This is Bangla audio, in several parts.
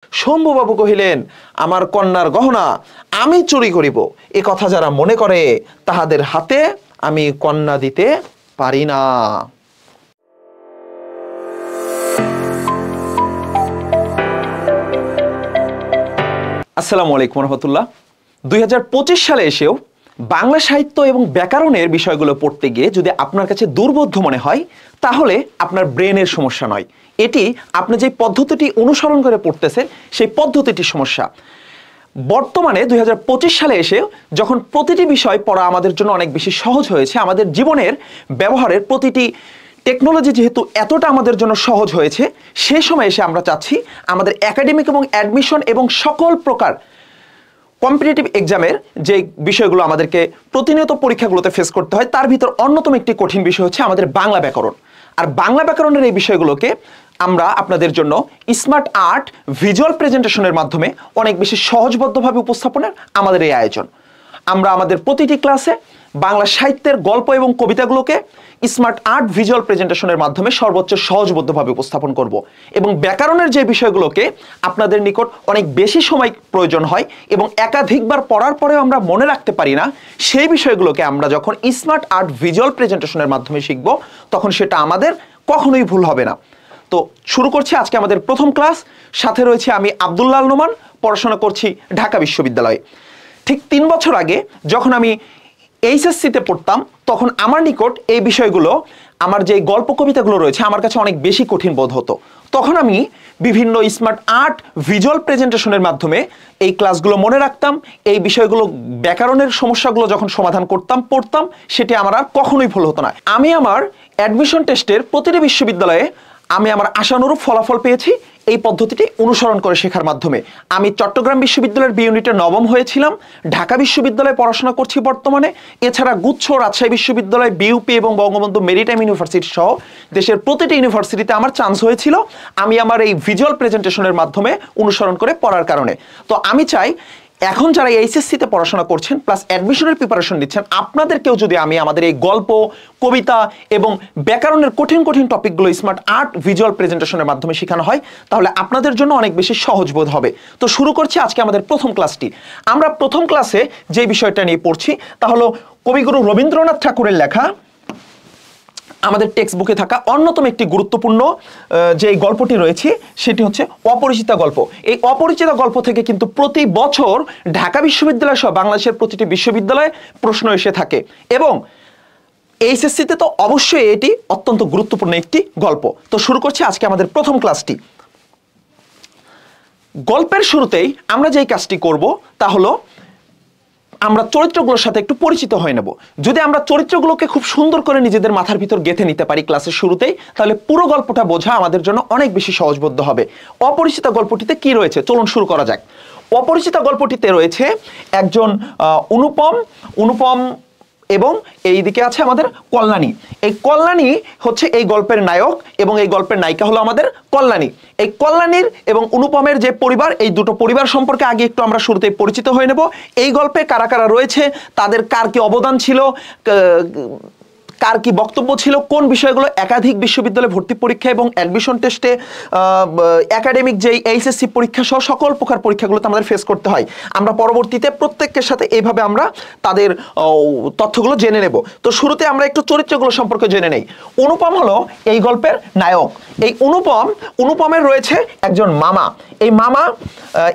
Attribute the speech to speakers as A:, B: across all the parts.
A: শম্ভুবাবু কহিলেন, আমার কন্যার গহনা আমি চুরি করিব, এ কথা যারা মনে করে তাহাদের হাতে আমি কন্যা দিতে পারি না। আসসালামু আলাইকুম রহমতুল্লাহ। 2025 সালে এসেও বাংলা সাহিত্য এবং ব্যাকরণের বিষয়গুলো পড়তে গিয়ে যদি আপনার কাছে দুর্বোধ্য মনে হয়, তাহলে আপনার ব্রেনের সমস্যা নয়, এটি আপনি যে পদ্ধতিটি অনুসরণ করে পড়তেছেন সেই পদ্ধতিটির সমস্যা। বর্তমানে 2025 সালে এসে যখন প্রতিটি বিষয় পড়া আমাদের জন্য অনেক বেশি সহজ হয়েছে, আমাদের জীবনের ব্যবহারের প্রতিটি টেকনোলজি যেহেতু এতটা আমাদের জন্য সহজ হয়েছে, সেই সময় এসে আমরা চাচ্ছি আমাদের একাডেমিক এবং অ্যাডমিশন এবং সকল প্রকার কম্পিটিটিভ এক্সামের যে বিষয়গুলো আমাদেরকে প্রতিনিয়ত পরীক্ষাগুলোতে ফেস করতে হয়, তার ভিতর অন্যতম একটি কঠিন বিষয় হচ্ছে আমাদের বাংলা ব্যাকরণ। আর বাংলা ব্যাকরণের এই বিষয়গুলোকে আমরা আপনাদের জন্য স্মার্ট আর্ট ভিজুয়াল প্রেজেন্টেশনের মাধ্যমে অনেক বেশি সহজবদ্ধভাবে উপস্থাপনের আমাদের এই আয়োজন। আমরা আমাদের প্রতিটি ক্লাসে বাংলা সাহিত্যের গল্প এবং কবিতাগুলোকে স্মার্ট আর্ট ভিজুয়াল প্রেজেন্টেশনের মাধ্যমে সর্বোচ্চ সহজবদ্ধভাবে উপস্থাপন করব এবং ব্যাকরণের যে বিষয়গুলোকে আপনাদের নিকট অনেক বেশি সময় প্রয়োজন হয় এবং একাধিকবার পড়ার পরেও আমরা মনে রাখতে পারি না, সেই বিষয়গুলোকে আমরা যখন স্মার্ট আর্ট ভিজুয়াল প্রেজেন্টেশনের মাধ্যমে শিখব, তখন সেটা আমাদের কখনোই ভুল হবে না। তো শুরু করছি আজকে আমাদের প্রথম ক্লাস। সাথে রয়েছে আমি আব্দুল্লাহ আল নোমান, পড়াশোনা করছি ঢাকা বিশ্ববিদ্যালয়ে। ঠিক 3 বছর আগে যখন আমি এইচএসসিতে পড়তাম, তখন আমার নিকট এই বিষয়গুলো, আমার যে গল্প কবিতাগুলো রয়েছে, আমার কাছে অনেক বেশি কঠিন বোধ হতো। তখন আমি বিভিন্ন স্মার্ট আর্ট ভিজুয়াল প্রেজেন্টেশনের মাধ্যমে এই ক্লাসগুলো মনে রাখতাম, এই বিষয়গুলো ব্যাকরণের সমস্যাগুলো যখন সমাধান করতাম, পড়তাম, সেটি আমার আর কখনোই ভুল হতো না। আমি আমার অ্যাডমিশন টেস্টের প্রতিটি বিশ্ববিদ্যালয়ে আমি আমার আশানুরূপ ফলাফল পেয়েছি এই পদ্ধতিটি অনুসরণ করে শেখার মাধ্যমে। আমি চট্টগ্রাম বিশ্ববিদ্যালয়ের বি ইউনিটে নবম হয়েছিলাম, ঢাকা বিশ্ববিদ্যালয়ে পড়াশোনা করছি বর্তমানে। এছাড়া গুচ্ছ, রাজশাহী বিশ্ববিদ্যালয়, বিইউপি এবং বঙ্গবন্ধু মেরিটাইম ইউনিভার্সিটি সহ দেশের প্রতিটি ইউনিভার্সিটিতে আমার চান্স হয়েছিল আমি আমার এই ভিজুয়াল প্রেজেন্টেশনের মাধ্যমে অনুসরণ করে পড়ার কারণে। তো আমি চাই এখন যারা এইচএসসিতে পড়াশোনা করছেন প্লাস অ্যাডমিশনের প্রিপারেশন নিচ্ছেন, আপনাদেরকেও যদি আমি আমাদের এই গল্প, কবিতা এবং ব্যাকরণের কঠিন কঠিন টপিকগুলো স্মার্ট আর্ট ভিজুয়াল প্রেজেন্টেশনের মাধ্যমে শেখানো হয়, তাহলে আপনাদের জন্য অনেক বেশি সহজ বোধ হবে। তো শুরু করছি আজকে আমাদের প্রথম ক্লাসটি। আমরা প্রথম ক্লাসে যে বিষয়টা নিয়ে পড়ছি তা হলো কবিগুরু রবীন্দ্রনাথ ঠাকুরের লেখা, আমাদের টেক্সট বুকে থাকা অন্যতম একটি গুরুত্বপূর্ণ যে গল্পটি রয়েছে সেটি হচ্ছে অপরিচিতা গল্প। এই অপরিচিতা গল্প থেকে কিন্তু প্রতি বছর ঢাকা বিশ্ববিদ্যালয় সহ বাংলাদেশের প্রতিটি বিশ্ববিদ্যালয়ে প্রশ্ন এসে থাকে এবং এইচএসসিতে তো অবশ্যই এটি অত্যন্ত গুরুত্বপূর্ণ একটি গল্প। তো শুরু করছি আজকে আমাদের প্রথম ক্লাসটি। গল্পের শুরুতেই আমরা যেই কাজটি করব তা হলো আমরা চরিত্রগুলোর সাথে একটু পরিচিত হয়ে নেব। যদি আমরা চরিত্রগুলোকে খুব সুন্দর করে নিজেদের মাথার ভিতর গেঁথে নিতে পারি ক্লাসের শুরুতেই, তাহলে পুরো গল্পটা বোঝা আমাদের জন্য অনেক বেশি সহজবোধ্য হবে। অপরিচিত গল্পটিতে কি রয়েছে চলুন শুরু করা যাক। অপরিচিত গল্পটিতে রয়েছে একজন অনুপম এবং এইদিকে আছে আমাদের কল্যাণী। এই কল্যাণী হচ্ছে এই গল্পের নায়ক এবং এই গল্পের নায়িকা হলো আমাদের কল্যাণী। এই কল্যাণীর এবং অনুপমের যে পরিবার, এই দুটো পরিবার সম্পর্কে আগে একটু আমরা শুরুতেই পরিচিত হয়ে নেব। এই গল্পে কারা কারা রয়েছে, তাদের কার কি অবদান ছিল, কার কি বক্তব্য ছিল, কোন বিষয়গুলো একাধিক বিশ্ববিদ্যালয়ে ভর্তি পরীক্ষা এবং অ্যাডমিশন টেস্টে, একাডেমিক যেই এইচএসসি পরীক্ষা সহ সকল প্রকার পরীক্ষাগুলোতে আমাদের ফেস করতে হয়। আমরা পরবর্তীতে প্রত্যেকের সাথে এইভাবে আমরা তাদের তথ্যগুলো জেনে নেব। তো শুরুতে আমরা একটু চরিত্রগুলো সম্পর্কে জেনে নেই। অনুপম হলো এই গল্পের নায়ক। এই অনুপমের রয়েছে একজন মামা, এই মামা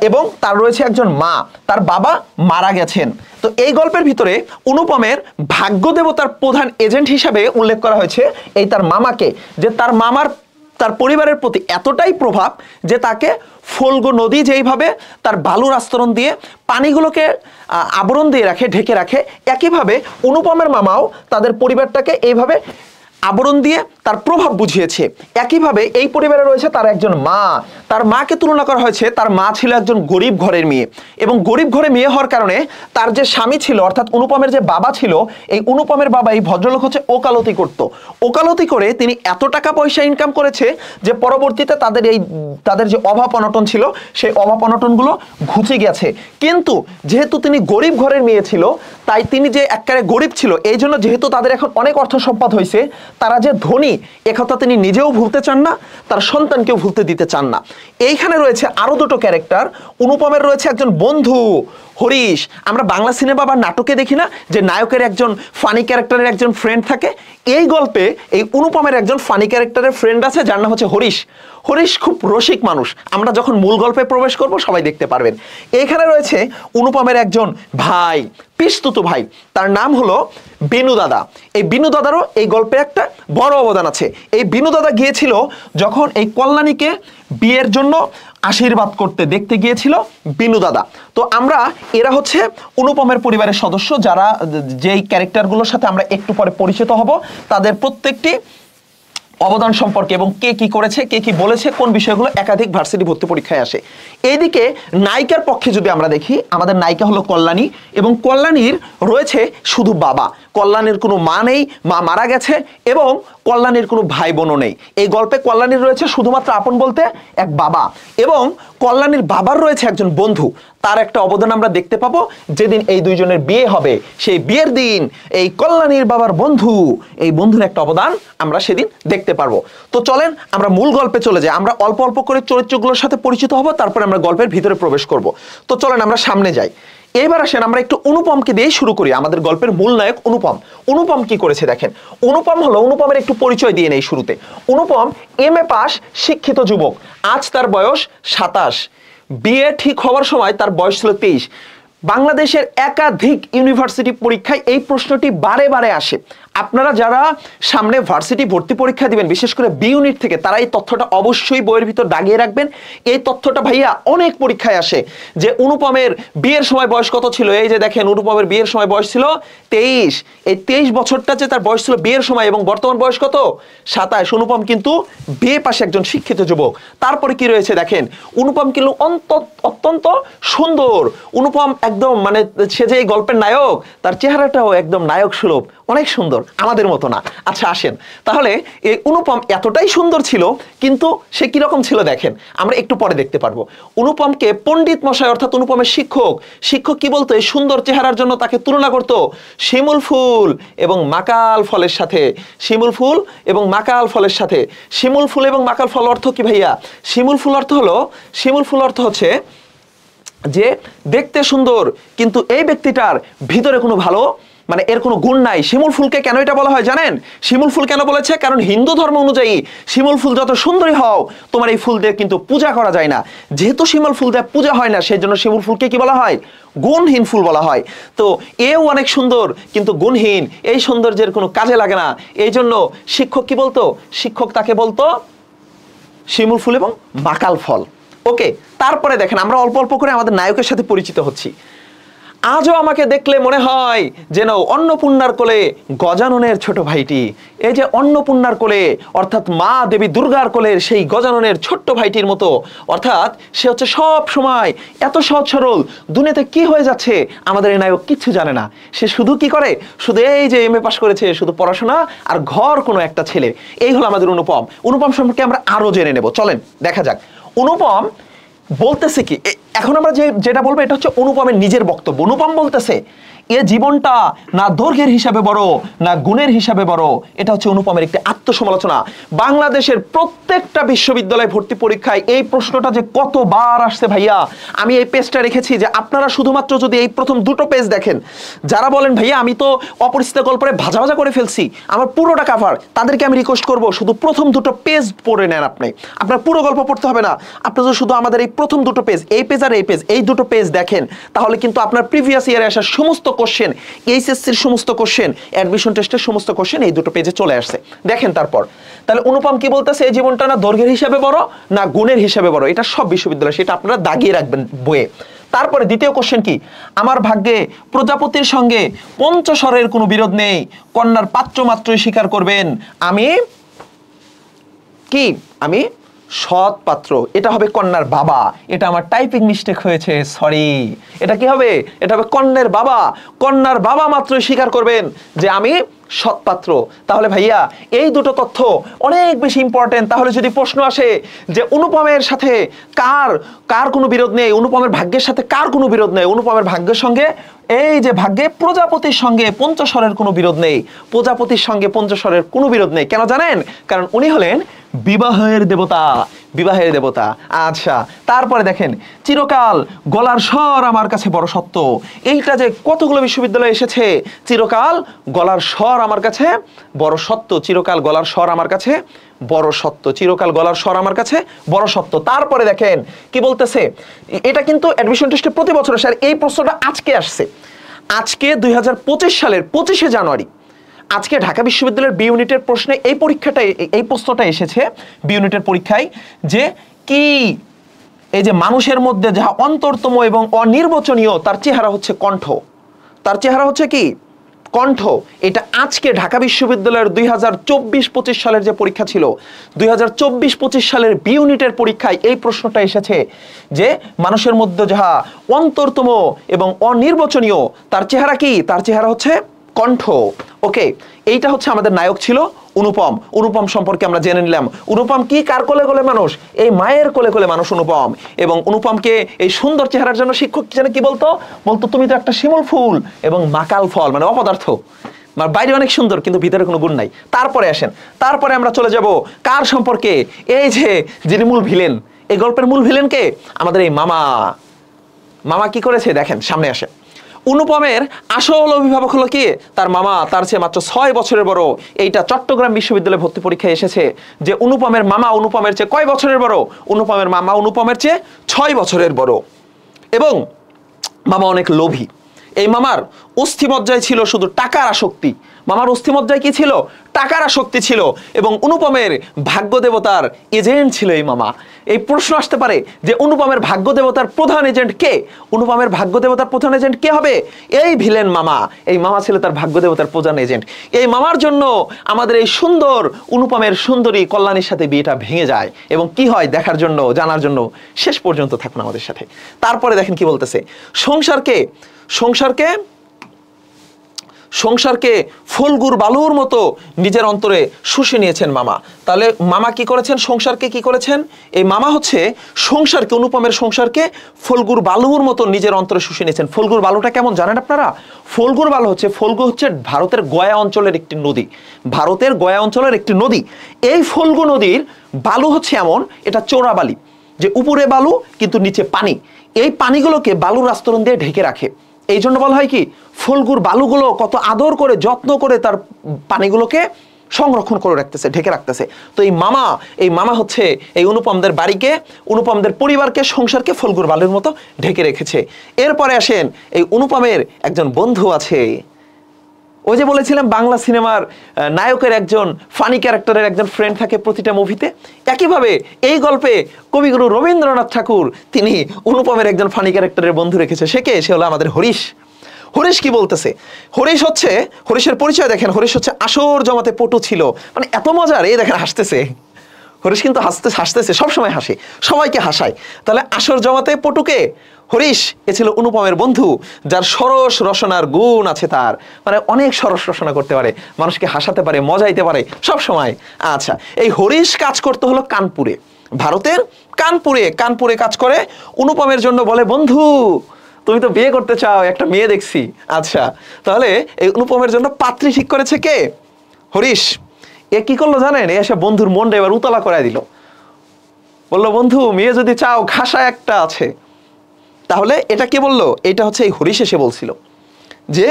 A: এবং তার রয়েছে একজন মা, তার বাবা মারা গেছেন। তো এই গল্পের ভিতরে অনুপমের ভাগ্য দেবতার প্রধান এজেন্ট হিসাবে উল্লেখ করা হয়েছে এই তার মামাকে, যে তার মামার তার পরিবারের প্রতি এতটাই প্রভাব যে তাকে ফল্গু নদী যেইভাবে তার বালুর আস্তরণ দিয়ে পানিগুলোকে আবরণ দিয়ে রাখে, ঢেকে রাখে, একইভাবে অনুপমের মামাও তাদের পরিবারটাকে এইভাবে আবরণ দিয়ে তার প্রভাব বুঝিয়েছে। একইভাবে এই পরিবারে রয়েছে তার একজন মা, তার মাকে তুলনা করা হয়েছে, তার মা ছিল একজন গরিব ঘরের মেয়ে এবং গরিব ঘরে মেয়ে হওয়ার কারণে তার যে স্বামী ছিল অর্থাৎ অনুপমের যে বাবা ছিল, এই অনুপমের বাবা এই ভদ্রলোক হচ্ছে ওকালতি করত। ওকালতি করে তিনি এত টাকা পয়সা ইনকাম করেছে যে পরবর্তীতে তাদের যে অভাব অনটন ছিল সেই অভাব অনটনগুলো ঘুচে গেছে। কিন্তু যেহেতু তিনি গরিব ঘরের মেয়ে ছিল, তাই তিনি যে একেবারে গরিব ছিল, এই জন্য যেহেতু তাদের এখন অনেক অর্থ সম্পদ হয়েছে, তারা যে ধনী একথা তিনি নিজেও ভুলতে চান না, তার সন্তানকেও ভুলতে দিতে চান না। এইখানে রয়েছে আরো দুটো ক্যারেক্টার। অনুপমের রয়েছে একজন বন্ধু হরিশ। আমরা বাংলা সিনেমা বা নাটকে দেখি না যে নায়কের একজন ফানি ক্যারেক্টারের একজন ফ্রেন্ড থাকে? এই গল্পে এই অনুপমের একজন ফানি ক্যারেক্টারের ফ্রেন্ড আছে যার নাম হচ্ছে হরিশ। হরিশ খুব রসিক মানুষ। আমরা যখন মূল গল্পে প্রবেশ করব সবাই দেখতে পারবেন। এইখানে রয়েছে অনুপমের একজন ভাই, পিস্তুত ভাই, তার নাম হলো বিনু দাদা। এই বিনু দাদারও এই গল্পে একটা বড় অবদান আছে। এই বিনু দাদা গিয়েছিল যখন এই কল্যাণীকে বিয়ের জন্য আশীর্বাদ করতে দেখতে গিয়েছিল বিনু দাদা। তো আমরা এরা হচ্ছে অনুপমের পরিবারের সদস্য, যারা যেই ক্যারেক্টারগুলোর সাথে আমরা একটু পরে পরিচিত হব, তাদের প্রত্যেকটি অবদান সম্পর্কে এবং কে কি করেছে, কে কি বলেছে, কোন বিষয়গুলো একাধিক ভার্সিটি ভর্তি পরীক্ষায় আসে। এইদিকে নায়িকার পক্ষে যদি আমরা দেখি, আমাদের নায়িকা হলো কল্যাণী, এবং কল্যাণীর রয়েছে শুধু বাবা। কল্যাণীর কোনো মা নেই, মা মারা গেছে, এবং কল্যাণীর কোনো ভাই বোনও নেই। এই গল্পে কল্যাণীর রয়েছে শুধুমাত্র আপন বলতে এক বাবা, এবং কল্যাণীর বাবার রয়েছে একজন বন্ধু। তার একটা অবদান আমরা দেখতে পাবো যেদিন এই দুইজনের বিয়ে হবে, সেই বিয়ের দিন এই কল্যাণীর বাবার বন্ধু, এই বন্ধুর একটা অবদান আমরা সেদিন দেখতে পারবো। তো চলেন আমরা মূল গল্পে চলে যাই। আমরা অল্প অল্প করে চরিত্রগুলোর সাথে পরিচিত হব, তারপরে আমরা গল্পের ভিতরে প্রবেশ করব। তো চলেন আমরা সামনে যাই। এবার আসেন আমরা একটু অনুপমকে দিয়ে শুরু করি। আমাদের গল্পের মূল নায়ক অনুপম। অনুপম কি করেছে দেখেন। অনুপম হলো, অনুপমের একটু পরিচয় দিয়ে নেই শুরুতে। অনুপম MA পাস শিক্ষিত যুবক। আজ তার বয়স 27। বিয়ে ঠিক হওয়ার সময় তার বয়স ছিল 23। বাংলাদেশের একাধিক ইউনিভার্সিটি পরীক্ষায় এই প্রশ্নটি বারে বারে আসে। আপনারা যারা সামনে ভার্সিটি ভর্তি পরীক্ষা দিবেন, বিশেষ করে বি ইউনিট থেকে, তারা এই তথ্যটা অবশ্যই বইয়ের ভিতর দাগিয়ে রাখবেন। এই তথ্যটা ভাইয়া অনেক পরীক্ষায় আসে যে অনুপমের বিয়ের সময় বয়স কত ছিল। এই যে দেখেন, অনুপমের বিয়ের সময় বয়স ছিল 23। এই 23 বছরটা যে তার বয়স ছিল বিয়ের সময়, এবং বর্তমান বয়স কত? 27। অনুপম কিন্তু বিয়ে পাশে একজন শিক্ষিত যুবক। তারপরে কি রয়েছে দেখেন, অনুপম কিন্তু অত্যন্ত সুন্দর। অনুপম একদম মানে সে যে এই গল্পের নায়ক, তার চেহারাটাও একদম নায়ক সুলভ, অনেক সুন্দর, আমাদের মতো না। আচ্ছা আসেন তাহলে, এই অনুপম এতটাই সুন্দর ছিল, কিন্তু সে কিরকম ছিল দেখেন, আমরা একটু পরে দেখতে পারবো। অনুপমকে পণ্ডিত মশাই অর্থাৎ অনুপমের শিক্ষক কি বলতো? এই সুন্দর চেহারার জন্য তাকে তুলনা করত শিমুল ফুল এবং মাকাল ফলের সাথে। শিমুল ফুল এবং মাকাল ফলের সাথে। শিমুল ফুল এবং মাকাল ফল অর্থ কি ভাইয়া? শিমুল ফুল অর্থ হচ্ছে যে দেখতে সুন্দর, কিন্তু এই ব্যক্তিটার ভিতরে কোনো ভালো মানে এর কোনো গুণ নাই। শিমুল ফুলকে কেন এটা বলা হয় জানেন? শিমুল ফুল কেন বলেছে? কারণ হিন্দু ধর্ম অনুযায়ী শিমুল ফুল যত সুন্দরী হও, তোমার এই ফুল দিয়ে কিন্তু পূজা করা যায় না। যেহেতু শিমুল ফুল দিয়ে পূজা হয় না, সেই জন্য শিমুল ফুলকে কি বলা হয়? গুণহীন ফুল বলা হয়। তো এও অনেক সুন্দর কিন্তু গুণহীন, এই সৌন্দর্যের কোনো কাজে লাগে না। এই জন্য শিক্ষক কি বলতো? শিক্ষক তাকে বলতো শিমুল ফুল এবং মাকাল ফল। ওকে, তারপরে দেখেন আমরা অল্প অল্প করে আমাদের নায়কের সাথে পরিচিত হচ্ছি। আজও আমাকে দেখলে মনে হয় যেন অন্নপূর্ণার কোলে গজাননের ছোট ভাইটি। এই যে অন্নপূর্ণার কোলে অর্থাৎ মা দেবী দুর্গার কোলের সেই গজাননের ছোট্ট ভাইটির মতো। অর্থাৎ সে হচ্ছে সব সময় এত সহজ সরল, দুনিয়াতে কি হয়ে যাচ্ছে আমাদের এই নায়ক কিচ্ছু জানে না। সে শুধু কি করে? শুধু এই যে MA পাস করেছে, শুধু পড়াশোনা আর ঘর কোনো একটা ছেলে। এই হলো আমাদের অনুপম। অনুপম সম্পর্কে আমরা আরো জেনে নেব। চলেন দেখা যাক অনুপম বলতেছে কি। এখন আমরা যেটা বলবো এটা হচ্ছে অনুপমের নিজের বক্তব্য। অনুপম বলতেছে এ জীবনটা না দৈর্ঘ্যের হিসাবে বড় না গুণের হিসাবে বড়। এটা হচ্ছে অনুপমের একটি আত্মসমালোচনা। বাংলাদেশের প্রত্যেকটা বিশ্ববিদ্যালয় ভর্তি পরীক্ষায় এই প্রশ্নটা যে কতবার আসছে ভাইয়া, আমি এই পেজটা রেখেছি যে আপনারা শুধুমাত্র যদি এই প্রথম দুটো পেজ দেখেন, যারা বলেন ভাইয়া আমি তো অপরিচিত গল্পে ভাজা ভাজা করে ফেলছি, আমার পুরোটা কাভার, তাদেরকে আমি রিকোয়েস্ট করবো শুধু প্রথম দুটো পেজ পড়ে নেন। আপনার পুরো গল্প পড়তে হবে না, আপনি যদি শুধু আমাদের এই প্রথম দুটো পেজ, এই পেজ আর এই পেজ, এই দুটো পেজ দেখেন, তাহলে কিন্তু আপনার প্রিভিয়াস ইয়ারে আসা সমস্ত কোশ্চেন, এইচএসসির সমস্ত কোশ্চেন, অ্যাডমিশন টেস্টের সমস্ত কোশ্চেন এই দুটো পেজে চলে আসছে। দেখেন তারপর তাহলে অনুপম কি বলতেছে? এই জীবনটা না দৈর্ঘ্যের হিসাবে বড় না গুণের হিসাবে বড়। এটা সব বিশ্ববিদ্যালয়, সেটা আপনারা দাগিয়ে রাখবেন বইয়ে। তারপরে দ্বিতীয় কোশ্চেন কি? আমার ভাগ্যে প্রজাপতির সঙ্গে পঞ্চস্বরের কোনো বিরোধ নেই, কন্যার পাত্র মাত্রই স্বীকার করবেন আমি কি? আমি সৎ পাত্র। এটা হবে কন্যার বাবা। এটা আমার টাইপিং মিস্টেক হয়েছে, সরি। এটা কি হবে? এটা হবে কন্যার বাবা। কন্যার বাবা মাত্রই স্বীকার করবেন যে আমি সৎ পাত্র। তাহলে ভাইয়া এই দুটো তথ্য অনেক বেশি ইম্পর্টেন্ট। তাহলে যদি প্রশ্ন আসে যে অনুপমের সাথে কার কোনো বিরোধ নেই, অনুপমের ভাগ্যের সাথে কার কোনো বিরোধ নেই, অনুপমের ভাগ্যের সঙ্গে এই যে ভাগ্যে প্রজাপতির সঙ্গে পঞ্চস্বরের কোনো বিরোধ নেই, প্রজাপতির সঙ্গে পঞ্চস্বরের কোনো বিরোধ নেই। কেন জানেন? কারণ উনি হলেন বিবাহের দেবতা, বিবাহের দেবতা। আচ্ছা, তারপরে দেখেন চিরকাল গলার স্বর আমার কাছে বড় সত্য। এইটা যে কতগুলো বিশ্ববিদ্যালয়ে এসেছে, চিরকাল গলার স্বর আমার কাছে বড় সত্য, চিরকাল গলার স্বর আমার কাছে বড় সত্য, চিরকাল গলার স্বর আমার কাছে বড় সত্য। তারপরে দেখেন কি বলতেছে, এটা কিন্তু অ্যাডমিশন টেস্টে প্রতি বছর আসে, আর এই প্রশ্নটা আজকে আসছে। আজকে 2025 সালের 25শে জানুয়ারি আজকে ঢাকা বিশ্ববিদ্যালয়ের বি ইউনিটের প্রশ্নে এই প্রশ্নটা এসেছে বি ইউনিটের পরীক্ষায়, যে কি এই যে মানুষের মধ্যে যাহা অন্তরতম এবং অনির্বচনীয় তার চেহারা হচ্ছে কণ্ঠ, তার চেহারা হচ্ছে কি কণ্ঠ। এটা আজকে ঢাকা বিশ্ববিদ্যালয়ের 2024-25 সালের যে পরীক্ষা ছিল, 2024-25 সালের বি ইউনিটের পরীক্ষায় এই প্রশ্নটা এসেছে যে মানুষের মধ্যে যাহা অন্তরতম এবং অনির্বচনীয় তার চেহারা কি, তার চেহারা হচ্ছে কণ্ঠ। ওকে, এইটা হচ্ছে আমাদের নায়ক ছিল অনুপম। অনুপম সম্পর্কে আমরা জেনে নিলাম। অনুপম কি, কার কোলে কোলে মানুষ? এই মায়ের কোলে কোলে মানুষ অনুপম। এবং অনুপমকে এই সুন্দর চেহারার জন্য শিক্ষক জানে কি বলতো, তুমি তো একটা শিমুল ফুল এবং মাকাল ফল, মানে অপদার্থ, বাইরে অনেক সুন্দর কিন্তু ভিতরে কোনো গুণ নাই। তারপরে আসেন, তারপরে আমরা চলে যাব কার সম্পর্কে, এই যে যিনি মূল ভিলেন, এই গল্পের মূল ভিলেন কে, আমাদের এই মামা। মামা কি করেছে দেখেন, সামনে আসে। অনুপমের আসল অভিভাবক হলো কি, তার মামা, তার চেয়ে মাত্র 6 বছরের বড়। এইটা চট্টগ্রাম বিশ্ববিদ্যালয়ে ভর্তি পরীক্ষায় এসেছে যে অনুপমের মামা অনুপমের চেয়ে কয় বছরের বড়? অনুপমের মামা অনুপমের চেয়ে 6 বছরের বড়। এবং মামা অনেক লোভী। এই মামার অস্থিমজ্জায় ছিল শুধু টাকার আসক্তি। মামার অস্থিমজ্জায় কি ছিল? টাকার আসক্তি ছিল। এবং অনুপমের ভাগ্য দেবতার এজেন্ট ছিল এই মামা। এই প্রশ্ন আসতে পারে যে অনুপমের ভাগ্য দেবতার প্রধান এজেন্ট কে? অনুপমের ভাগ্য দেবতার প্রধান এজেন্ট কে হবে? এই ভিলেন মামা। এই মামা ছিল তার ভাগ্য দেবতার প্রধান এজেন্ট। এই মামার জন্য আমাদের এই সুন্দর অনুপমের সুন্দরী কল্যাণীর সাথে বিয়েটা ভেঙে যায়। এবং কি হয় দেখার জন্য, জানার জন্য শেষ পর্যন্ত থাকুন আমাদের সাথে। তারপরে দেখেন কি বলতেছে, সংসারকে ফলগুর বালুর মতো নিজের অন্তরে শুষে নিয়েছেন মামা। তাহলে মামা কি করেছেন? সংসারকে কি করেছেন? এই মামা হচ্ছে সংসারকে, অনুপমের সংসারকে ফলগুর বালুর মতো নিজের অন্তরে শুষে নিয়েছেন। ফলগুর বালুটা কেমন জানেন আপনারা? ফলগুর বালু হচ্ছে, ফলগু হচ্ছে ভারতের গয়া অঞ্চলের একটি নদী, ভারতের গয়া অঞ্চলের একটি নদী। এই ফলগু নদীর বালু হচ্ছে এমন, এটা চোরা বালি, যে উপরে বালু কিন্তু নিচে পানি। এই পানিগুলোকে বালুর আস্তরণ দিয়ে ঢেকে রাখে। এই জন্য বলা হয় কি, ফলগুর বালুগুলো কত আদর করে যত্ন করে তার পানিগুলোকে সংরক্ষণ করে রাখতেছে, ঢেকে রাখতেছে। তো এই মামা হচ্ছে এই অনুপমদের বাড়িকে, অনুপমদের পরিবারকে, সংসারকে ফলগুর বালুর মতো ঢেকে রেখেছে। এরপরে আসেন, এই অনুপমের একজন বন্ধু আছে। ওই যে বলেছিলাম বাংলা সিনেমার নায়কের একজন ফানি ক্যারেক্টারের একজন ফ্রেন্ড থাকে প্রতিটা মুভিতে, একইভাবে এই গল্পে কবিগুরু রবীন্দ্রনাথ ঠাকুর তিনি অনুপমের একজন ফানি ক্যারেক্টারের বন্ধু রেখেছে। সে হলো আমাদের হরিশ। হরিশ কি বলতেছে? হরিশের পরিচয় দেখেন, হরিশ হচ্ছে আসর জমাতে পটু ছিল। মানে এত মজার, এই দেখেন হাসতেছে হরিশ, কিন্তু হাসতেছে, সবসময় হাসে, সবাইকে হাসায়। তাহলে আসর জমাতে পটুকে হরিশ, এ ছিল অনুপমের বন্ধু, যার সরস রসনার গুণ আছে। তার মানে অনেক সরস রসনা করতে পারে, মানুষকে হাসাতে পারে, মজাইতে পারে সব সময়। আচ্ছা, এই হরিশ কাজ করতে হলো কানপুরে, ভারতের কানপুরে কাজ করে। অনুপমের জন্য বলে, বন্ধু তুমি তো বিয়ে করতে চাও, একটা মেয়ে দেখছি। আচ্ছা, তাহলে এই অনুপমের জন্য পাত্রী ঠিক করেছে কে? হরিশ। এ কি করলো জানেন? এসে বন্ধুর মনটা এবার উতলা করে দিল। বললো, বন্ধু মেয়ে যদি চাও, খাসা একটা আছে। তাহলে এটা কে বললো? এটা হচ্ছে এই হরিশ এসে বলছিল, যে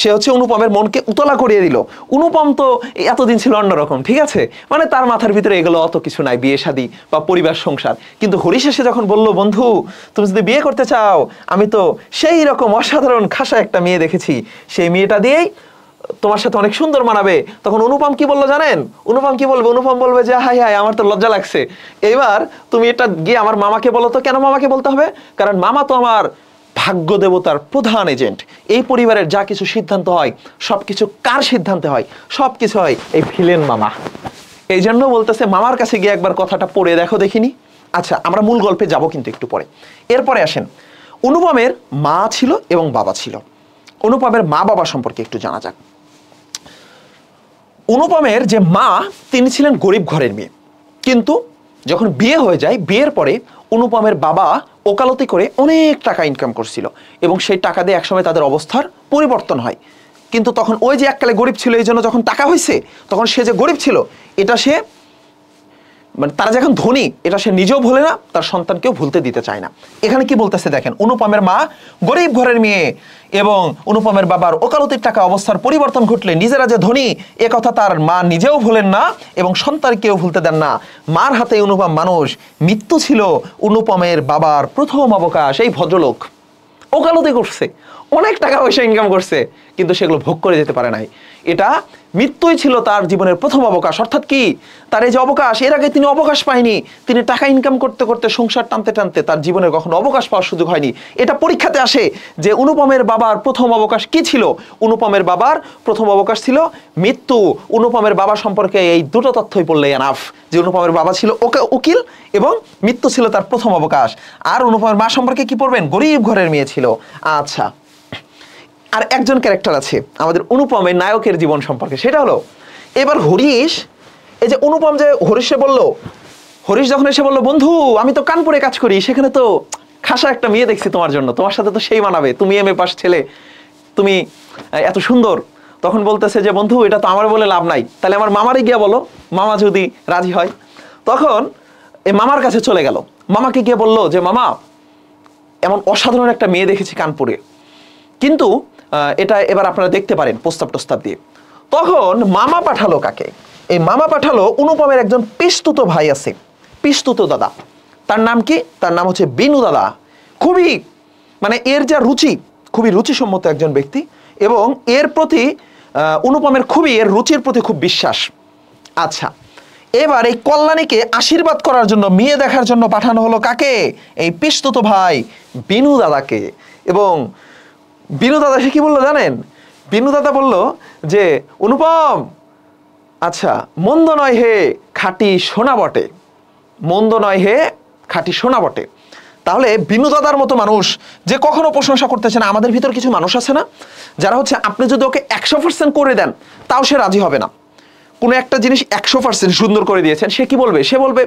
A: সে হচ্ছে অনুপমের মনকে উতলা করিয়ে দিল। অনুপম তো এতদিন ছিল অন্যরকম, ঠিক আছে, মানে তার মাথার ভিতরে এগুলো অত কিছু নাই, বিয়ে শাদী বা পরিবার সংসার। কিন্তু হরিশ এসে যখন বলল, বন্ধু তুমি যদি বিয়ে করতে চাও, আমি তো সেই রকম অসাধারণ খাসা একটা মেয়ে দেখেছি, সেই মেয়েটা দিয়েই তোমার সাথে অনেক সুন্দর মানাবে। তখন অনুপম কি বললো জানেন? অনুপম কি বলবে? অনুপম বলবে যে, হাই হাই, আমার তো লজ্জা লাগছে, এবার তুমি এটা গিয়ে আমার মামাকে বলো তো। কেন মামাকে বলতে হবে? কারণ মামা তো আমার ভাগ্য দেবতার প্রধান এজেন্ট। এই পরিবারের যা কিছু সিদ্ধান্ত হয়, সবকিছু কার সিদ্ধান্তে হয়? সবকিছু হয় এই ভিলেন মামা। এই জন্য বলতেছে, মামার কাছে গিয়ে একবার কথাটা পড়ে দেখো দেখিনি। আচ্ছা, আমরা মূল গল্পে যাব কিন্তু একটু পরে। এরপরে আসেন, অনুপমের মা ছিল এবং বাবা ছিল। অনুপমের মা বাবা সম্পর্কে একটু জানা যাক। অনুপমের যে মা, তিনি ছিলেন গরিব ঘরের মেয়ে, কিন্তু যখন বিয়ে হয়ে যায়, বিয়ের পরে অনুপমের বাবা ওকালতি করে অনেক টাকা ইনকাম করছিল এবং সেই টাকা দিয়ে একসময় তাদের অবস্থার পরিবর্তন হয়। কিন্তু তখন ওই যে এককালে গরিব ছিল, এই জন্য যখন টাকা হয়েছে তখন সে যে গরিব ছিল এটা সে মানে তারা যখন ধনী এটা সে নিজেও ভুলে না, তার সন্তানকেও ভুলতে দিতে চায় না। এখানে কি বলতেছে দেখেন, অনুপমের মা গরিব ঘরের মেয়ে এবং অনুপমের বাবার ওকালতির টাকা অবস্থার পরিবর্তন ঘটলে নিজেরা যে ধনী এ কথা তার মা নিজেও ভুলেন না এবং সন্তানকেও ভুলতে দেন না। মার হাতে অনুপম মানুষ, মৃত্যু ছিল অনুপমের বাবার প্রথম অবকাশ। এই ভদ্রলোক ওকালতি করছে, অনেক টাকা পয়সা ইনকাম করছে, কিন্তু সেগুলো ভোগ করে যেতে পারে নাই। এটা মৃত্যুই ছিল তার জীবনের প্রথম অবকাশ। অর্থাৎ কি, তার এই যে অবকাশ, এর আগে তিনি অবকাশ পায়নি। তিনি টাকা ইনকাম করতে করতে সংসার টানতে টানতে তার জীবনের কখনো অবকাশ পাওয়ার সুযোগ হয়নি। এটা পরীক্ষাতে আসে যে অনুপমের বাবার প্রথম অবকাশ কি ছিল। অনুপমের বাবার প্রথম অবকাশ ছিল মৃত্যু। অনুপমের বাবা সম্পর্কে এই দুটো তথ্যই পড়লে এনাফ, যে অনুপমের বাবা ছিল উকিল এবং মৃত্যু ছিল তার প্রথম অবকাশ। আর অনুপমের মা সম্পর্কে কি পড়বেন, গরিব ঘরের মেয়ে ছিল। আচ্ছা, আর একজন ক্যারেক্টার আছে আমাদের অনুপমের নায়কের জীবন সম্পর্কে, সেটা হলো এবার হরিশ। এই যে অনুপম যে হরিশে বলল, হরিশ যখন এসে বলল, বন্ধু আমি তো কানপুরে কাজ করি, সেখানে তো খাসা একটা মেয়ে দেখছি তোমার জন্য, তোমার সাথে তো সেই মানাবে, তুমি এমএ পাস ছেলে, তুমি এত সুন্দর। তখন বলতেছে যে বন্ধু এটা তো আমার বলে লাভ নাই, তাহলে আমার মামারে গিয়ে বলো, মামা যদি রাজি হয়। তখন এই মামার কাছে চলে গেল, মামাকে গিয়ে বলল যে মামা এমন অসাধারণ একটা মেয়ে দেখেছি কানপুরে, কিন্তু এটা এবার আপনারা দেখতে পারেন প্রস্তাব টস্তাব দিয়ে। তখন মামা পাঠালো কাকে, এই মামা পাঠালো অনুপমের একজন পিস্তুত ভাই আছে, পিস্তুত দাদা। তার নাম কি, তার নাম হচ্ছে বিনু দাদা। খুবই মানে এর যা রুচি, খুবই রুচিসম্মত একজন ব্যক্তি এবং এর প্রতি অনুপমের খুবই এর রুচির প্রতি খুব বিশ্বাস। আচ্ছা, এবার এই কল্যাণীকে আশীর্বাদ করার জন্য, মেয়ে দেখার জন্য পাঠানো হলো কাকে, এই পিস্তুত ভাই বিনু দাদাকে। এবং বিনু দাদা সে কি বললো জানেন, বিনু দাদা বলল যে অনুপম আচ্ছা মন্দ নয় হে খাঁটি সোনা বটে, মন্দ নয় হে খাঁটি সোনা বটে। তাহলে বিনু দাদার মতো মানুষ যে কখনো প্রশংসা করতেছে না। আমাদের ভিতর কিছু মানুষ আছে না, যারা হচ্ছে আপনি যদি ওকে 100% করে দেন তাও সে রাজি হবে না। কোনো একটা জিনিস 100% সুন্দর করে দিয়েছেন, সে কি বলবে, সে বলবে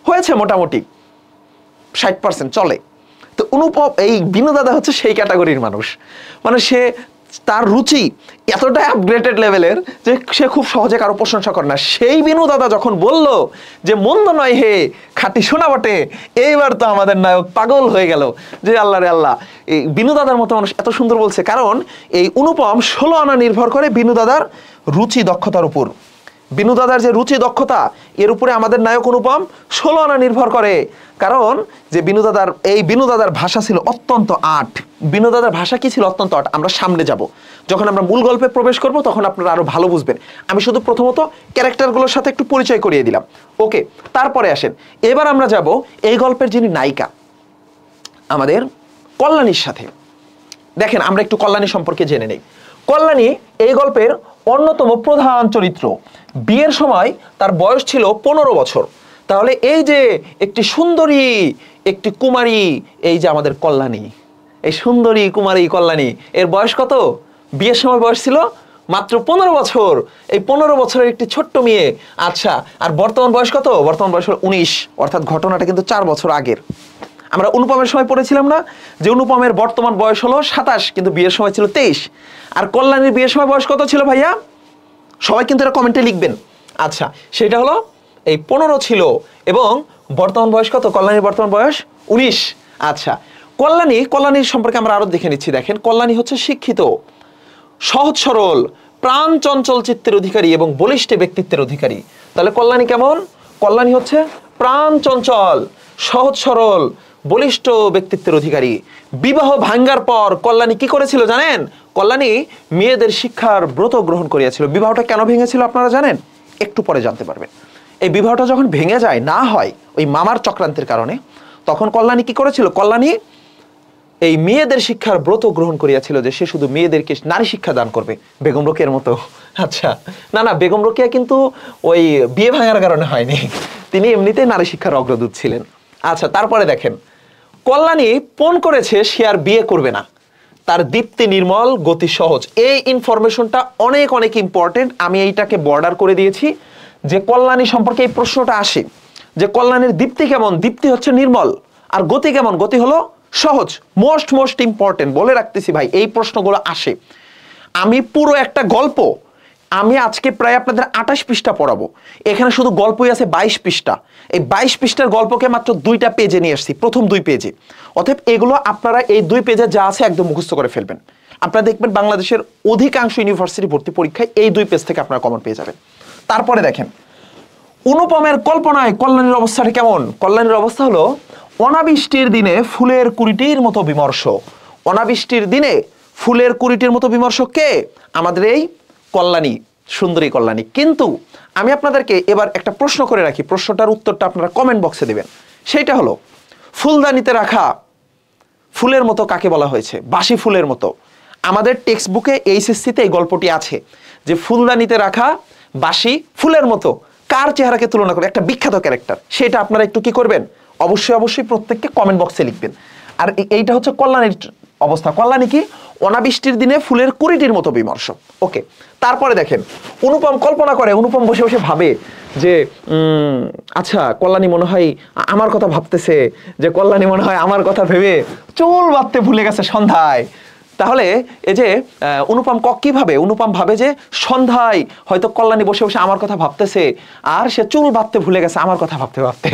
A: হয়েছে মোটামুটি 60% চলে। তো অনুপম এই বিনু দাদা হচ্ছে সেই ক্যাটাগরির মানুষ, মানে সে তার রুচি এতটাই আপগ্রেডেড লেভেলের যে সে খুব সহজে কারো প্রশংসা করে না। সেই বিনু দাদা যখন বলল যে মন্দ নয় হে খাঁটি সোনা বটে, এইবার তো আমাদের নায়ক পাগল হয়ে গেল যে আল্লাহ রে আল্লাহ, এই বিনু দাদার মতো মানুষ এত সুন্দর বলছে। কারণ এই অনুপম 16 আনা নির্ভর করে বিনু দাদার রুচি দক্ষতার উপর। বিনু দাদার যে রুচি দক্ষতা এর উপরে আমাদের নায়ক অনুপম 16 আনা নির্ভর করে। কারণ যে বিনু দাদার ভাষা ছিল অত্যন্ত আট। বিনু দাদার ভাষা কি ছিল, অত্যন্ত আট। আমরা সামনে যাব, যখন আমরা মূল গল্পে প্রবেশ করব তখন আপনারা আরো ভালো বুঝবেন। আমি শুধু প্রথমত ক্যারেক্টারগুলোর সাথে একটু পরিচয় করিয়ে দিলাম, ওকে। তারপরে আসেন, এবার আমরা যাব এই গল্পের যিনি নায়িকা আমাদের কল্যাণীর সাথে। দেখেন আমরা একটু কল্যাণী সম্পর্কে জেনে নেই। কল্যাণী এই গল্পের অন্যতম প্রধান চরিত্র। বিয়ের সময় তার বয়স ছিল 15 বছর। তাহলে এই যে একটি সুন্দরী, একটি কুমারী, এই যে আমাদের কল্যাণী, এই সুন্দরী কুমারী কল্যাণী, এর বয়স কত, বিয়ের সময় বয়স ছিল মাত্র 15 বছর। এই 15 বছরের একটি ছোট্ট মেয়ে। আচ্ছা, আর বর্তমান বয়স কত, বর্তমান বয়স হলো 19, অর্থাৎ ঘটনাটা কিন্তু 4 বছর আগের। আমরা অনুপমের সময় পড়েছিলাম না যে অনুপমের বর্তমান বয়স হলো 27, কিন্তু বিয়ের সময় ছিল 23। আর কল্যাণীর বিয়ের সময় বয়স কত ছিল ভাইয়া, সবাই কিন্তু এটা কমেন্টে লিখবেন। আচ্ছা, সেটা হলো এই 15 ছিল এবং বর্তমান বয়স কত, কল্যাণীর বর্তমান বয়স 19। আচ্ছা, কল্যাণীর সম্পর্কে আমরা আরো দেখে নিচ্ছি। দেখেন, কল্যাণী হচ্ছে শিক্ষিত, সহজ সরল, প্রাণ চঞ্চল চিত্তের অধিকারী এবং বলিষ্ঠ ব্যক্তিত্বের অধিকারী। তাহলে কল্যাণী কেমন, কল্যাণী হচ্ছে প্রাণ চঞ্চল, সহজ সরল, বলিষ্ঠ ব্যক্তিত্বের অধিকারী। বিবাহ ভাঙ্গার পর কল্যাণী কি করেছিল জানেন, কল্যাণী মেয়েদের শিক্ষার ব্রত গ্রহণ করিয়াছিল। বিবাহটা কেন ভেঙেছিল আপনারা জানেন, একটু পরে জানতে পারবেন। এই বিবাহটা যখন ভেঙে যায়, না হয় ওই মামার চক্রান্তের কারণে, তখন কল্যাণী কি করেছিল, কল্যাণী এই মেয়েদের শিক্ষার ব্রত গ্রহণ করিয়াছিল যে সে শুধু মেয়েদেরকে নারী শিক্ষা দান করবে, বেগম রোকেয়ার মতো। আচ্ছা, না বেগম রোকেয়া কিন্তু ওই বিয়ে ভাঙার কারণে হয়নি, তিনি এমনিতেই নারী শিক্ষার অগ্রদূত ছিলেন। আচ্ছা, তারপরে দেখেন, কল্যাণী পণ করেছে সে আর বিয়ে করবে না, তার দীপ্তি নির্মল, গতি সহজ। এই ইনফরমেশনটা অনেক অনেক ইম্পর্টেন্ট। আমি এইটাকে বর্ডার করে দিয়েছি যে কল্যাণী সম্পর্কে এই প্রশ্নটা আসে যে কল্যাণীর দীপ্তি কেমন, দীপ্তি হচ্ছে নির্মল আর গতি কেমন? গতি হলো সহজ। মোস্ট ইম্পর্টেন্ট বলে রাখতেছি ভাই, এই প্রশ্নগুলো আসে। আমি পুরো একটা গল্প, আমি আজকে প্রায় আপনাদের 28 পৃষ্ঠা পড়াবো, এখানে শুধু গল্পই আছে 22 পৃষ্ঠা। এই 22 পৃষ্ঠার গল্পকে মাত্র 2টা পেজে নিয়ে আসছি, প্রথম 2 পেজে। অতএব এগুলো আপনারা এই 2 পেজে যা আছে একদম মুখস্থ করে ফেলবেন। আপনারা দেখবেন বাংলাদেশের অধিকাংশ ইউনিভার্সিটি ভর্তি পরীক্ষায় এই 2 পেজ থেকে আপনারা কমন পেয়ে যাবেন। তারপরে দেখেন, অনুপমের কল্পনায় কল্যাণীর অবস্থাটা কেমন? কল্যাণীর অবস্থা হলো, অনাবৃষ্টির দিনে ফুলের কুড়িটির মতো বিমর্ষ। অনাবৃষ্টির দিনে ফুলের কুড়িটির মতো বিমর্ষ কে? আমাদের এই কল্যাণী, সুন্দরী কল্যাণী। কিন্তু আমি আপনাদেরকে এবার একটা প্রশ্ন করে রাখি, প্রশ্নটার উত্তরটা আপনারা কমেন্ট বক্সে দেবেন। সেইটা হলো, ফুলদানিতে রাখা ফুলের মতো কাকে বলা হয়েছে? বাসি ফুলের মতো। আমাদের টেক্সট বুকে এইচএসসিতে এই গল্পটি আছে যে ফুলদানিতে রাখা বাসি ফুলের মতো কার চেহারাকে তুলনা করে, একটা বিখ্যাত ক্যারেক্টার। সেটা আপনারা একটু কি করবেন, অবশ্যই প্রত্যেককে কমেন্ট বক্সে লিখবেন। আর এইটা হচ্ছে কল্যাণীর অবস্থা। কল্যাণী কি? অনাবৃষ্টির দিনে ফুলের কুড়িটির মতো বিমর্ষ। ওকে, তারপরে দেখেন, অনুপম কল্পনা করে, অনুপম বসে বসে ভাবে যে আচ্ছা কল্যাণী মনে হয় আমার কথা ভাবতেছে, যে কল্যাণী মনে হয় আমার কথা ভেবে চুল বাঁধতে ভুলে গেছে সন্ধ্যায়। তাহলে এই যে অনুপম কি ভাবে? অনুপম ভাবে যে সন্ধ্যায় হয়তো কল্যাণী বসে বসে আমার কথা ভাবতেছে, আর সে চুল বাঁধতে ভুলে গেছে আমার কথা ভাবতে ভাবতে।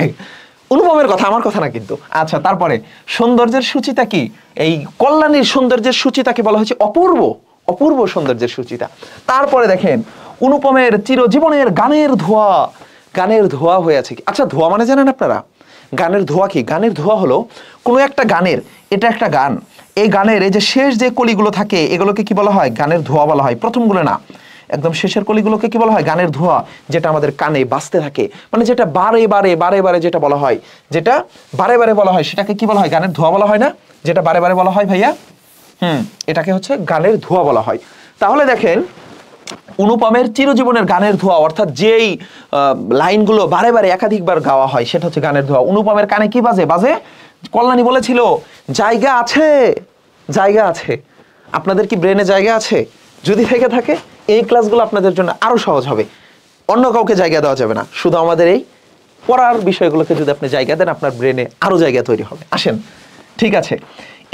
A: অনুপমের কথা, আমার কথা না কিন্তু। আচ্ছা, তারপরে সৌন্দর্যের সূচিতা কি? এই কল্যাণীর সৌন্দর্যের সূচিতাকে বলা হয়েছে অপূর্ব, অপূর্ব সৌন্দর্যের সূচিতা। তারপরে দেখেন, অনুপমের চিরজীবনের গানের ধোঁয়া, গানের ধোঁয়া হয়ে আছে। আচ্ছা, ধোঁয়া মানে জানেন আপনারা? গানের ধোঁয়া কি? গানের ধোঁয়া হলো কোনো একটা গানের, এটা একটা গান, এই গানের এই যে শেষ যে কলিগুলো থাকে এগুলোকে কি বলা হয়? গানের ধোঁয়া বলা হয়। প্রথমগুলো না, একদম শেষের কলিগুলোকে কি বলা হয়? গানের ধোঁয়া। যেটা আমাদের কানে বাজতে থাকে, মানে যেটা বারে বারে যেটা বলা হয়, যেটা বারে বারে বলা হয়, সেটাকে কি বলা হয়? গানের ধোঁয়া বলা হয় না? যেটা বারে বারে বলা হয় ভাইয়া, এটাকে হচ্ছে গানের ধোঁয়া বলা হয়। তাহলে দেখেন, অনুপমের চিরজীবনের গানের ধোঁয়া, অর্থাৎ যেই লাইনগুলো বারে বারে একাধিকবার গাওয়া হয় সেটা হচ্ছে গানের ধোঁয়া। অনুপমের কানে কি বাজে? বাজে, কল্যাণী বলেছিল জায়গা আছে, জায়গা আছে। আপনাদের কি ব্রেনে জায়গা আছে? যদি থেকে থাকে এই ক্লাসগুলো আপনাদের জন্য আরো সহজ হবে। অন্য কাউকে জায়গা দেওয়া যাবে না, শুধু আমাদের এই পড়ার বিষয়গুলোকে যদি আপনি জায়গা দেন আপনার ব্রেনে আরো জায়গা তৈরি হবে। আসেন, ঠিক আছে,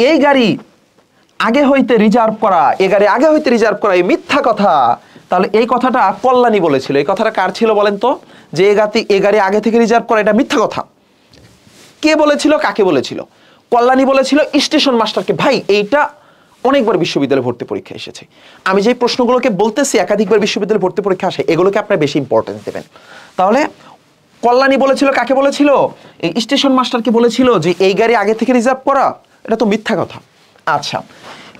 A: এই গাড়ি আগে হইতে রিজার্ভ করা, এই গাড়ি আগে হইতে রিজার্ভ করা, এই মিথ্যা কথা। তাহলে এই কথাটা কল্যাণী বলেছিল। এই কথাটা কার ছিল বলেন তো? যে এই গাড়ি আগে থেকে রিজার্ভ করা, এটা মিথ্যা কথা। কে বলেছিল? কাকে বলেছিল? কল্যাণী বলেছিল স্টেশন মাস্টারকে। ভাই, এইটা অনেকবার বিশ্ববিদ্যালয়ে ভর্তি পরীক্ষা এসেছে। আমি যে প্রশ্নগুলোকে বলতেছি একাধিকবার বিশ্ববিদ্যালয়ে ভর্তি পরীক্ষা আসে, এগুলোকে আপনারা বেশি ইম্পর্টেন্স দেবেন। তাহলে কল্যাণী বলেছিল, কাকে বলেছিল? এই স্টেশন মাস্টারকে বলেছিল যে এই গাড়ি আগে থেকে রিজার্ভ করা, এটা তো মিথ্যা কথা। আচ্ছা,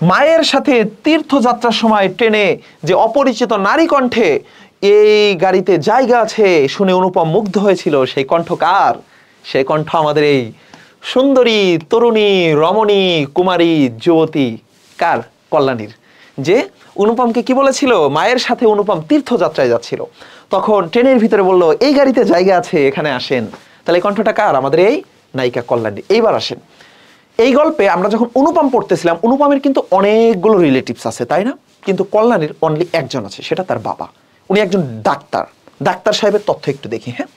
A: মায়ের সাথে তীর্থযাত্রার সময় ট্রেনে যে অপরিচিত নারী কণ্ঠে এই গাড়িতে জায়গা আছে শুনে অনুপম মুগ্ধ হয়েছিল, সেই কণ্ঠ কার? সেই কণ্ঠ আমাদের এই সুন্দরী তরুণী রমণী কুমারী যুবতী কার? কল্যাণীর। যে অনুপমকে কি বলেছিল? মায়ের সাথে অনুপম তীর্থযাত্রায় যাচ্ছিল, তখন ট্রেনের ভিতরে বলল এই গাড়িতে জায়গা আছে, এখানে আসেন। তাহলে এই কণ্ঠটা কার? আমাদের এই নায়িকা কল্যাণী। এইবার আসেন, এই গল্পে আমরা যখন অনুপম পড়তেছিলাম, অনুপমের কিন্তু অনেকগুলো রিলেটিভস আছে, তাই না? কিন্তু কল্যাণীর অনলি একজন আছে, সেটা তার বাবা। উনি একজন ডাক্তার। ডাক্তার সাহেবের তথ্য একটু দেখি। হ্যাঁ,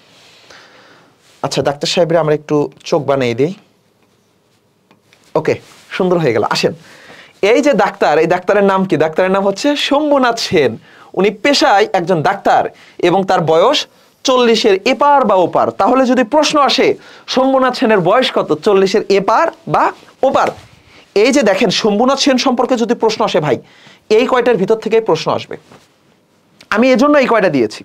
A: আচ্ছা, ডাক্তার সাহেবের আমরা একটু চোখ বানিয়ে দিই। ওকে, সুন্দর হয়ে গেল। আসেন, এই যে ডাক্তার, এই ডাক্তারের নাম কি? ডাক্তারের নাম হচ্ছে শম্ভুনাথ সেন। উনি পেশায় একজন ডাক্তার এবং তার বয়স 40-এর এপার বা ওপার। তাহলে যদি প্রশ্ন আসে শম্ভুনাথ সেনের বয়স কত, 40-এর এপার বা ওপার, এই যে দেখেন শম্ভুনাথ সেন সম্পর্কে যদি প্রশ্ন আসে ভাই, এই কয়টার ভিতর থেকে প্রশ্ন আসবে। আমি এজন্য এই কয়টা দিয়েছি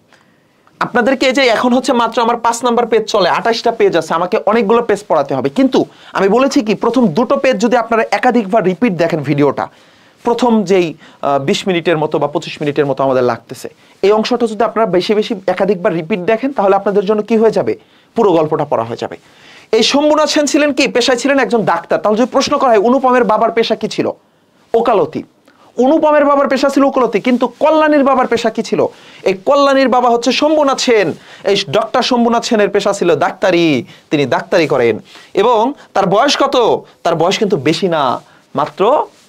A: আপনাদেরকে। এই যে এখন হচ্ছে মাত্র আমার 5 নাম্বার পেজ চলে, 28টা পেজ আছে, আমাকে অনেকগুলো পেজ পড়াতে হবে। কিন্তু আমি বলেছি কি, প্রথম 2টো পেজ যদি আপনারা একাধিকবার রিপিট দেখেন ভিডিওটা, প্রথম যেই 20 মিনিটের মতো বা 25 মিনিটের মতো আমাদের লাগতেছে, এই অংশটা যদি আপনারা বেশি বেশি একাধিকবার রিপিট দেখেন, তাহলে আপনাদের জন্য কি হয়ে যাবে? পুরো গল্পটা পড়া হয়ে যাবে। এই শম্ভুনাথ সেন ছিলেন কি? পেশায় ছিলেন একজন ডাক্তার। তাহলে যদি প্রশ্ন করা হয় অনুপমের বাবার পেশা কি ছিল? ওকালতি। অনুপমের বাবার পেশা ছিল ওকালতি, কিন্তু কল্যাণীর বাবার পেশা কি ছিল? এই কল্যাণীর বাবা হচ্ছে শম্ভুনাথ সেন। এই ডক্টর শম্ভুনাথ সেনের পেশা ছিল ডাক্তারি, তিনি ডাক্তারি করেন। এবং তার বয়স কত? তার বয়স কিন্তু বেশি না, মাত্র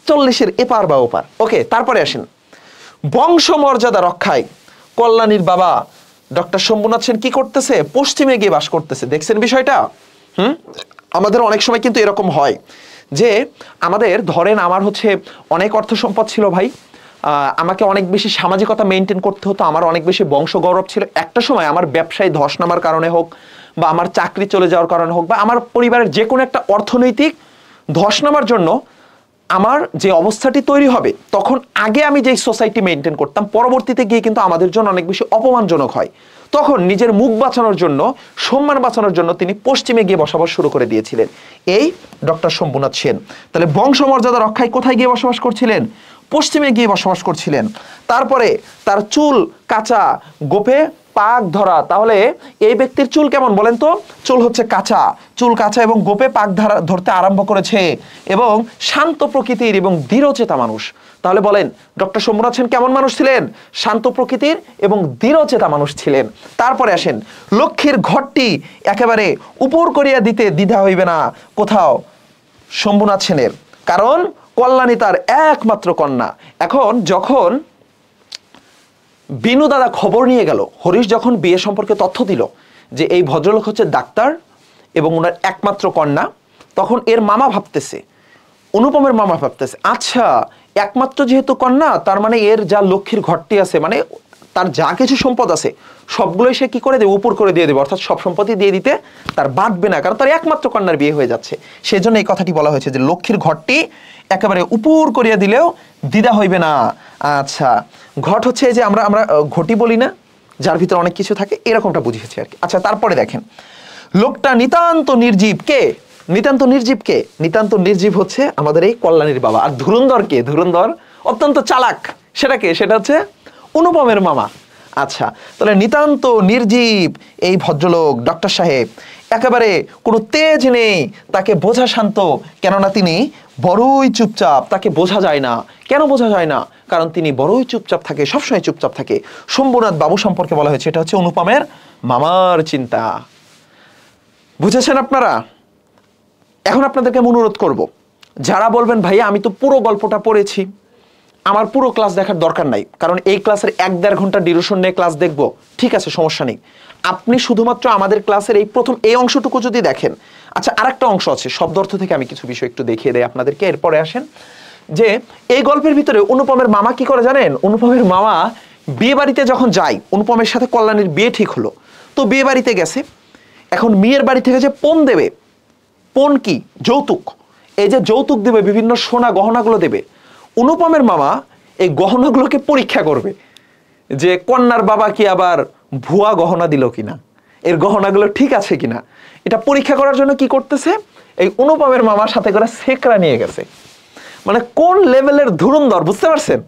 A: 40-এর এপার বা ওপার। ওকে, তারপরে আসেন, বংশমর্যাদা রক্ষায় কল্যাণীর বাবা ডক্টর শম্ভুনাথ সেন কি করতেছে? পশ্চিমে গিয়ে বাস করতেছে। দেখছেন বিষয়টা? আমাদের অনেক সময় কিন্তু এরকম হয় যে আমাদের ধরেন আমার হচ্ছে অনেক অর্থ সম্পদ ছিল ভাই, আমাকে অনেক বেশি সামাজিকতা মেনটেন করতে হতো, আমার অনেক বেশি বংশ গৌরব ছিল। একটা সময় আমার ব্যবসায় ধস নামার কারণে হোক বা আমার চাকরি চলে যাওয়ার কারণে হোক বা আমার পরিবারের যে কোনো একটা অর্থনৈতিক ধস নামার জন্য আমার যে অবস্থাটি তৈরি হবে, তখন আগে আমি যেই সোসাইটি মেনটেন করতাম পরবর্তীতে গিয়ে কিন্তু আমাদের জন্য অনেক বেশি অপমানজনক হয়। তখন নিজের মুখ বাঁচানোর জন্য, সম্মান বাঁচানোর জন্য তিনি পশ্চিমে গিয়ে বসবাস শুরু করে দিয়েছিলেন, এই ডক্টর শম্ভুনাথ সেন। তাহলে বংশমর্যাদা রক্ষায় কোথায় গিয়ে বসবাস করছিলেন? পশ্চিমে গিয়ে বসবাস করছিলেন। তারপরে তার চুল কাঁচা, গোপে পাক ধরা। তাহলে এই ব্যক্তির চুল কেমন বলেন তো? চুল হচ্ছে কাঁচা, চুল কাঁচা এবং গোপে পাক ধরতে আরম্ভ করেছে, এবং শান্ত প্রকৃতির এবং দৃঢ়চেতা মানুষ। তাহলে বলেন ডক্টর শম্ভুনাথ সেন কেমন মানুষ ছিলেন? শান্ত প্রকৃতির এবং দৃঢ়চেতা মানুষ ছিলেন। তারপরে আসেন, লক্ষ্মীর ঘরটি একেবারে উপর করিয়া দিতে দ্বিধা হইবে না কোথাও শম্ভুনাথ সেনের, কারণ কল্যাণী তার একমাত্র কন্যা। এখন যখন বিনু দাদা খবর নিয়ে গেল, হরিশ যখন বিয়ে সম্পর্কে তথ্য দিল যে এই ভদ্রলোক হচ্ছে ডাক্তার এবং ওনার একমাত্র কন্যা, তখন এর মামা ভাবতেছে, অনুপমের মামা ভাবতেছে, আচ্ছা একমাত্র যেহেতু কন্যা, তার মানে এর যা লক্ষ্মীর ঘরটি আছে, মানে তার যা কিছু সম্পদ আছে সবগুলোই সে কি করে দেবে? উপর করে দিয়ে দেবে, অর্থাৎ সব সম্পত্তি দিয়ে দিতে তার বাঁধবে না, কারণ তার একমাত্র কন্যার বিয়ে হয়ে যাচ্ছে। সেজন্য এই কথাটি বলা হয়েছে যে লক্ষ্মীর ঘরটি একেবারে উপর করিয়া দিলেও দ্বিধা হইবে না। আচ্ছা, ঘট হচ্ছে যে আমরা ঘটি বলি না, যার ভিতরে অনেক কিছু থাকে, এরকমটা বুঝিয়েছে আর কি। আচ্ছা, তারপরে দেখেন, লোকটা নিতান্ত নির্জীব। কে নিতান্ত নির্জীব? কে নিতান্ত নির্জীব? হচ্ছে আমাদের এই কল্যাণীর বাবা। আর ধুরন্ধর কে? ধুরন্ধর অত্যন্ত চালাক। সেটা কে? সেটা হচ্ছে অনুপমের মামা। আচ্ছা, তাহলে নিতান্ত নির্জীব এই ভদ্রলোক ডক্টর সাহেব, একেবারে কোনো তেজ নেই, তাকে বোঝা শান্ত, কেননা তিনি বড়ই চুপচাপ। তাকে বোঝা যায় না। কেন বোঝা যায় না? কারণ তিনি বড়ই চুপচাপ থাকে, সবসময় চুপচাপ থাকে। শম্ভুনাথ বাবু সম্পর্কে বলা হয়েছে এটা হচ্ছে অনুপমের মামার চিন্তা। বুঝেছেন আপনারা? এখন আপনাদেরকে আমি অনুরোধ করব, যারা বলবেন ভাইয়া আমি তো পুরো গল্পটা পড়েছি, আমার পুরো ক্লাস দেখার দরকার নাই, কারণ এই ক্লাসের 1-1.5 ঘন্টা ডিউরেশন নিয়ে ক্লাস দেখবো, ঠিক আছে, সমস্যা নেই। আপনি শুধুমাত্র আমাদের ক্লাসের এই প্রথম এই অংশটুকু যদি দেখেন। আচ্ছা, আরেকটা অংশ আছে, শব্দ অর্থ থেকে আমি কিছু বিষয় একটু দেখিয়ে দেই আপনাদেরকে। এরপরে আসেন যে এই গল্পের ভিতরে অনুপমের মামা কি করে জানেন? অনুপমের মামা বিয়ে বাড়িতে যখন যায়, অনুপমের সাথে কল্যাণীর বিয়ে ঠিক হলো, তো বিয়ে বাড়িতে গেছে। এখন মেয়ের বাড়ি থেকে যে পণ দেবে, পণ কি? যৌতুক। এই যে যৌতুক দেবে, বিভিন্ন সোনা গহনাগুলো দেবে, অনুপমের মামা এই গহনাগুলোকে পরীক্ষা করবে যে কন্যার বাবা কি আবার ভুয়া গহনা দিল কিনা, এর গহনাগুলো ঠিক আছে কিনা। এটা পরীক্ষা করার জন্য কি করতেছে? এই অনুপমের মামার সাথে করে সেকরা নিয়ে গেছে। মানে কোন লেভেলের ধুরন্ধর, বুঝতে পারছেন?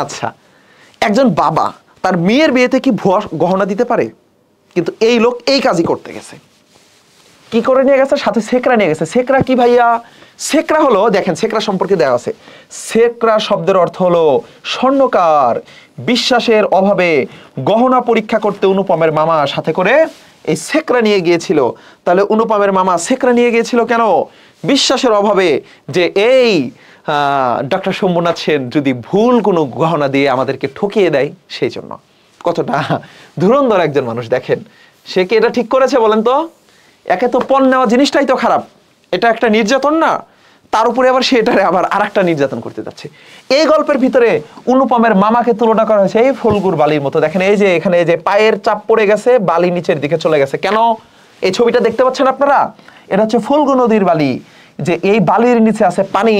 A: আচ্ছা, একজন বাবা তার মেয়ের বিয়েতে কি ভুয়া গহনা দিতে পারে? কিন্তু এই লোক এই কাজই করতে গেছে। কি করে নিয়ে গেছে? সাথে সেকরা নিয়ে গেছে। সেকরা কি ভাইয়া? সেকরা হলো, দেখেন সেকরা সম্পর্কে দেওয়া আছে, সেকরা শব্দের অর্থ হলো স্বর্ণকার। বিশ্বাসের অভাবে গহনা পরীক্ষা করতে অনুপমের মামা সাথে করে এই সেকরা নিয়ে গিয়েছিল। তাহলে অনুপমের মামা সেকরা নিয়ে গিয়েছিল কেন? বিশ্বাসের অভাবে, যে এই ডক্টর শম্ভুনাথ সেন যদি ভুল কোনো গহনা দিয়ে আমাদেরকে ঠকিয়ে দেয়, সেই জন্য। কতটা ধুরন্ধর একজন মানুষ দেখেন। সে কি এটা ঠিক করেছে বলেন তো? একে তো পণ নেওয়া জিনিসটাই তো খারাপ, এটা একটা নির্যাতন না? তার উপরে আবার সে এটারে আবার আরেকটা নির্যাতন করতে যাচ্ছে। এই গল্পের ভিতরে অনুপমের মামাকে তুলনা করা হয়েছে এই ফলগুর বালির মতো। দেখেন এই যে এখানে এই যে পায়ের চাপ পড়ে গেছে, বালি নিচের দিকে চলে গেছে। কেন? এই ছবিটা দেখতে পাচ্ছেন আপনারা? এটা হচ্ছে ফল্গু নদীর বালি, যে এই বালির নিচে আছে পানি।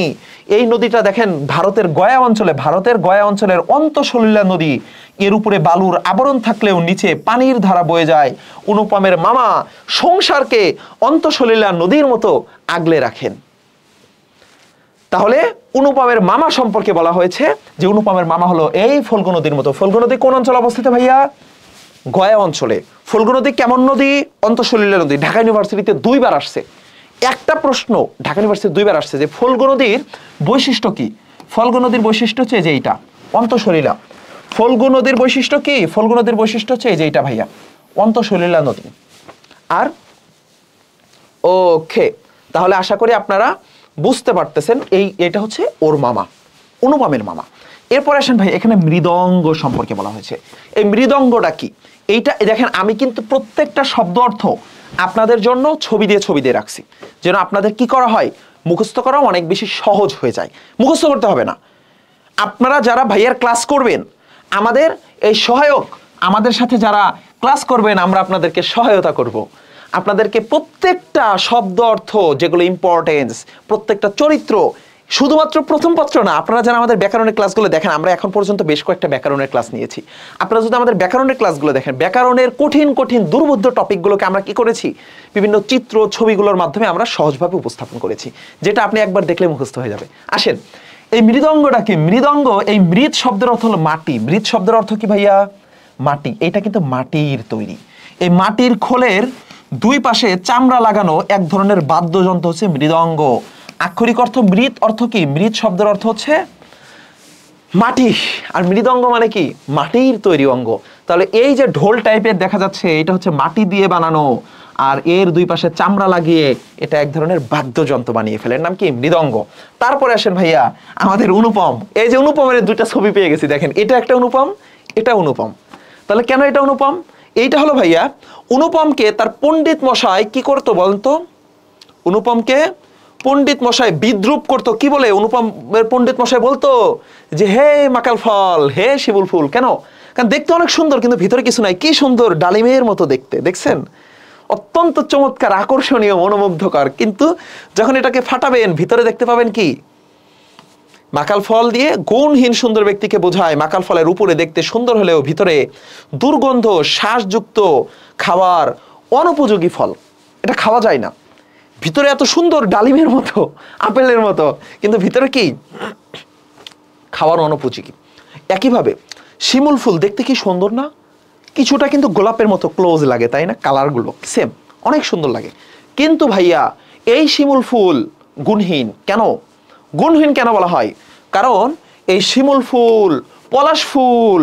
A: এই নদীটা দেখেন ভারতের গয়া অঞ্চলের অন্তঃসলিলা নদী। এর উপরে বালুর আবরণ থাকলেও নিচে পানির ধারা বয়ে যায়। অনুপমের মামা সংসারকে অন্তঃসলিলা নদীর মতো আগলে রাখেন। তাহলে অনুপমের মামা সম্পর্কে বলা হয়েছে যে অনুপমের মামা হলো এই ফল্গু নদীর মতো। ফল্গু নদী কোন অঞ্চলে অবস্থিত ভাইয়া? গয়া অঞ্চলে। ফল্গু নদী কেমন নদী? অন্তঃসলিলা নদী। ঢাকা ইউনিভার্সিটিতে 2 বার আসছে। একটা প্রশ্ন ঢাকা ইউনিভার্সিটি 2 বার আসছে যে ফল্গু নদীর বৈশিষ্ট্য কি? ফল্গু নদীর বৈশিষ্ট্য হচ্ছে যে এইটা, অন্তঃসলিলা। ফল্গু নদীর বৈশিষ্ট্য কি? ফল্গু নদীর বৈশিষ্ট্য হচ্ছে এই যে এইটা ভাইয়া, অন্তঃসলিলা নদী। আর ওকে, তাহলে আশা করি আপনারা বুঝতে পারতেছেন এটা হচ্ছে ওর মামা, অনুপমের মামা। এরপর আসেন ভাই, এখানে মৃদঙ্গ সম্পর্কে বলা হয়েছে। এই মৃদঙ্গটা কি? এইটা দেখেন, আমি কিন্তু প্রত্যেকটা শব্দ অর্থ আপনাদের জন্য ছবি দিয়ে রাখছি, যেন আপনাদের কি করা হয়, মুখস্থ করা অনেক বেশি সহজ হয়ে যায়। মুখস্থ করতে হবে না। আপনারা যারা ভাইয়ার ক্লাস করবেন, আমাদের এই সহায়ক, আমাদের সাথে যারা ক্লাস করবেন, আমরা আপনাদেরকে সহায়তা করব। আপনাদেরকে প্রত্যেকটা শব্দ অর্থ যেগুলো ইম্পর্টেন্স, প্রত্যেকটা চরিত্র, শুধুমাত্র প্রথম পত্র না, আপনারা যারা আমাদের ব্যাকরণের ক্লাসগুলো দেখেন, আমরা এখন পর্যন্ত বেশ কয়েকটা ব্যাকরণের ক্লাস নিয়েছি। আপনারা যদি আমাদের ব্যাকরণের ক্লাসগুলো দেখেন, ব্যাকরণের কঠিন কঠিন দুর্বোধ্য টপিকগুলোকে আমরা কি করেছি, বিভিন্ন চিত্র ছবিগুলোর মাধ্যমে আমরা সহজভাবে উপস্থাপন করেছি, যেটা আপনি একবার দেখলে মুখস্থ হয়ে যাবে। আসেন, এই মৃদঙ্গটা কি? মৃদঙ্গ, এই মৃৎ শব্দের অর্থ হলো মাটি। মৃৎ শব্দের অর্থ কি ভাইয়া? মাটি। এটা কিন্তু মাটির তৈরি। এই মাটির খোলের দুই পাশে চামড়া লাগানো এক ধরনের বাদ্যযন্ত্র হচ্ছে মৃদঙ্গ। আক্ষরিক অর্থ মৃৎ, অর্থ কি? মৃৎ শব্দের অর্থ হচ্ছে মাটি, আর মৃদঙ্গ মানে কি? মাটির তৈরি অঙ্গ। তাহলে এই যে ঢোল টাইপের দেখা যাচ্ছে, এটা হচ্ছে মাটি দিয়ে বানানো, আর এর দুই পাশে চামড়া লাগিয়ে এটা এক ধরনের বাদ্যযন্ত্র বানিয়ে ফেলেন, নাম কি? মৃদঙ্গ। তারপরে আসেন ভাইয়া আমাদের অনুপম। এই যে অনুপমের দুইটা ছবি পেয়ে গেছি, দেখেন, এটা একটা অনুপম, এটা অনুপম। তাহলে কেন এটা অনুপম? এইটা হলো ভাইয়া, অনুপমকে তার পণ্ডিত মশাই কি করতো বলতো? অনুপমকে পণ্ডিত মশাই বিদ্রুপ করতো। কি বলে? অনুপমের পণ্ডিত মশাই বলতো যে হে মাকাল ফল, হে শিমুল ফুল। কেন? কারণ দেখতে অনেক সুন্দর, কিন্তু ভিতরে কিছু নাই। কি সুন্দর, ডালিমের মতো দেখতে, দেখছেন? অত্যন্ত চমৎকার, আকর্ষণীয়, মনোমুগ্ধকর। কিন্তু যখন এটাকে ফাটাবেন, ভিতরে দেখতে পাবেন কি? মাকাল ফল দিয়ে গুণহীন সুন্দর ব্যক্তিকে বোঝায়। মাকাল ফলের উপরে দেখতে সুন্দর হলেও ভিতরে দুর্গন্ধ, শ্বাসযুক্ত, খাওয়ার অনুপযোগী ফল। এটা খাওয়া যায় না। ভিতরে এত সুন্দর, ডালিমের মতো, আপেলের মতো, কিন্তু ভিতরে কি? খাওয়ার অনুপযোগী। একইভাবে শিমুল ফুল দেখতে কি সুন্দর না? কিছুটা কিন্তু গোলাপের মতো ক্লোজ লাগে, তাই না? কালারগুলো সেম, অনেক সুন্দর লাগে। কিন্তু ভাইয়া এই শিমুল ফুল গুণহীন। কেন গুণহীন কেন বলা হয়? কারণ এই শিমুল ফুল, পলাশ ফুল,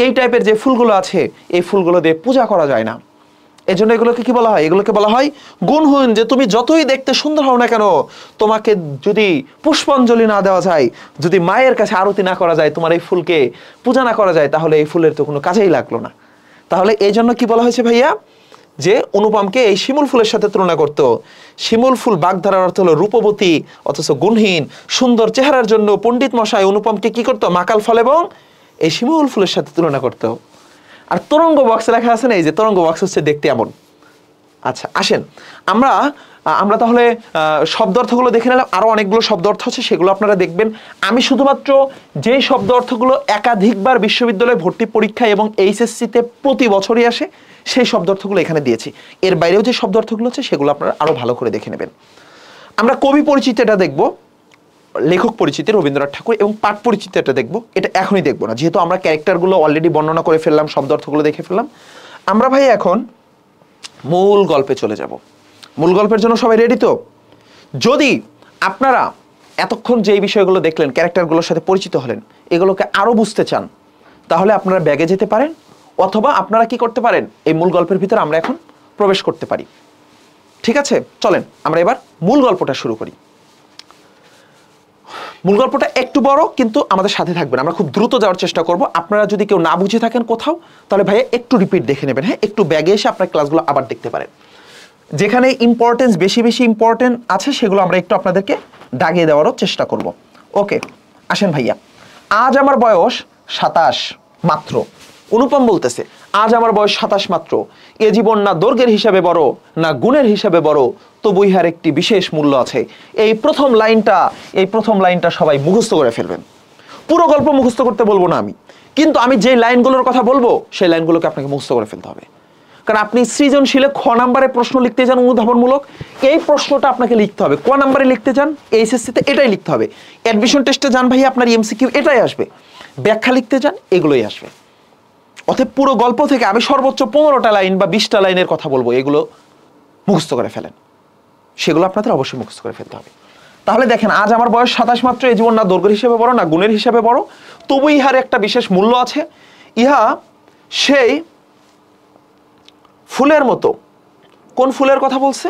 A: এই টাইপের যে ফুলগুলো আছে, এই ফুলগুলো দিয়ে পূজা করা যায় না। এই জন্য এগুলোকে কি বলা হয়? এগুলোকে বলা হয় গুণহীন। যে তুমি যতই দেখতে সুন্দর হও না কেন, তোমাকে যদি পুষ্পাঞ্জলি না দেওয়া যায়, যদি মায়ের কাছে আরতি না করা যায়, তোমার এই ফুলকে পূজা না করা যায়, তাহলে এই ফুলের তো কোনো কাজেই লাগলো না। তাহলে এই জন্য কি বলা হয়েছে ভাইয়া, যে অনুপমকে এই শিমুল ফুলের সাথে তুলনা করত। শিমুল ফুল বাগধারার অর্থ হলো রূপবতী, অথচ গুণহীন। সুন্দর চেহারার জন্য পণ্ডিত মশাই অনুপমকে কি করতো? মাকাল ফল এবং এই শিমুল ফুলের সাথে তুলনা করতো। আর তরঙ্গ বক্সে লেখা আছে না, এই যে তরঙ্গ বক্স হচ্ছে দেখতে এমন। আচ্ছা আসেন, আমরা তাহলে শব্দ অর্থগুলো দেখে নিলাম। আরো অনেকগুলো শব্দ অর্থ আছে, সেগুলো আপনারা দেখবেন। আমি শুধুমাত্র যেই শব্দ অর্থগুলো একাধিকবার বিশ্ববিদ্যালয় ভর্তি পরীক্ষা এবং এইচএসসিতে প্রতি বছরই আসে, সেই শব্দ অর্থগুলো এখানে দিয়েছি। এর বাইরেও যে শব্দ অর্থগুলো আছে, সেগুলো আপনারা আরো ভালো করে দেখে নেবেন। আমরা কবি পরিচিতিটা দেখব, লেখক পরিচিতি রবীন্দ্রনাথ ঠাকুর, এবং পাঠ পরিচিতিটা দেখব। এটা এখনই দেখবো না, যেহেতু আমরা ক্যারেক্টারগুলো অলরেডি বর্ণনা করে ফেললাম, শব্দ অর্থগুলো দেখে ফেললাম। আমরা ভাই এখন মূল গল্পে চলে যাব। মূল গল্পের জন্য সবাই রেডি তো? যদি আপনারা এতক্ষণ যে বিষয়গুলো দেখলেন, ক্যারেক্টারগুলোর সাথে পরিচিত হলেন, এগুলোকে আরো বুঝতে চান, তাহলে আপনারা ব্যাগে যেতে পারেন, অথবা আপনারা কি করতে পারেন, এই মূল গল্পের ভিতরে আমরা এখন প্রবেশ করতে পারি। ঠিক আছে, চলেন আমরা এবার মূল গল্পটা শুরু করি। মূল গল্পটা একটু বড়, কিন্তু আমাদের সাথে থাকবেন। আমরা খুব দ্রুত যাওয়ার চেষ্টা করব। আপনারা যদি কেউ না বুঝে থাকেন কোথাও, তাহলে ভাইয়া একটু রিপিট দেখে নেবেন। হ্যাঁ, একটু ব্যাগে এসে আপনার ক্লাসগুলো আবার দেখতে পারেন। যেখানে ইম্পর্টেন্স বেশি বেশি ইম্পর্টেন্ট আছে, সেগুলো আমরা একটু আপনাদেরকে দাগিয়ে দেওয়ারও চেষ্টা করব। ওকে, আসেন ভাইয়া। আজ আমার বয়স 27 মাত্র। অনুপম বলতেছে, আজ আমার বয়স 27 মাত্র। এ জীবন না দৈর্ঘ্যের হিসাবে বড়, না গুণের হিসাবে বড়, তবু ইহার একটি বিশেষ মূল্য আছে। এই প্রথম লাইনটা সবাই মুখস্থ করে ফেলবেন। পুরো গল্প মুখস্থ করতে বলবো না আমি, কিন্তু আমি যে লাইনগুলোর কথা বলবো, সেই লাইনগুলোকে আপনাকে মুখস্থ করে ফেলতে হবে। কারণ আপনি সৃজনশীলে খ নাম্বারে প্রশ্ন লিখতে যান অনুধাবনমূলক, এই প্রশ্নটা আপনাকে লিখতে হবে। ক নাম্বারে লিখতে যান এইচএসসিতে, এটাই লিখতে হবে। অ্যাডমিশন টেস্টে যান ভাই, আপনার এমসিকিউ এটাই আসবে। ব্যাখ্যা লিখতে যান, এগুলোই আসবে। অতএব পুরো গল্প থেকে আমি সর্বোচ্চ 15টা লাইন বা 20টা লাইনের কথা বলবো, এগুলো মুখস্থ করে ফেলেন। সেগুলো আপনাদের অবশ্যই মুখস্থ করে ফেলতে হবে। তাহলে দেখেন, আজ আমার বয়স 27 মাত্র। এই জীবন না দৈর্ঘ্যের হিসেবে বড়, না গুণের হিসেবে বড়, তবু ইহার একটা বিশেষ মূল্য আছে। ইহা সেই ফুলের মতো। কোন ফুলের কথা বলছে?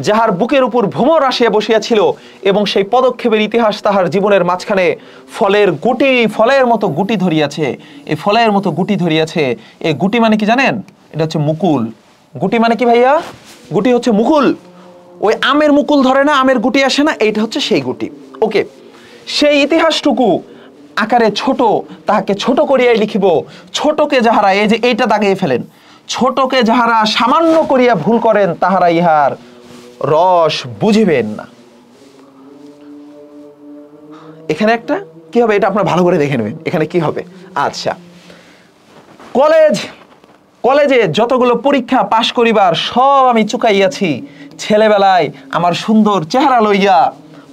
A: যাহার বুকের উপর ভ্রমর আসিয়া বসিয়াছিল, এবং সেই পদক্ষেপের ইতিহাস তাহার জীবনের মাঝখানে ফলের মতো গুটি ধরিয়াছে। এই ফলের মতো গুটি ধরিয়াছে। এই গুটি মানে কি জানেন? এটা হচ্ছে মুকুল। গুটি মানে কি ভাইয়া? গুটি হচ্ছে মুকুল, ওই আমের মুকুল ধরে না, আমের গুটি আসে না, এইটা হচ্ছে সেই গুটি। ওকে, সেই ইতিহাসটুকু আকারে ছোট, তাহাকে ছোট করিয়াই লিখিব, ছোটকে যাহারা, এই যে এইটা দাগিয়ে ফেলেন, ছোটকে যাহারা সামান্য করিয়া ভুল করেন তাহারা ইহার রস বুঝিবেন না। এখানে একটা কি হবে, এটা আপনারা ভালো করে দেখে নেবেন এখানে কি হবে। আচ্ছা, কলেজে যতগুলো পরীক্ষা পাশ করিবার সব আমি চুকাইয়াছি, ছেলেবেলায় আমার সুন্দর চেহারা লইয়া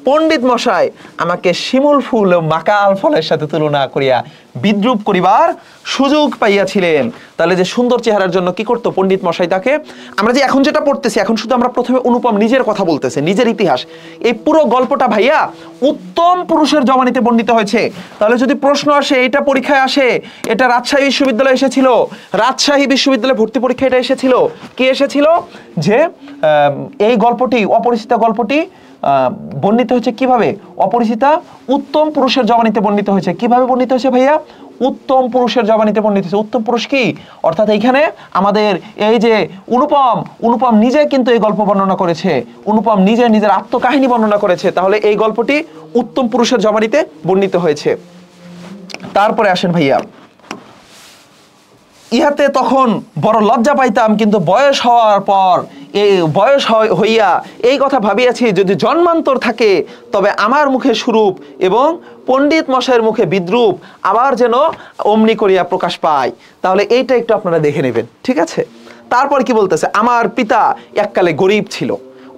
A: পণ্ডিত মশাই আমাকে শিমুল ফুল ও মাকাল ফলের সাথে তুলনা করিয়া বিদ্রুপ করিবার সুযোগ পাইয়াছিলেন। তাহলে যে সুন্দর চেহারার জন্য কি করতো পণ্ডিত মশাই তাকে, আমরা যে এখন যেটা পড়তেছি, এখন শুধু আমরা প্রথমে অনুপম নিজের কথা বলতেছে, নিজের ইতিহাস। এই পুরো গল্পটা ভাইয়া উত্তম পুরুষের জবানিতে বর্ণিত হয়েছে। তাহলে যদি প্রশ্ন আসে, এটা পরীক্ষায় আসে, এটা রাজশাহী বিশ্ববিদ্যালয়ে এসেছিল, রাজশাহী বিশ্ববিদ্যালয়ে ভর্তি পরীক্ষা এটা এসেছিল, কি এসেছিল যে এই গল্পটি, অপরিচিতা গল্পটি বর্ণিত হয়েছে কিভাবে, অপরিচিতা উত্তম পুরুষের জবানিতে বর্ণিত হয়েছে। কিভাবে বর্ণিত হয়েছে ভাইয়া? উত্তম পুরুষের জবানিতে বর্ণিত হয়েছে। উত্তম পুরুষ কি? অর্থাৎ এইখানে আমাদের এই যে অনুপম নিজে কিন্তু এই গল্প বর্ণনা করেছে, অনুপম নিজে নিজের আত্মকাহিনী বর্ণনা করেছে। তাহলে এই গল্পটি উত্তম পুরুষের জবানিতে বর্ণিত হয়েছে। তারপরে আসেন ভাইয়া, ইহাতে তখন বড় লজ্জা পাইতাম, কিন্তু বয়স হওয়ার পর এই বয়স হইয়া এই কথা ভাবিয়াছি, যদি জন্মান্তর থাকে তবে আমার মুখে সুরূপ এবং পণ্ডিত মশাইয়ের মুখে বিদ্রুপ আবার যেন অমনি করিয়া প্রকাশ পায়। তাহলে এইটা একটু আপনারা দেখে নেবেন, ঠিক আছে? তারপর কি বলতেছে, আমার পিতা এককালে গরিব ছিল।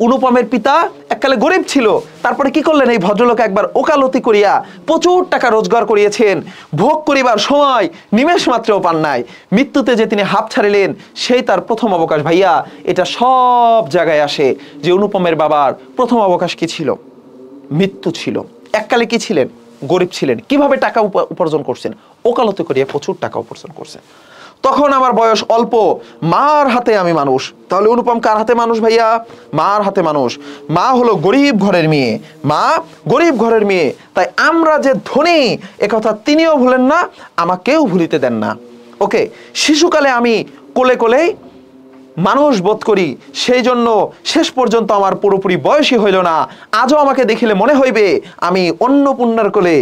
A: অনুপমের পিতা এককালে গরিব ছিল, তারপরে কি করলেন, এই ভদ্রলোক একবার ওকালতি করিয়া প্রচুর টাকা রোজগার করিয়েছেন, ভোগ করিবার সময় নিমেষ মাত্রেও পান নাই। মৃত্যুতে যে তিনি হাঁপ ছাড়িলেন, সেই তার প্রথম অবকাশ। ভাইয়া এটা সব জায়গায় আসে যে অনুপমের বাবার প্রথম অবকাশ কি ছিল? মৃত্যু ছিল। এককালে কি ছিলেন? গরিব ছিলেন। কিভাবে টাকা উপার্জন করছেন? ওকালতি করিয়া প্রচুর টাকা উপার্জন করছেন। তখন আমার বয়স অল্প, মার হাতে আমি মানুষ। তাহলে অনুপম কার হাতে মানুষ ভাইয়া? মার হাতে মানুষ। মা হলো গরিব ঘরের মেয়ে, মা গরিব ঘরের মেয়ে, তাই আমরা যে ধনী একথা তিনিও ভুলেন না, আমাকেও ভুলিতে দেন না। ওকে, শিশুকালে আমি কোলে কোলেই মানুষ বোধ করি, সেই জন্য শেষ পর্যন্ত আমার পুরোপুরি বয়সই হইল না। আজও আমাকে দেখিলে মনে হইবে আমি অন্নপূর্ণার কোলে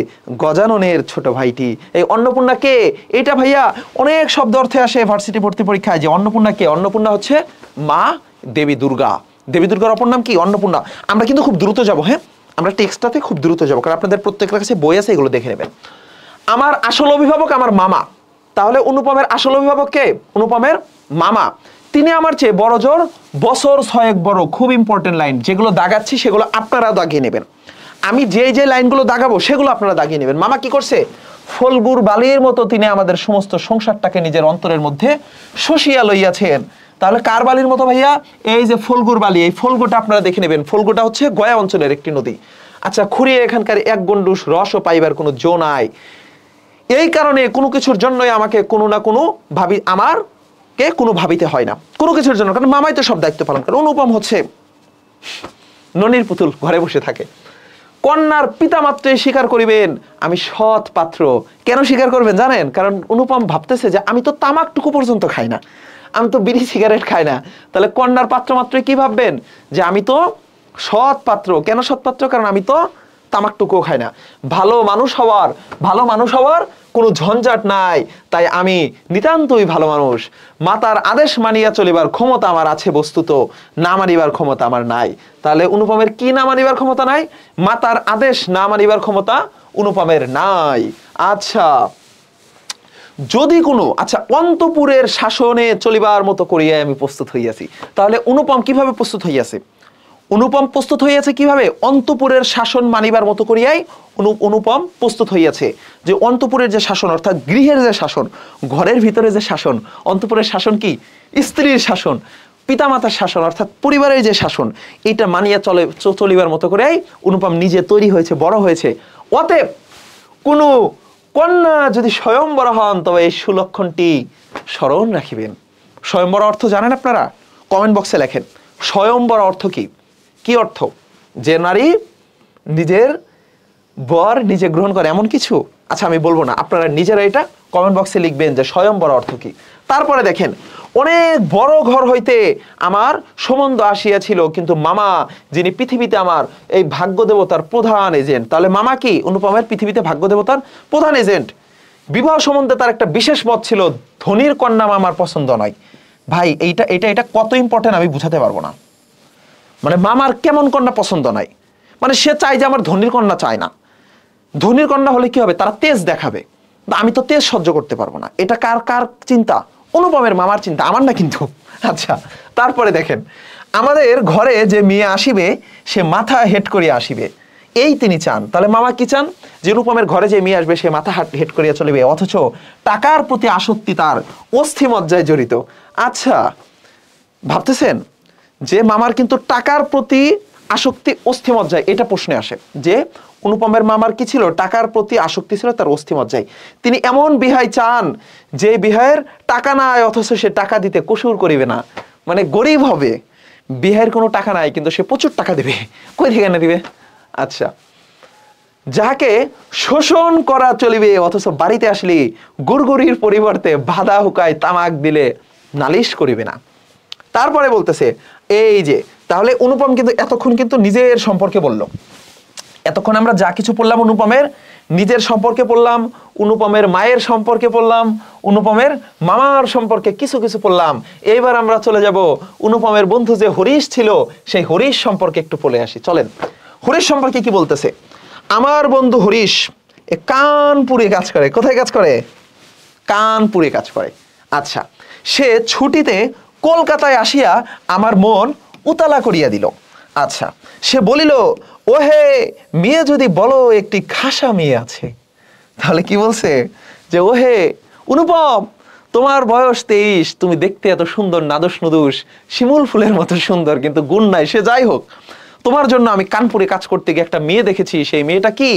A: গজাননের ছোট ভাইটি। এই অন্নপূর্ণা কে? এটা ভাইয়া অনেক শব্দ অর্থে আসে ভার্সিটি ভর্তি পরীক্ষায়, যে অন্নপূর্ণা কে? অন্নপূর্ণা হচ্ছে মা দেবী দুর্গা। দেবী দুর্গার অপর নাম কি? অন্নপূর্ণা। আমরা কিন্তু খুব দ্রুত যাবো, হ্যাঁ, আমরা টেক্সটটাতে খুব দ্রুত যাবো, কারণ আপনাদের প্রত্যেকের কাছে বই আছে, এগুলো দেখে নেবেন। আমার আসল অভিভাবক আমার মামা। তাহলে অনুপমের আসল অভিভাবক কে? অনুপমের মামা। তিনি আমার চেয়ে বড় জোর বছর 6 বড়। খুব ইম্পর্টেন্ট লাইন, যেগুলো দাগাচ্ছি সেগুলো আপনারা দাগিয়ে নেবেন। আমি যে লাইনগুলো দাগাবো সেগুলো আপনারা দাগিয়ে নেবেন। মামা কি করছে? ফলগুর বালির মতো তিনি আমাদের সমস্ত সংসারটাকে নিজের অন্তরের মধ্যে শোষিয়া লইয়াছেন। তাহলে কার বালির মতো ভাইয়া? এই যে ফলগুর বালি, এই ফলগুটা আপনারা দেখে নেবেন। ফলগুটা হচ্ছে গয়া অঞ্চলের একটি নদী। আচ্ছা, খুঁড়িয়ে এখানকার এক গন্ডুস রসও পাইবার কোনো জো নাই। এই কারণে কোনো কিছুর জন্যই আমাকে কোনো না কোনো কে কোনো ভাবিতে হয় না কোনো কিছুর জন্য, কারণ মামাই তো সব দায়িত্ব পালন করে। অনুপম হচ্ছে ননির পুতুল, ঘরে বসে থাকে। কন্যার পিতা মাত্রই স্বীকার করিবেন আমি সৎ পাত্র। কেন স্বীকার করবেন জানেন? কারণ অনুপম ভাবতেছে যে আমি তো তামাকটুকু পর্যন্ত খাই না, আমি তো বিড়ি সিগারেট খাই না। তাহলে কন্যার পাত্র মাত্রই কি ভাববেন? যে আমি তো সৎ পাত্র। কেন সৎ পাত্র? কারণ আমি তো তামাকটুকুও খাই না। ভালো মানুষ হওয়ার কোনো ঝঞ্ঝাট নাই, তাই আমি নিতান্তই ভালো মানুষ। মাতার আদেশ মানিয়া চলিবার ক্ষমতা আমার আছে, বস্তুত না মানিবার ক্ষমতা আমার নাই। তাহলে অনুপমের কি না মানিবার ক্ষমতা নাই? মাতার আদেশ না মানিবার ক্ষমতা অনুপমের নাই। আচ্ছা, যদি কোনো অন্তপুরের শাসনে চলিবার মতো করিয়া আমি প্রস্তুত হইয়াছি। তাহলে অনুপম কিভাবে প্রস্তুত হইয়াছে? অনুপম প্রস্তুত হইয়াছে কিভাবে? অন্তপুরের শাসন মানিবার মতো করিয়াই অনুপম প্রস্তুত হইয়াছে। যে অন্তপুরের যে শাসন, অর্থাৎ গৃহের যে শাসন, ঘরের ভিতরে যে শাসন, অন্তপুরের শাসন কি? স্ত্রীর শাসন, পিতামাতার শাসন, অর্থাৎ পরিবারের যে শাসন, এটা মানিয়া চলিবার মতো করেই অনুপম নিজে তৈরি হয়েছে, বড় হয়েছে। অতএব কোনো কন্যা যদি স্বয়ংবর হন, তবে এই সুলক্ষণটি স্মরণ রাখিবেন। স্বয়ংবর অর্থ জানেন আপনারা? কমেন্ট বক্সে লেখেন স্বয়ংবর অর্থ কি? কি অর্থ? যে নারী নিজের বর নিজে গ্রহণ করে, এমন কিছু? আচ্ছা, আমি বলবো না, আপনারা নিজেরা এটা কমেন্ট বক্সে লিখবেন যে স্বয়ংবর অর্থ কি। তারপরে দেখেন, অনেক বড় ঘর হইতে আমার সম্বন্ধ আসিয়াছিল, কিন্তু মামা যিনি পৃথিবীতে আমার এই ভাগ্য দেবতার প্রধান এজেন্ট। তাহলে মামা কি অনুপমের পৃথিবীতে ভাগ্য দেবতার প্রধান এজেন্ট। বিবাহ সম্বন্ধে তার একটা বিশেষ মত ছিল, ধনীর কন্যা মামার পছন্দ নয়। ভাই এইটা এটা এটা কত ইম্পর্টেন্ট আমি বুঝাতে পারবো না। মানে মামার কেমন কন্যা পছন্দ নাই, মানে সে চায় যে আমার ধনীর কন্যা চায় না। ধনীর কন্যা হলে কি হবে, তারা তেজ দেখাবে, আমি তো তেজ সহ্য করতে পারবো না। এটা কার কার চিন্তা? অনুপমের মামার চিন্তা, আমার না কিন্তু। আচ্ছা, তারপরে দেখেন, আমাদের ঘরে যে মেয়ে আসিবে সে মাথা হেট করিয়া আসিবে, এই তিনি চান। তাহলে মামা কি চান? যে অনুপমের ঘরে যে মেয়ে আসবে সে মাথা হেট করিয়া চলিবে, অথচ টাকার প্রতি আসক্তি তার অস্থি মজ্জায় জড়িত। আচ্ছা, ভাবতেছেন যে মামার কিন্তু টাকার প্রতি আসক্তি অস্থিমজ্জায়, এটা প্রশ্নে আসে যে অনুপমের মামার কি ছিল? টাকার প্রতি আসক্তি ছিল তার অস্থিমজ্জায়। তিনি এমন বিহাই চান যে বিহায়ের টাকা নাই, অথচ সে টাকা দিতে কসুর করিবে না, মানে গরিব হবে, বিহায়ের কোনো টাকা নাই কিন্তু সে প্রচুর টাকা দেবে। কই থেকে না দিবে? আচ্ছা, যাকে শোষণ করা চলিবে, অথচ বাড়িতে আসলে গুড়গুড়ির পরিবর্তে বাধা হুকায় তামাক দিলে নালিশ করিবে না। তারপরে বলতেছে এই যে, তাহলে অনুপম কিন্তু এতক্ষণ কিন্তু নিজের সম্পর্কে বলল। এতক্ষণ আমরা যা কিছু পড়লাম অনুপমের নিজের সম্পর্কে পড়লাম, অনুপমের মায়ের সম্পর্কে পড়লাম, অনুপমের মামার সম্পর্কে কিছু কিছু পড়লাম। এইবার আমরা চলে যাব অনুপমের বন্ধু যে হরিশ ছিল সেই হরিশ সম্পর্কে একটু পড়ে আসি। চলেন, হরিশ সম্পর্কে কি বলতেছে? আমার বন্ধু হরিশ কানপুরে কাজ করে। কোথায় কাজ করে? কানপুরে কাজ করে। আচ্ছা, সে ছুটিতে কলকাতায় আসিয়া আমার মন উতালা করিয়া দিল। আচ্ছা, সে বলিল, ওহে মেয়ে যদি বলো একটি খাসা মেয়ে আছে। তাহলে কি বলছে? যে ওহে অনুপম, তোমার বয়স 23, তুমি দেখতে এত সুন্দর, নাদুস নুদুস শিমুল ফুলের মতো সুন্দর, কিন্তু গুণ নাই। সে যাই হোক, তোমার জন্য আমি কানপুরে কাজ করতে গিয়ে একটা মেয়ে দেখেছি। সেই মেয়েটা কি?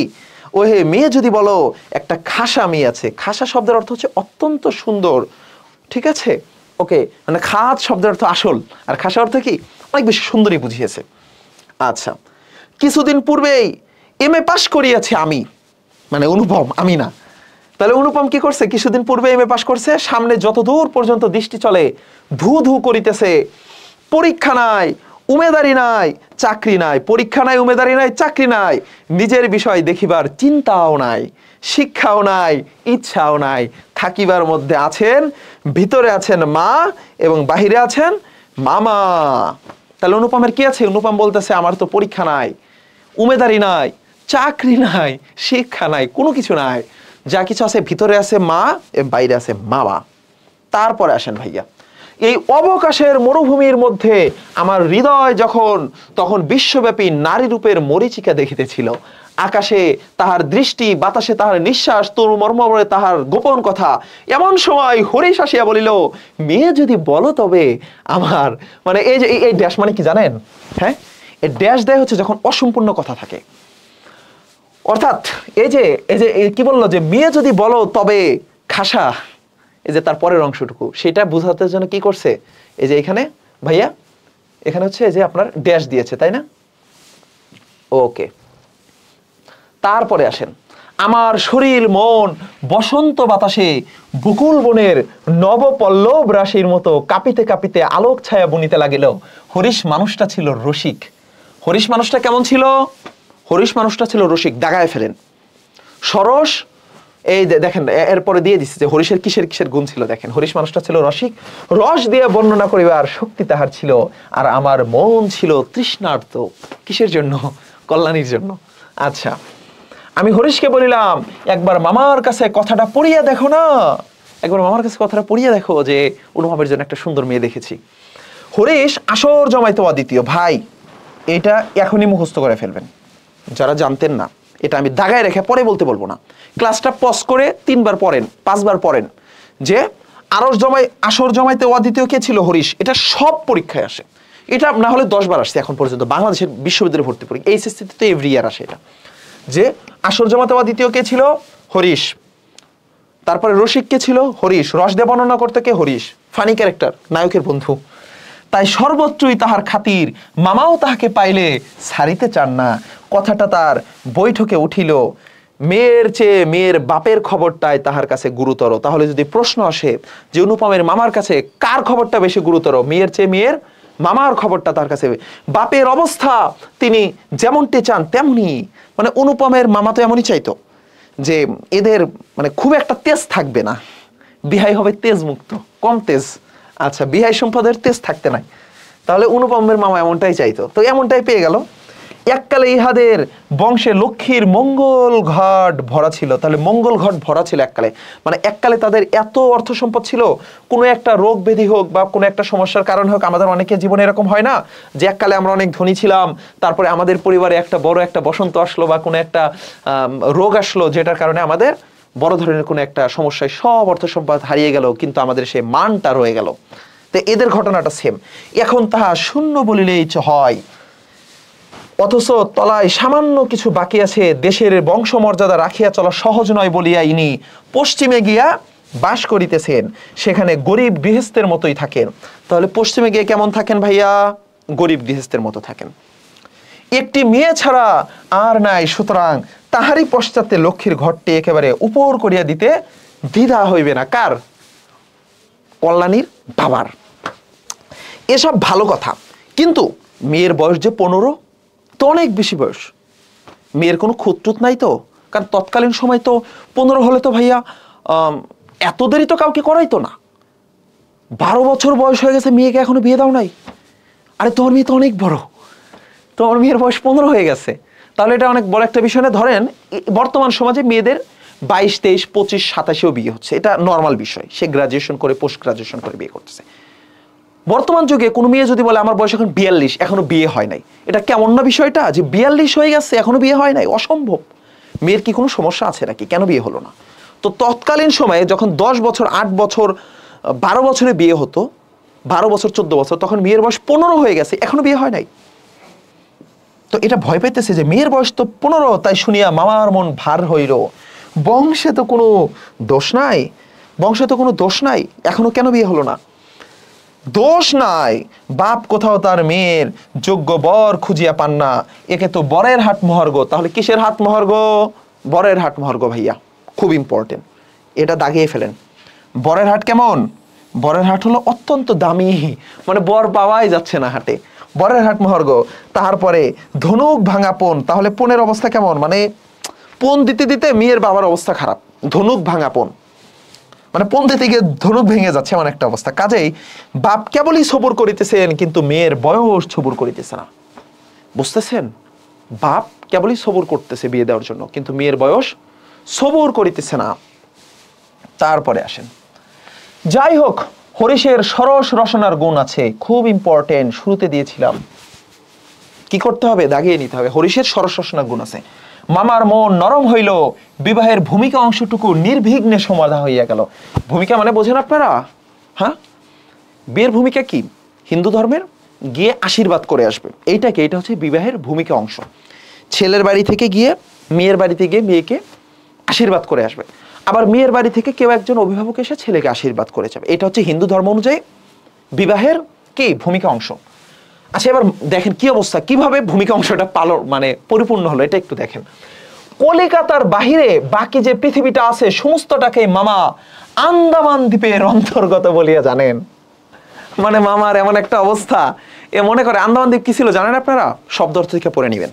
A: ওহে মেয়ে যদি বলো একটা খাসা মেয়ে আছে। খাসা শব্দের অর্থ হচ্ছে অত্যন্ত সুন্দর, ঠিক আছে? ওকে, মানে খাত শব্দের অর্থ আসল, আর খাসা অর্থ কি? অনেক বেশি সুন্দরই বুঝিয়েছে। আচ্ছা, কিছুদিন পূর্বেই MA পাস করিয়াছি আমি, মানে অনুপম, আমি না। তাহলে অনুপম কি করছে? কিছুদিন পূর্বে MA পাস করছে, সামনে যতদূর পর্যন্ত দৃষ্টি চলে ধু ধু করিতেছে। পরীক্ষা নাই, উমেদারি নাই, চাকরি নাই। পরীক্ষা নাই, উমেদারি নাই, চাকরি নাই, নিজের বিষয় দেখিবার চিন্তাও নাই, শিক্ষাও নাই, ইচ্ছাও নাই। থাকিবার মধ্যে আছেন, ভিতরে আছেন মা এবং বাহিরে আছেন মামা। তাহলে অনুপমের কি আছে? অনুপম বলতেছে আমার তো পরীক্ষা নাই, উমেদারি নাই, চাকরি নাই, শিক্ষা নাই, কোনো কিছু নাই। যা কিছু আছে ভিতরে আছে মা এবং বাইরে আছে মামা। তারপরে আসেন ভাইয়া, এই অবকাশের মরুভূমির মধ্যে আমার হৃদয় তখন বিশ্বব্যাপী নারী রূপের মরীচিকা দেখিতেছিল। আকাশে তাহার দৃষ্টি, বাতাসে তাহার নিঃশ্বাস, তরু মর্মরে তাহার গোপন কথা। এমন সময় হরিশ আসিয়া বলিল, মেয়ে যদি বলো তবে আমার, মানে এই যে এই ড্যাশ মানে কি জানেন? হ্যাঁ, এই ড্যাশ দেয় হচ্ছে যখন অসম্পূর্ণ কথা থাকে। অর্থাৎ এই যে কি বললো যে মেয়ে যদি বলো তবে খাসা, এই যে তার পরের অংশটুকু সেটা বোঝাতে জন্য কি করছে? এই যে এখানে ভাইয়া, এখানে হচ্ছে যে আপনার ড্যাশ দিয়েছে, তাই না? ওকে, তারপরে আসেন, আমার শরীর মন বসন্ত বাতাসে বকুল বনের নবপল্লব রাশির মতো কাঁপিতে কাঁপিতে আলোক ছায়া বুনিতে লাগিল। হরিশ মানুষটা ছিল রসিক। হরিশ মানুষটা কেমন ছিল? হরিশ মানুষটা ছিল রসিক, দাগায় ফেলেন, সরস। এই দেখেন এরপরে দিয়ে দিচ্ছে যে হরিশের কিসের কিসের গুণ ছিল। দেখেন, হরিশ মানুষটা ছিল রসিক, রস দিয়ে বর্ণনা করিবার শক্তি তাহার ছিল। আর আমার মন ছিল তৃষ্ণার্ত। কিসের জন্য? কল্যাণীর জন্য। আচ্ছা, আমি হরিশকে বলিলাম, একবার মামার কাছে কথাটা পড়িয়া দেখো না, একবার মামার কাছে কথাটা পড়িয়া দেখো যে অনুভবের জন্য একটা সুন্দর মেয়ে দেখেছি। হরিশ আসর জমাইতে অদ্বিতীয়। ভাই, এটা এখনই মুখস্থ করে ফেলবেন যারা জানতেন না। এটা আমি দাগায় রেখে পরে বলবো না। ক্লাসটা পজ করে 3 বার পড়েন, 5 বার পড়েন যে আসর জমাইতে অদ্বিতীয় কে ছিল? হরিশ। এটা সব পরীক্ষায় আসে। এটা না হলে 10 বার আসছে এখন পর্যন্ত বাংলাদেশের বিশ্ববিদ্যালয়ে ভর্তি পরীক্ষা, এইচএসসি তে তো এভরি ইয়ার আসে এটা, যে আসর জমাতে অদ্বিতীয় কে ছিল? হরিশ। তারপরে রসিক কে ছিল? হরিশ। রস দিয়ে বর্ণনা করতে কে? হরিশ। ফানি ক্যারেক্টার, নায়কের বন্ধু। তাই সর্বত্রই তাহার খাতির, মামাও তাহাকে পাইলে ছাড়িতে চান না। কথাটা তার বৈঠকে উঠিল, মেয়ের চেয়ে মেয়ের বাপের খবরটাই তাহার কাছে গুরুতর। তাহলে যদি প্রশ্ন আসে যে অনুপমের মামার কাছে কার খবরটা বেশি গুরুতর, মেয়ের চেয়ে মেয়ের মামার খবরটা তার কাছে। বাপের অবস্থা তিনি যেমনটি চান তেমনি, মানে অনুপমের মামা তো এমনই চাইতো যে এদের মানে খুব একটা তেজ থাকবে না, বিহাই হবে তেজ মুক্ত, কম তেজ। আচ্ছা, বিহাই সম্পদের তেজ থাকতে নাই, তাহলে অনুপমের মামা এমনটাই চাইতো, তো এমনটাই পেয়ে গেল। এককালে ইহাদের বংশে লক্ষ্মীর মঙ্গল ঘট ভরা ছিল। তাহলে মঙ্গল ঘট ভরা ছিল এককালে, মানে এককালে তাদের এত অর্থ সম্পদ ছিল, কোনো একটা রোগ ব্যাধি হোক বা কোনো একটা সমস্যার কারণ হোক, আমাদের অনেকের জীবনে এরকম হয় না যে এককালে আমরা অনেক ধনী ছিলাম, তারপরে আমাদের পরিবারে একটা বড় একটা বসন্ত আসলো বা কোনো একটা রোগ আসলো, যেটার কারণে আমাদের বড় ধরনের কোনো একটা সমস্যায় সব অর্থ সম্পদ হারিয়ে গেল, কিন্তু আমাদের সেই মানটা রয়ে গেল। তো এদের ঘটনাটা সেম। এখন তাহা শূন্য বলিলেই হয়, অথচ তলায় সামান্য কিছু বাকি আছে। দেশের বংশমর্যাদা রাখিয়া চলা সহজ নয় বলিয়া ইনি পশ্চিমে গিয়া বাস করিতেছেন, সেখানে গরিব গৃহস্থের মতোই থাকেন। তাহলে পশ্চিমে গিয়ে কেমন থাকেন ভাইয়া? গরিব গৃহস্থের মতো থাকেন। একটি মেয়ে ছাড়া আর নাই, সুতরাং তাহারই পশ্চাতে লক্ষ্মীর ঘরটি একেবারে উপর করিয়া দিতে দ্বিধা হইবে না। কার? কল্যাণীর বাবার। এসব ভালো কথা, কিন্তু মেয়ের বয়স যে 15, তো অনেক বেশি বয়স। মেয়ের কোনো খুঁতটুত নাই তো, কারণ তৎকালীন সময় তো 15 হলে তো ভাইয়া এত দেরি তো কাউকে করাইতো না। 12 বছর বয়স হয়ে গেছে, মেয়েকে এখনো বিয়ে দাও নাই। আরে তোমার মেয়ে তো অনেক বড়, তোমার মেয়ের বয়স 15 হয়ে গেছে, তাহলে এটা অনেক বড় একটা বিষয় না। ধরেন বর্তমান সমাজে মেয়েদের 22, 23, 25, 27-এও বিয়ে হচ্ছে, এটা নর্মাল বিষয়। সে গ্রাজুয়েশন করে, পোস্ট গ্রাজুয়েশন করে বিয়ে করতেছে। বর্তমান যুগে কোনো মেয়ে যদি বলে আমার বয়স এখন 42, এখনো বিয়ে হয় নাই, এটা কেমন না বিষয়টা, যে 42 হয়ে গেছে এখনো বিয়ে হয় নাই, অসম্ভব। মেয়ের কি কোনো সমস্যা আছে নাকি, কেন বিয়ে হলো না? তো তৎকালীন সময়ে যখন 10 বছর, 8 বছর, 12 বছরে বিয়ে হতো, 12 বছর, 14 বছর, তখন মেয়ের বয়স 15 হয়ে গেছে, এখনো বিয়ে হয় নাই। তো এটা ভয় পাইতেছে যে মেয়ের বয়স তো 15, তাই শুনিয়া মামার মন ভার হইল। বংশে তো কোনো দোষ নাই, বংশে তো কোনো দোষ নাই, এখনো কেন বিয়ে হলো না? দোষ নাই, বাপ কোথাও তার মেয়ের যোগ্য বর খুঁজিয়া পান না, একে তো বরের হাট মহার্ঘ। তাহলে কিসের হাট মহার্ঘ? বরের হাট মহার্ঘ ভাইয়া, খুব ইম্পর্টেন্ট, এটা দাগিয়ে ফেলেন। বরের হাট কেমন? বরের হাট হলো অত্যন্ত দামি, মানে বর পাওয়াই যাচ্ছে না হাটে, বরের হাট মহার্ঘ। তারপরে ধনুক ভাঙা পণ। তাহলে পণের অবস্থা কেমন? মানে পণ দিতে দিতে মেয়ের বাবার অবস্থা খারাপ। ধনুক ভাঙা পণ মানে পণ দিতে গিয়ে ধনুক ভেঙে যাচ্ছে এমন একটা অবস্থা। কাজেই বাপ কেবলই সবুর করিতেছেন, কিন্তু মেয়ের বয়স সবুর করিতেছে না। বুঝতেছেন? বাপ কেবলই সবুর করতেছে বিয়ে দেওয়ার জন্য, কিন্তু মেয়ের বয়স সবুর করিতেছে না। তারপরে আসেন, যাই হোক, হরিশের সরস রসনার গুণ আছে, খুব ইম্পর্টেন্ট, শুরুতে দিয়েছিলাম। কি করতে হবে? দাগিয়ে নিতে হবে। হরিশের সরস রসনার গুণ আছে। মামার মন নরম হইল, বিবাহের ভূমিকা অংশটুকু নির্বিঘ্নে সমাধা হইয়া গেল। ভূমিকা মানে বোঝেন আপনারা? হ্যাঁ, বিয়ের ভূমিকা কি? হিন্দু ধর্মের গিয়ে আশীর্বাদ করে আসবে, এইটাকে, এটা হচ্ছে বিবাহের ভূমিকা অংশ। ছেলের বাড়ি থেকে গিয়ে মেয়ের বাড়িতে গিয়ে মেয়েকে আশীর্বাদ করে আসবে, আবার মেয়ের বাড়ি থেকে কেউ একজন অভিভাবক এসে ছেলেকে আশীর্বাদ করে যাবে। এটা হচ্ছে হিন্দু ধর্ম অনুযায়ী বিবাহের কি ভূমিকা অংশ। আচ্ছা, এবার দেখেন কি অবস্থা, কিভাবে ভূমিকা অংশটা পালন মানে পরিপূর্ণ হলো, এটা একটু দেখেন। কলিকাতার বাহিরে বাকি যে পৃথিবীটা আছে সমস্তটাকে মামা আন্দামান দ্বীপের অন্তর্গত বলিয়া জানেন। মানে মামার এমন একটা অবস্থা, এ মনে করে আন্দামান দ্বীপ কি ছিল জানেন আপনারা? শব্দ অর্থ থেকে পড়ে নেবেন।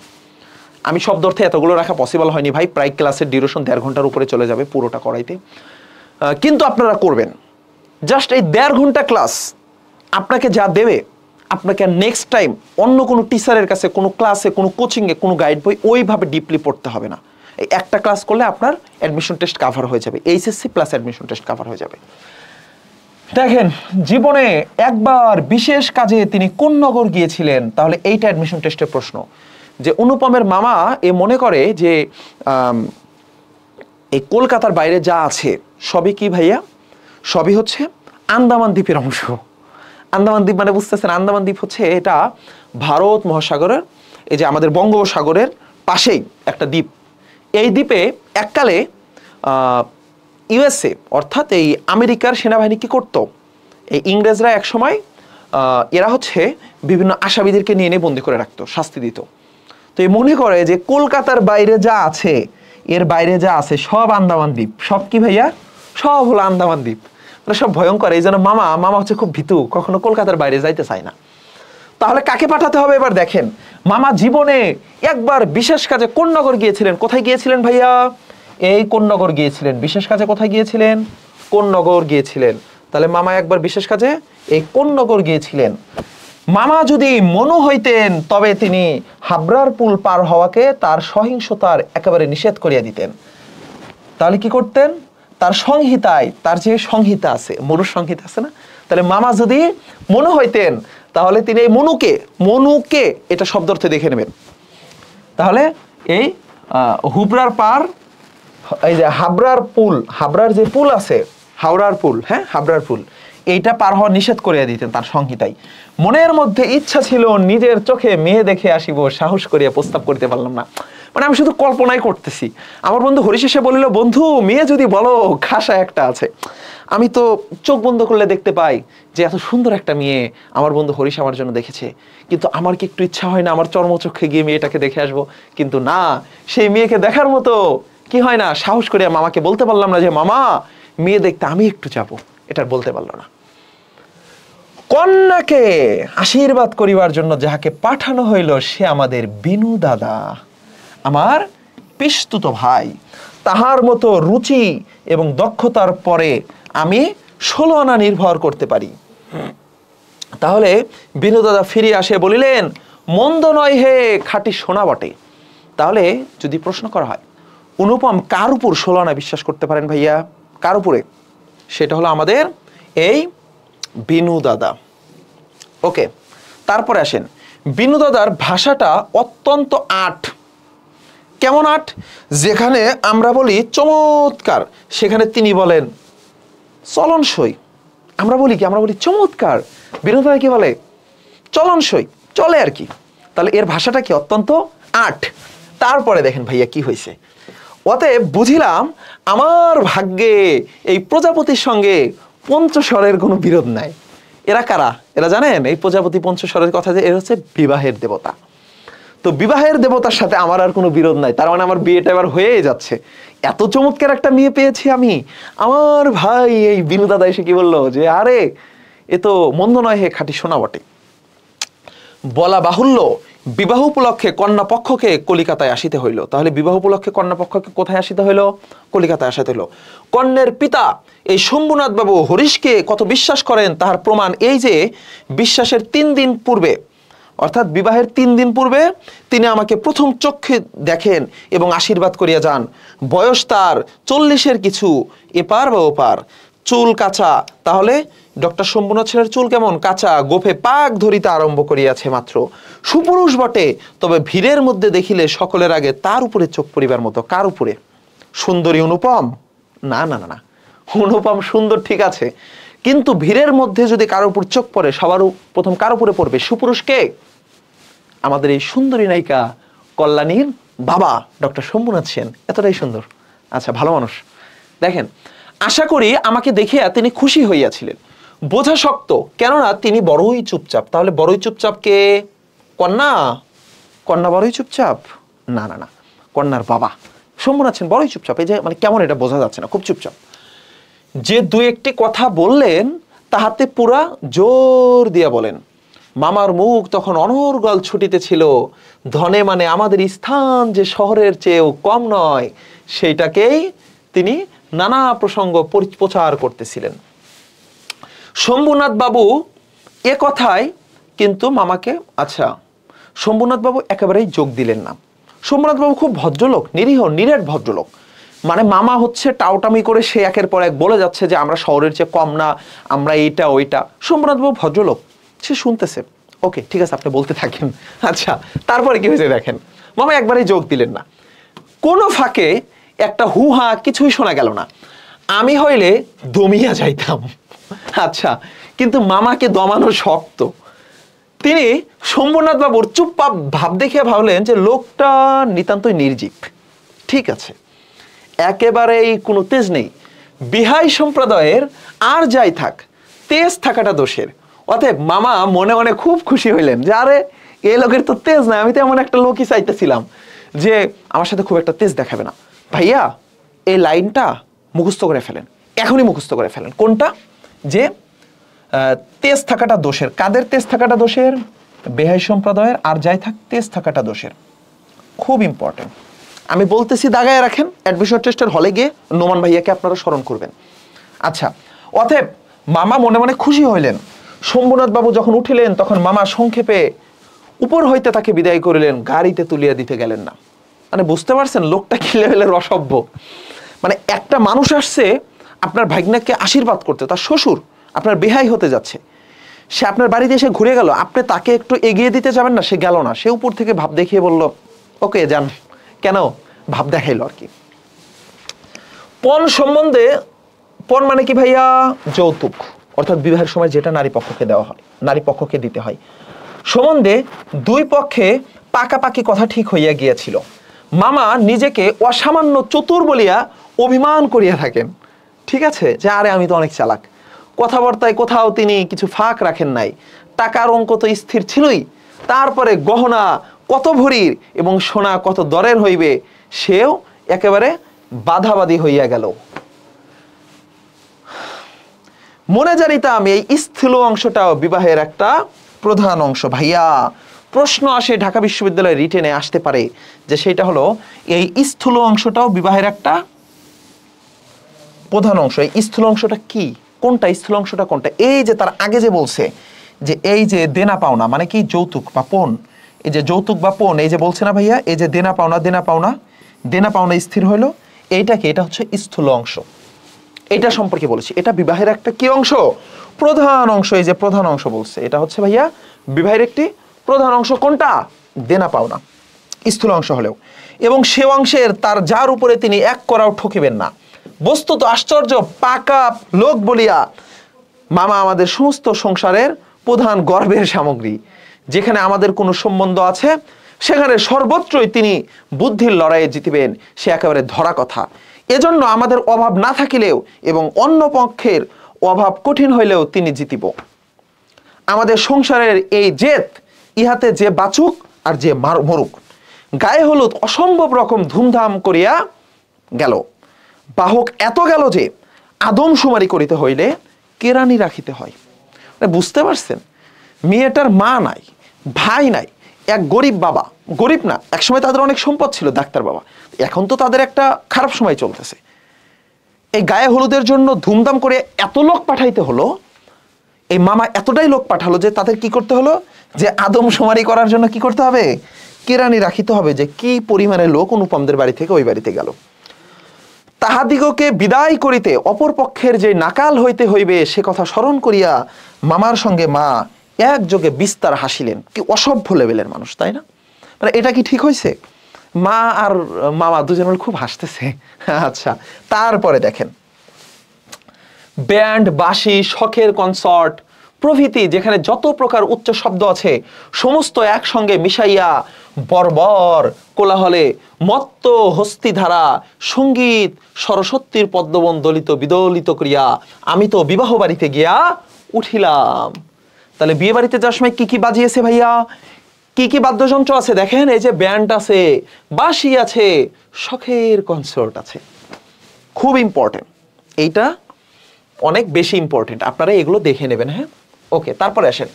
A: আমি শব্দ অর্থে এতগুলো রাখা পসিবল হয়নি ভাই, প্রায় ক্লাসের ডিউরেশন 1.5 ঘন্টার উপরে চলে যাবে পুরোটা করাইতে, কিন্তু আপনারা করবেন। জাস্ট এই 1.5 ঘন্টা ক্লাস আপনাকে যা দেবে, আপনাকে নেক্সট টাইম অন্য কোনো টিচারের কাছে, কোনো ক্লাসে, কোনো কোচিংয়ে, কোনো গাইড বই ওইভাবে ডিপলি পড়তে হবে না। এই একটা ক্লাস করলে আপনার অ্যাডমিশন টেস্ট কাভার হয়ে যাবে, HSC plus admission test cover হয়ে যাবে। দেখেন, জীবনে একবার বিশেষ কাজে তিনি কোন নগর গিয়েছিলেন? তাহলে এইটা অ্যাডমিশন টেস্টের প্রশ্ন। যে অনুপমের মামা এ মনে করে যে এই কলকাতার বাইরে যা আছে সবই কি ভাইয়া? সবই হচ্ছে আন্দামান দ্বীপের অংশ। আন্দামান দ্বীপ মানে বুঝতেছেন, আন্দামান দ্বীপ হচ্ছে এটা ভারত মহাসাগরের, এই যে আমাদের বঙ্গোপসাগরের পাশেই একটা দ্বীপ। এই দ্বীপে এককালে ইউএসএ অর্থাৎ এই আমেরিকার সেনাবাহিনী কি করতো? এই ইংরেজরা এক সময় এরা হচ্ছে বিভিন্ন আসামিদেরকে নিয়ে বন্দি করে রাখতো, শাস্তি দিত। তো এই মনে করে যে কলকাতার বাইরে যা আছে এর বাইরে যা আছে সব আন্দামান দ্বীপ। সব কি ভাইয়া? সব হলো আন্দামান দ্বীপ। মানে সব ভয়ঙ্কর। এই জন্য মামা হচ্ছে খুব ভীতু, কখনো কলকাতার বাইরে যাইতে চায় না। তাহলে কাকে পাঠাতে হবে এবার দেখেন। মামা জীবনে একবার বিশেষ কাজে কোন্নগর গিয়েছিলেন। কোথায় গিয়েছিলেন ভাইয়া? এই কোন্নগর গিয়েছিলেন। বিশেষ কাজে কোথায় গিয়েছিলেন? কোন্নগর গিয়েছিলেন। তাহলে মামা একবার বিশেষ কাজে এই কোন্নগর গিয়েছিলেন। মামা যদি মনু হইতেন তবে তিনি হাবড়ার পুল পার হওয়াকে তার সহিংসতার একেবারে নিষেধ করিয়া দিতেন। তাহলে কি করতেন? তার সংহিতায়, তার যে সংহিতা আছে, মনুর সংহিতা আছে না, তাহলে মামা যদি মনু হইতেন তাহলে তিনি এই মনুকে এটা শব্দ অর্থে দেখে নেবেন। তাহলে এই হুবরার পার, এই যে হাবড়ার পুল, হাবড়ার যে পুল আছে, হাওড়ার পুল, হ্যাঁ হাবড়ার পুল, এইটা পার হওয়া নিষেধ করিয়া দিতেন তার সংহিতায়। মনের মধ্যে ইচ্ছা ছিল নিজের চোখে মেয়ে দেখে আসিব, সাহস করিয়া প্রস্তাব করতে পারলাম না। মানে আমি শুধু কল্পনাই করতেছি। আমার বন্ধু হরিশ এসে বলিল, বন্ধু মেয়ে যদি বলো খাসা একটা আছে। আমি তো চোখ বন্ধ করলে দেখতে পাই যে এত সুন্দর একটা মেয়ে আমার বন্ধু হরিশ আমার জন্য দেখেছে, কিন্তু আমার কি একটু ইচ্ছা হয় না আমার চর্মচক্ষে গিয়ে মেয়েটাকে দেখে আসবো? কিন্তু না, সেই মেয়েকে দেখার মতো কি হয় না, সাহস করিয়া মামাকে বলতে পারলাম না যে মামা মেয়ে দেখতে আমি একটু যাবো, এটা বলতে পারলো না। কন্যাকে আশীর্বাদ করিবার জন্য যাহাকে পাঠানো হইল সে আমাদের বিনু দাদা, আমার পিস্তুত ভাই। তাহার মতো রুচি এবং দক্ষতার পরে আমি 16 আনা নির্ভর করতে পারি। তাহলে বিনু দাদা ফিরে আসে বলিলেন, মন্দ নয় হে, খাঁটি সোনা বটে। তাহলে যদি প্রশ্ন করা হয় অনুপম কার উপর 16 আনা বিশ্বাস করতে পারেন ভাইয়া? কার উপরে? সেটা হলো আমাদের এই বিনু দাদা। ওকে, তারপরে আসেন, বিনু দাদার ভাষাটা অত্যন্ত আট। কেমন আট? যেখানে আমরা বলি চমৎকার, সেখানে তিনি বলেন চলনসই। আমরা বলি কি? আমরা বলি চমৎকার, বিনু দাদা কি বলে? চলনসই, চলে আর কি। তাহলে এর ভাষাটা কি? অত্যন্ত আট। তারপরে দেখেন ভাইয়া কি হয়েছে। অতএব বুঝিলাম আমার ভাগ্যে এই প্রজাপতির সঙ্গে পঞ্চস্বরের কোনো বিরোধ নাই। এরা কারা? এরা জানেন এই প্রজাপতি পঞ্চস্বরের কথা, যে এরা হচ্ছে বিবাহের দেবতা। তো বিবাহের দেবতার সাথে আমার আর কোনো বিরোধ নাই। তার মানে আমার বিয়েটা এবার হয়েই যাচ্ছে। এত চমৎকার একটা মেয়ে পেয়েছি আমি। আমার ভাই এই বিনু দাদা এসে কি বললো যে আরে এ তো মন্দ নয় হে, খাঁটি সোনা বটে। বলা বাহুল্য, বিবাহ উপলক্ষে কন্যা পক্ষকে কলিকাতায় আসিতে হইল। তাহলে বিবাহ উপলক্ষে কন্যা পক্ষকে কোথায় আসিতে হইল? কলিকাতায় আসিতে হইল। কন্যার পিতা এই শম্ভুনাথ বাবু হরিশকে কত বিশ্বাস করেন তাহার প্রমাণ এই যে বিশ্বাসের 3 দিন পূর্বে, অর্থাৎ বিবাহের 3 দিন পূর্বে তিনি আমাকে প্রথম চক্ষে দেখেন এবং আশীর্বাদ করিয়া যান। বয়স তার 40-এর কিছু এপার বা ওপার, চুল কাঁচা। তাহলে ডক্টর শম্ভুনাথ সেনের চুল কেমন? কাঁচা, গোফে পাক ধরিতে আরম্ভ করিয়াছে মাত্র। সুপুরুষ বটে, তবে ভিড়ের মধ্যে দেখিলে সকলের আগে তার উপরে চোখ পড়িবার মতো। কার উপরে? সুন্দরী অনুপম? না না না না, অনুপম সুন্দর ঠিক আছে, কিন্তু ভিড়ের মধ্যে যদি কারোর উপর চোখ পড়ে সবার প্রথম কার উপরে পড়বে? সুপুরুষকে। আমাদের এই সুন্দরী নায়িকা কল্যাণীর বাবা ডক্টর শম্ভুনাথ সেন এতটাই সুন্দর, আচ্ছা ভালো মানুষ। দেখেন, আশা করি আমাকে দেখিয়া তিনি খুশি হইয়াছিলেন। বোঝা শক্ত, কেননা তিনি বড়ই চুপচাপ। তাহলে বড়ই চুপচাপ কে? কন্যা? কন্যা বড়ই চুপচাপ? না না না, কন্যার বাবা শম্ভুনাথ সেন বড়ই চুপচাপ। এই যে মানে কেমন এটা বোঝা যাচ্ছে না, খুব চুপচাপ। যে 2-একটি কথা বললেন তাহাতে পুরা জোর দিয়া বলেন। মামার মুখ তখন অনর্গল ছুটিতেছিল। ধনে মানে আমাদের স্থান যে শহরের চেয়েও কম নয়, সেইটাকেই তিনি নানা প্রসঙ্গ প্রচার করতেছিলেন। শম্ভুনাথ বাবু এ কথায় কিন্তু মামাকে, আচ্ছা শম্ভুনাথ বাবু একেবারেই যোগ দিলেন না। শম্ভুনাথ বাবু খুব ভদ্রলোক, নিরীহ নিরেট ভদ্রলোক। মানে মামা হচ্ছে টাউটামি করে সে একের পর এক বলে যাচ্ছে যে আমরা শহরের চেয়ে কম না, আমরা এইটা ওইটা। শম্ভুনাথ বাবু ভদ্রলোক, সে শুনতেছে। ওকে ঠিক আছে, আপনি বলতে থাকেন। আচ্ছা তারপরে কি হয়েছে দেখেন, মামা একবারেই যোগ দিলেন না। কোনো ফাঁকে একটা হুহা কিছুই শোনা গেল না। আমি হইলে দমিয়া যাইতাম। আচ্ছা, কিন্তু মামাকে দমানো শক্ত। তিনি শম্ভুনাথ বাবুর চুপচাপ ভাব দেখে ভাবলেন যে লোকটা নিতান্তই নির্জীব। ঠিক আছে, একেবারেই কোনো তেজ নেই। বিহাই সম্প্রদায়ের আর যাই থাক, তেজ থাকাটা দোষের। অতএব মামা মনে মনে খুব খুশি হইলেন যে আরে এই লোকের তো তেজ নাই, আমি তো এমন একটা লোকই চাইতেছিলাম যে আমার সাথে খুব একটা তেজ দেখাবে না। ভাইয়া এই লাইনটা মুখস্থ করে ফেলেন, এখনই মুখস্থ করে ফেলেন। কোনটা? যে তেজ থাকাটা দোষের। কাদের তেজ থাকাটা দোষের? বেহাই সম্প্রদায়ের। আর যাই থাক, তেজ থাকাটা দোষের। খুব ইম্পর্টেন্ট। আমি বলতেছি, দাগায় রাখেন, অ্যাডমিশন টেস্টের হলে গিয়ে নোমান ভাইয়াকে আপনারা স্মরণ করবেন। আচ্ছা, অতএব মামা মনে মনে খুশি হইলেন। শম্ভুনাথ বাবু যখন উঠিলেন তখন মামা সংক্ষেপে উপর হইতে তাকে বিদায় করিলেন, গাড়িতে তুলিয়া দিতে গেলেন না। মানে বুঝতে পারছেন লোকটা কি লেভেলের অসভ্য। মানে একটা মানুষ আসছে আপনার ভাগ্নাকে আশীর্বাদ করতে, তার শ্বশুর আপনার বেহাই হতে যাচ্ছে, সে আপনার বাড়িতে এসে ঘুরে গেল, আপনি তাকে একটু এগিয়ে দিতে যাবেন না, সে গেল না, সে উপর থেকে ভাব দেখিয়ে বলল ওকে যান। কেন? ভাব দেখাইলো আর কি। পণ সম্বন্ধে, পণ মানে কি ভাইয়া? যৌতুক, অর্থাৎ বিবাহের সময় যেটা নারী পক্ষকে দেওয়া হয়, নারী পক্ষকে দিতে হয়। সম্বন্ধে দুই পক্ষে পাকাপাকি কথা ঠিক হইয়া গিয়েছিল। মামা নিজেকে অসামান্য চতুর বলিয়া অভিমান করিয়া থাকেন। ঠিক আছে, যে আরে আমি তো অনেক চালাক। কথাবার্তায় কোথাও তিনি কিছু ফাঁক রাখেন নাই। টাকার অঙ্ক তো স্থির ছিলই, তারপরে গহনা কত ভরির এবং সোনা কত দরের হইবে সেও একেবারে বাধাবাদী হইয়া গেল। মনে জানিতাম এই স্থূল অংশটাও বিবাহের একটা প্রধান অংশ। ভাইয়া প্রশ্ন আসে ঢাকা বিশ্ববিদ্যালয়ের রিটেনে আসতে পারে, যে সেটা হলো এই স্থূল অংশটাও বিবাহের একটা প্রধান অংশ। এই স্থূল অংশটা কি? কোনটা স্থূল অংশটা কোনটা? এই যে তার আগে যে বলছে যে এই যে দেনা পাওনা মানে কি? যৌতুক বা পণ। এই যে যৌতুক বা পণ, এই যে বলছে না ভাইয়া, এই যে দেনা পাওনা, দেনা পাওনা, দেনা পাওনা স্থির হইলো, এইটা কি? এটা হচ্ছে স্থূল অংশ। এটা সম্পর্কে বলেছি, এটা বিবাহের একটা কি অংশ? প্রধান অংশ। এই যে প্রধান অংশ বলছে, এটা হচ্ছে ভাইয়া বিবাহের একটি প্রধান অংশ। কোনটা? দেনা পাওনা, স্থূল অংশ হলেও। এবং সে অংশের তার যার উপরে তিনি এক করাও ঠকিবেন না। বস্তুত আশ্চর্য পাকা লোক বলিয়া মামা আমাদের সমস্ত সংসারের প্রধান গর্বের সামগ্রী। যেখানে আমাদের কোনো সম্বন্ধ আছে সেখানে সর্বত্রই তিনি বুদ্ধির লড়াইয়ে জিতিবেন, সে একেবারে ধরা কথা। এজন্য আমাদের অভাব না থাকিলেও এবং অন্য পক্ষের অভাব কঠিন হইলেও তিনি জিতিব। আমাদের সংসারের এই জেদ, ইহাতে যে বাঁচুক আর যে মরুক। গায়ে হলুদ অসম্ভব রকম ধুমধাম করিয়া গেল। বাহক এত গেল যে আদমশুমারি করিতে হইলে কেরানি রাখিতে হয়। বুঝতে পারছেন? মেয়েটার মা নাই, ভাই নাই, এক গরিব বাবা, গরিব না, একসময় তাদের অনেক সম্পদ ছিল, ডাক্তার বাবা, এখন তো তাদের একটা খারাপ সময় চলতেছে। এই গায়ে হলুদের জন্য ধুমধাম করে এত লোক পাঠাইতে হলো। এই মামা এতটাই লোক পাঠালো যে তাদের কি করতে হলো? যে আদমশুমারি করার জন্য কি করতে হবে? কেরানি রাখিতে হবে, যে কি পরিমাণে লোক অনুপমদের বাড়ি থেকে ওই বাড়িতে গেল। তাহাদিগকে বিদায় করিতে অপর পক্ষের যে নাকাল হইতে হইবে সে কথা স্মরণ করিয়া মামার সঙ্গে মা একযোগে বিস্তার হাসিলেন। কি অসভ্য লেভেলের মানুষ, তাই না? মানে এটা কি ঠিক হয়েছে? মা আর মামা দুজন খুব হাসতেছে। আচ্ছা, তারপরে দেখেন ব্যান্ড, বাঁশি, শখের কনসার্ট প্রভৃতি যেখানে যত প্রকার উচ্চ শব্দ আছে সমস্ত একসঙ্গে মিশাইয়া বর্বর কোলাহলে মত্ত হস্তিধারা সঙ্গীত সরস্বতীর পদ্মবন দলিত বিদলিত করিয়া আমি তো বিবাহ বাড়িতে গিয়া উঠিলাম। তাহলে বিয়ে বাড়িতে যাওয়ার সময় কি কি বাজিয়েছে ভাইয়া? কি কি বাদ্যযন্ত্র আছে দেখেন? এই যে ব্যান্ড আছে, বাঁশি আছে, শখের কনসার্ট আছে। খুব ইম্পর্টেন্ট, এইটা অনেক বেশি ইম্পর্টেন্ট, আপনারা এগুলো দেখে নেবেন। হ্যাঁ, ওকে। তারপরে আসেন,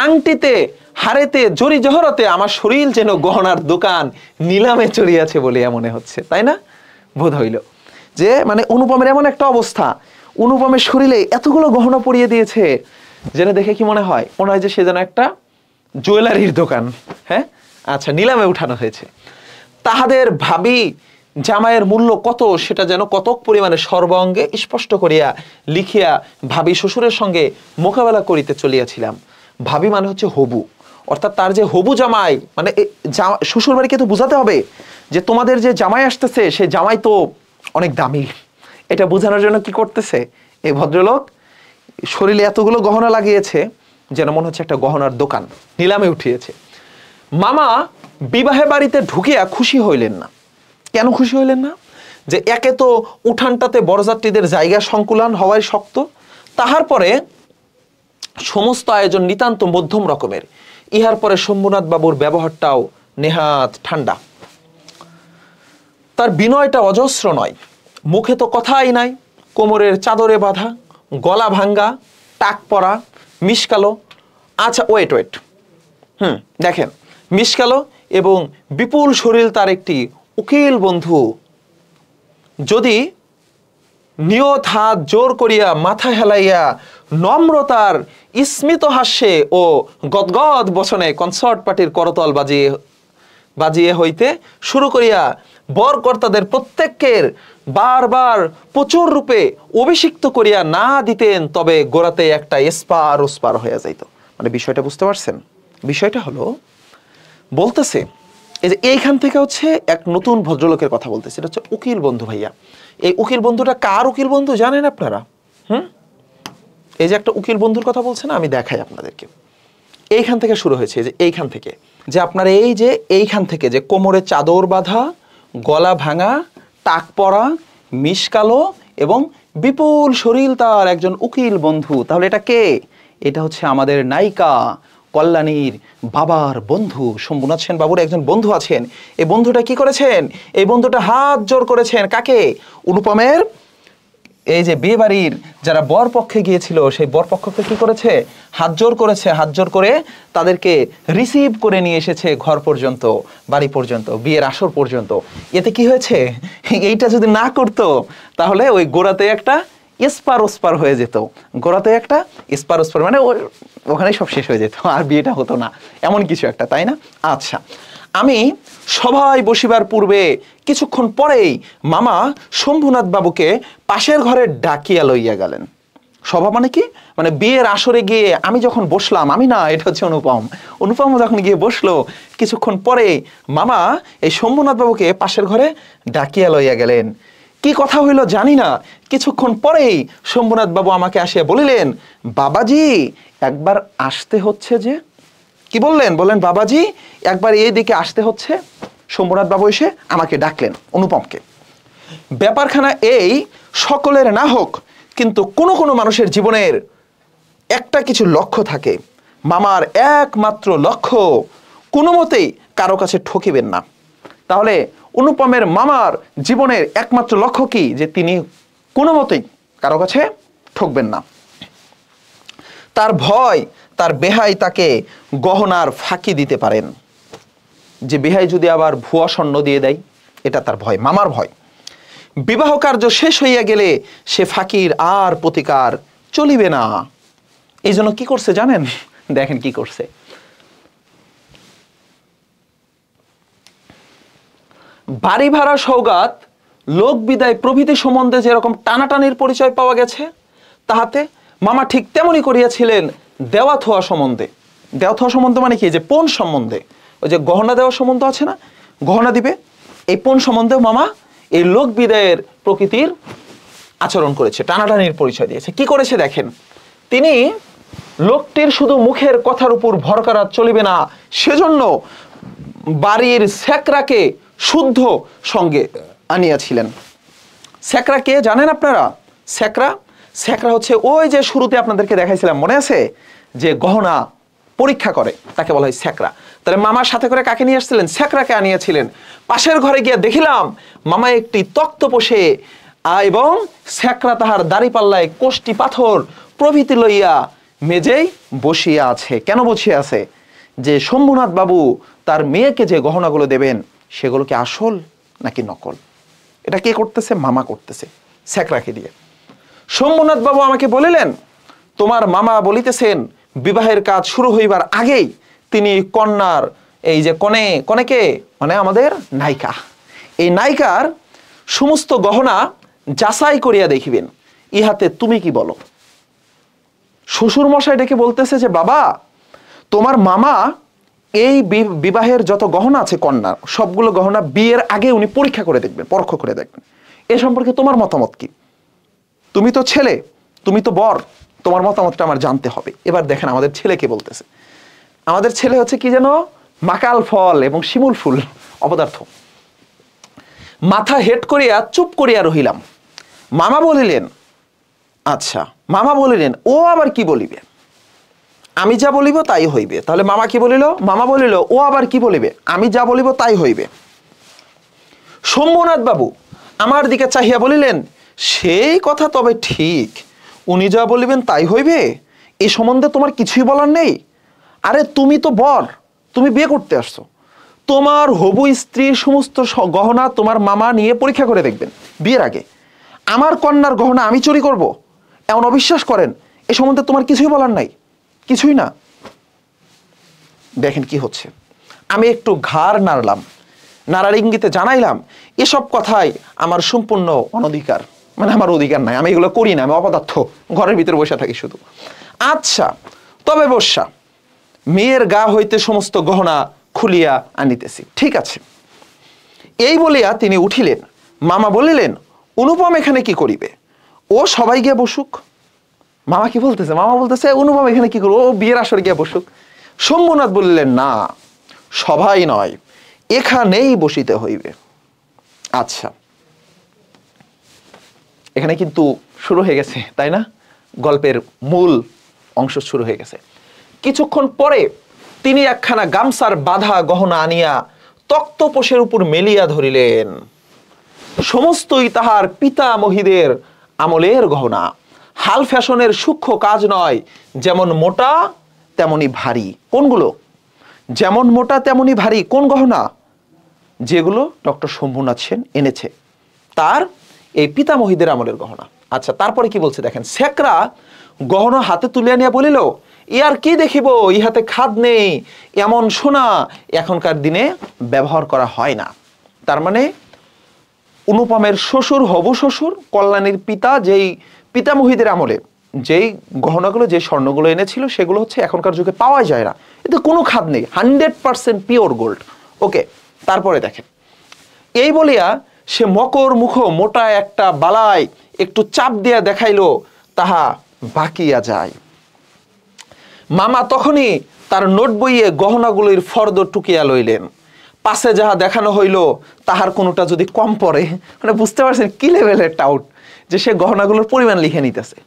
A: আংটিতে হারেতে জরি জহরতে আমার শরীর যেন গহনার দোকান নিলামে চড়িয়াছে বলে মনে হচ্ছে, তাই না? বোধ হইল যে মানে অনুপমের এমন একটা অবস্থা, অনুপমের শরীরে এতগুলো গহনা পরিয়ে দিয়েছে, যেন দেখে কি মনে হয়? মনে হয় যে সে যেন একটা জুয়েলারির দোকান। হ্যাঁ, আচ্ছা, নিলামে উঠানো হয়েছে। তাহাদের ভাবি জামাইয়ের মূল্য কত সেটা যেন কতক পরিমাণে সর্বাঙ্গে স্পষ্ট করিয়া লিখিয়া ভাবি শ্বশুরের সঙ্গে মোকাবেলা করিতে চলিয়াছিলাম। ভাবি মানে হচ্ছে হবু, অর্থাৎ তার যে হবু জামাই, মানে শ্বশুর বাড়িকে তো বোঝাতে হবে যে তোমাদের যে জামাই আসতেছে সে জামাই তো অনেক দামি। এটা বোঝানোর জন্য কি করতেছে এই ভদ্রলোক? শরীরে এতগুলো গহনা লাগিয়েছে যেন মনে হচ্ছে একটা গহনার দোকান নিলামে উঠিয়েছে। মামা বিবাহে বাড়িতে ঢুকিয়া খুশি হইলেন না। কেন খুশি হইলেন না? যে একে তো উঠানটাতে বরযাত্রীদের জায়গা সংকুলান হওয়াই শক্ত, তাহার পরে সমস্ত আয়োজন নিতান্ত মধ্যম রকমের, ইহার পরে শম্ভুনাথ বাবুর ব্যবহারটাও নেহাত ঠান্ডা। তার বিনয়টা অজস্র নয়, মুখে তো কথাই নাই, কোমরের চাদরে বাঁধা, গলা ভাঙ্গা, টাক পরা, মিশকালো। আচ্ছা ওয়েট, দেখেন, মিশকালো এবং বিপুল শরীর তার একটি উকিল বন্ধু যদি নিয়ত হাত জোর করিয়া মাথা হেলাইয়া নম্রতার স্মিত হাস্যে ও গদগদ বচনে কনসার্ট পার্টির করতল বাজিয়ে হইতে শুরু করিয়া বরকর্তাদের প্রত্যেকের বারবার প্রচুর রূপে অভিষিক্ত করিয়া না দিতেন, তবে গোড়াতে একটা এসপার ওসপার হয়ে যাইত। মানে বিষয়টা বুঝতে পারছেন? বিষয়টা হলো, বলতেছে এই যে এইখান থেকে হচ্ছে এক নতুন ভদ্রলোকের কথা বলতেছে, এটা হচ্ছে উকিল বন্ধু। ভাইয়া, এই উকিল বন্ধুটা কার উকিল বন্ধু জানেন আপনারা? এই যে একটা উকিল বন্ধুর কথা বলছে না, আমি দেখাই আপনাদেরকে। এইখান থেকে শুরু হয়েছে, যে এইখান থেকে, যে আপনার এই যে এইখান থেকে যে কোমরে চাদর বাঁধা, গলা ভাঙা, টাক পরা, মিশকালো এবং বিপুল শরীর তার একজন উকিল বন্ধু। তাহলে এটা কে? এটা হচ্ছে আমাদের নায়িকা কল্যাণীর বাবার বন্ধু শম্ভুনাথ সেন বাবুর একজন বন্ধু আছেন। এই বন্ধুটা কি করেছেন? এই বন্ধুটা হাত জোর করেছেন কাকে? অনুপমের এই যে বিয়ে বাড়ির যারা বর পক্ষে গিয়েছিল সেই বরপক্ষকে কি করেছে? হাত জোর করেছে। হাত জোর করে তাদেরকে রিসিভ করে নিয়ে এসেছে ঘর পর্যন্ত, বাড়ি পর্যন্ত, বিয়ের আসর পর্যন্ত। এতে কি হয়েছে? এইটা যদি না করতো তাহলে ওই গোড়াতে একটা এসপার ওসপার হয়ে যেত। গোড়াতে একটা এসপার ওসপার মানে ওখানেই সব শেষ হয়ে যেত, আর বিয়েটা হতো না, এমন কিছু একটা, তাই না? আচ্ছা, আমি সবাই বসিবার পূর্বে কিছুক্ষণ পরেই মামা শম্ভুনাথ বাবুকে পাশের ঘরে ডাকিয়া লইয়া গেলেন। সভা মানে কি? মানে বিয়ের আসরে গিয়ে আমি যখন বসলাম, আমি না, এটা হচ্ছে অনুপম যখন গিয়ে বসলো, কিছুক্ষণ পরে মামা এই শম্ভুনাথ বাবুকে পাশের ঘরে ডাকিয়া লইয়া গেলেন। কি কথা হইল জানি না, কিছুক্ষণ পরেই শম্ভুনাথ বাবু আমাকে আসিয়া বলিলেন, বাবাজি একবার আসতে হচ্ছে। যে কি বললেন? বললেন বাবাজি একবার এই দিকে আসতে হচ্ছে। শম্ভুনাথ বাবু এসে আমাকে ডাকলেন, অনুপমকে। ব্যাপারখানা এই, সকলের না হোক কিন্তু কোনো কোনো মানুষের জীবনের একটা কিছু লক্ষ্য থাকে। মামার একমাত্র লক্ষ্য, কোনো মতেই কারো কাছে ঠকিবেন না। তাহলে অনুপমের মামার জীবনের একমাত্র লক্ষ্য কি? যে তিনি কোনো মতেই কারো কাছে ঠকবেন না। তার ভয়, তার বেহাই তাকে গহনার ফাঁকি দিতে পারেন, যে বেহাই যদি আবার ভুয়া স্বর্ণ দিয়ে দেয়, এটা তার ভয়, মামার ভয়। বিবাহ কার্য শেষ হইয়া গেলে সে ফাঁকির আর প্রতিকার চলিবে না। এই জন্য কি করছে জানেন? দেখেন কি করছে। বাড়ি ভাড়া, সওগাত, লোক বিদায় প্রভৃতি সম্বন্ধে যেরকম টানাটানির পরিচয় পাওয়া গেছে, তাহাতে মামা ঠিক তেমনই করিয়াছিলেন দেওয়া থোয়া সম্বন্ধে। দেওয়া থোয়া সম্বন্ধে মানে কি? যে পণ সম্বন্ধে, ওই যে গহনা দেওয়া সম্বন্ধ আছে না, গহনা দিবে, এই পণ সম্বন্ধেও মামা এই লোক বিদায়ের প্রকৃতির আচরণ করেছে, টানাটানির পরিচয় দিয়েছে। কি করেছে দেখেন, তিনি লোকটির শুধু মুখের কথার উপর ভর করা চলিবে না, সেজন্য বাড়ির স্যাকরাকে শুদ্ধ সঙ্গে আনিয়াছিলেন। স্যাকরা কে জানেন আপনারা? স্যাকরা হচ্ছে ওই যে শুরুতে আপনাদেরকে দেখাইছিলাম, মনে আছে, যে গহনা পরীক্ষা করে, তাকে বলা হয় স্যাকরা। তাহলে মামার সাথে করে কাকে নিয়ে আসছিলেন? স্যাকরাকে আনিয়েছিলেন। পাশের ঘরে গিয়ে দেখিলাম মামা একটি তক্ত পোষে এবং স্যাকরা তাহার দাড়িপাল্লায় কোষ্টি পাথর প্রভৃতি লইয়া মেজেই বসিয়া আছে। কেন বসিয়া আছে? যে শম্ভুনাথ বাবু তার মেয়েকে যে গহনাগুলো দেবেন সেগুলো কি আসল নাকি নকল? এটা কে করতেছে? মামা করতেছে, স্যাকরাকে দিয়ে। শম্ভুনাথ বাবু আমাকে বলিলেন, তোমার মামা বলিতেছেন বিবাহের কাজ শুরু হইবার আগেই তিনি কন্যার, এই যে কনেকে মানে আমাদের নায়িকা, এই নায়িকার সমস্ত গহনা যাচাই করিয়া দেখিবেন। ইহাতে তুমি কি বলো? শ্বশুর মশাই ডেকে বলতেছে যে বাবা, তোমার মামা এই বিবাহের যত গহনা আছে কন্যার, সবগুলো গহনা বিয়ের আগে উনি পরীক্ষা করে দেখবেন, পরখ করে দেখবেন। এ সম্পর্কে তোমার মতামত কি? তুমি তো ছেলে, তুমি তো বর, তোমার মতামতটা আমার জানতে হবে। এবার দেখেন আমাদের ছেলে কে বলতেছে। আমাদের ছেলে হচ্ছে কি যেন মাকাল ফল এবং শিমুল ফুল অপদার্থ। মাথা হেট করিয়া চুপ করিয়া রহিলাম। মামা বলিলেন, আচ্ছা, মামা বলিলেন ও আবার কি বলিবে? আমি যা বলিব তাই হইবে। তাহলে মামা কি বলিল? মামা বলিল ও আবার কি বলিবে? আমি যা বলিব তাই হইবে। শম্ভুনাথ বাবু আমার দিকে চাহিয়া বলিলেন, সেই কথা তবে ঠিক, উনি যা বলিবেন তাই হইবে, এ সম্বন্ধে তোমার কিছুই বলার নেই। আরে তুমি তো বর, তুমি বিয়ে করতে আসছো, তোমার হবু স্ত্রীর সমস্ত গহনা তোমার মামা নিয়ে পরীক্ষা করে দেখবেন বিয়ের আগে। আমার কন্যার গহনা আমি চুরি করব, এমন অবিশ্বাস করেন, এ সম্বন্ধে তোমার কিছুই বলার নাই? কিছুই না। দেখেন কি হচ্ছে। আমি একটু ঘাড় নাড়লাম, নাড়ার ইঙ্গিতে জানাইলাম, এসব কথাই আমার সম্পূর্ণ অনধিকার, মানে আমার অধিকার নাই, আমি এগুলো করি না, আমি অপদার্থ, ঘরের ভিতরে বসে থাকি শুধু। আচ্ছা তবে বর্ষা, মেয়ের গা হইতে সমস্ত গহনা খুলিয়া আনিতেছি। ঠিক আছে, এই বলিয়া তিনি উঠিলেন। মামা বলিলেন, অনুপম এখানে কি করিবে? ও সবাই গিয়ে বসুক। মামা কি বলতেছে? মামা বলতেছে অনুপম এখানে কি করবে, ও বিয়ের আসরে গিয়ে বসুক। শম্ভুনাথ বলিলেন, না, সবাই নয়, এখানেই বসিতে হইবে। আচ্ছা, এখানে কিন্তু শুরু হয়ে গেছে, তাই না? গল্পের মূল অংশ শুরু হয়ে গেছে। কিছুক্ষণ পরে তিনি একখানা গামছার বাঁধা গহনা আনিয়া তক্তপোষের উপর মেলিয়া ধরিলেন। সমস্তই তাহার পিতামহীদের আমলের গহনা, হাল ফ্যাশনের সূক্ষ্ম কাজ নয়, যেমন মোটা তেমনি ভারী। কোনগুলো? যেমন মোটা তেমনি ভারী কোন গহনা? যেগুলো ডক্টর শম্ভুনাথ সেন এনেছে, তার এই পিতামহীদের আমলের গহনা। আচ্ছা, তারপরে কি বলছে দেখেন। শেখরা গহনা হাতে তুলিয়া নিয়ে বলিল, ইয়ার কি দেখিব, ইহাতে খাদ নেই, এমন সোনা এখনকার দিনে ব্যবহার করা হয় না। তার মানে অনুপমের শ্বশুর, হবু শ্বশুর, কল্যাণীর পিতা, যেই পিতামহীদের আমলে যেই গহনাগুলো, যে স্বর্ণগুলো এনেছিল, সেগুলো হচ্ছে এখনকার যুগে পাওয়া যায় না, এতে কোনো খাদ নেই, 100% পিওর গোল্ড। ওকে, তারপরে দেখেন, এই বলিয়া সে মকর মুখ মোটা একটা বালায় একটু চাপ দিয়া দেখাইল, তাহা বাকিয়া যায়। মামা তখনই তার নোট বইয়ে গহনাগুলির ফর্দ টুকিয়া লইলেন। পাশে যাহা দেখানো হইল তাহার কোনোটা যদি কম পড়ে, মানে বুঝতে পারছেন কি লেভেলের টাউট, যে সে গহনাগুলোর পরিমাণ লিখে নিতেছে।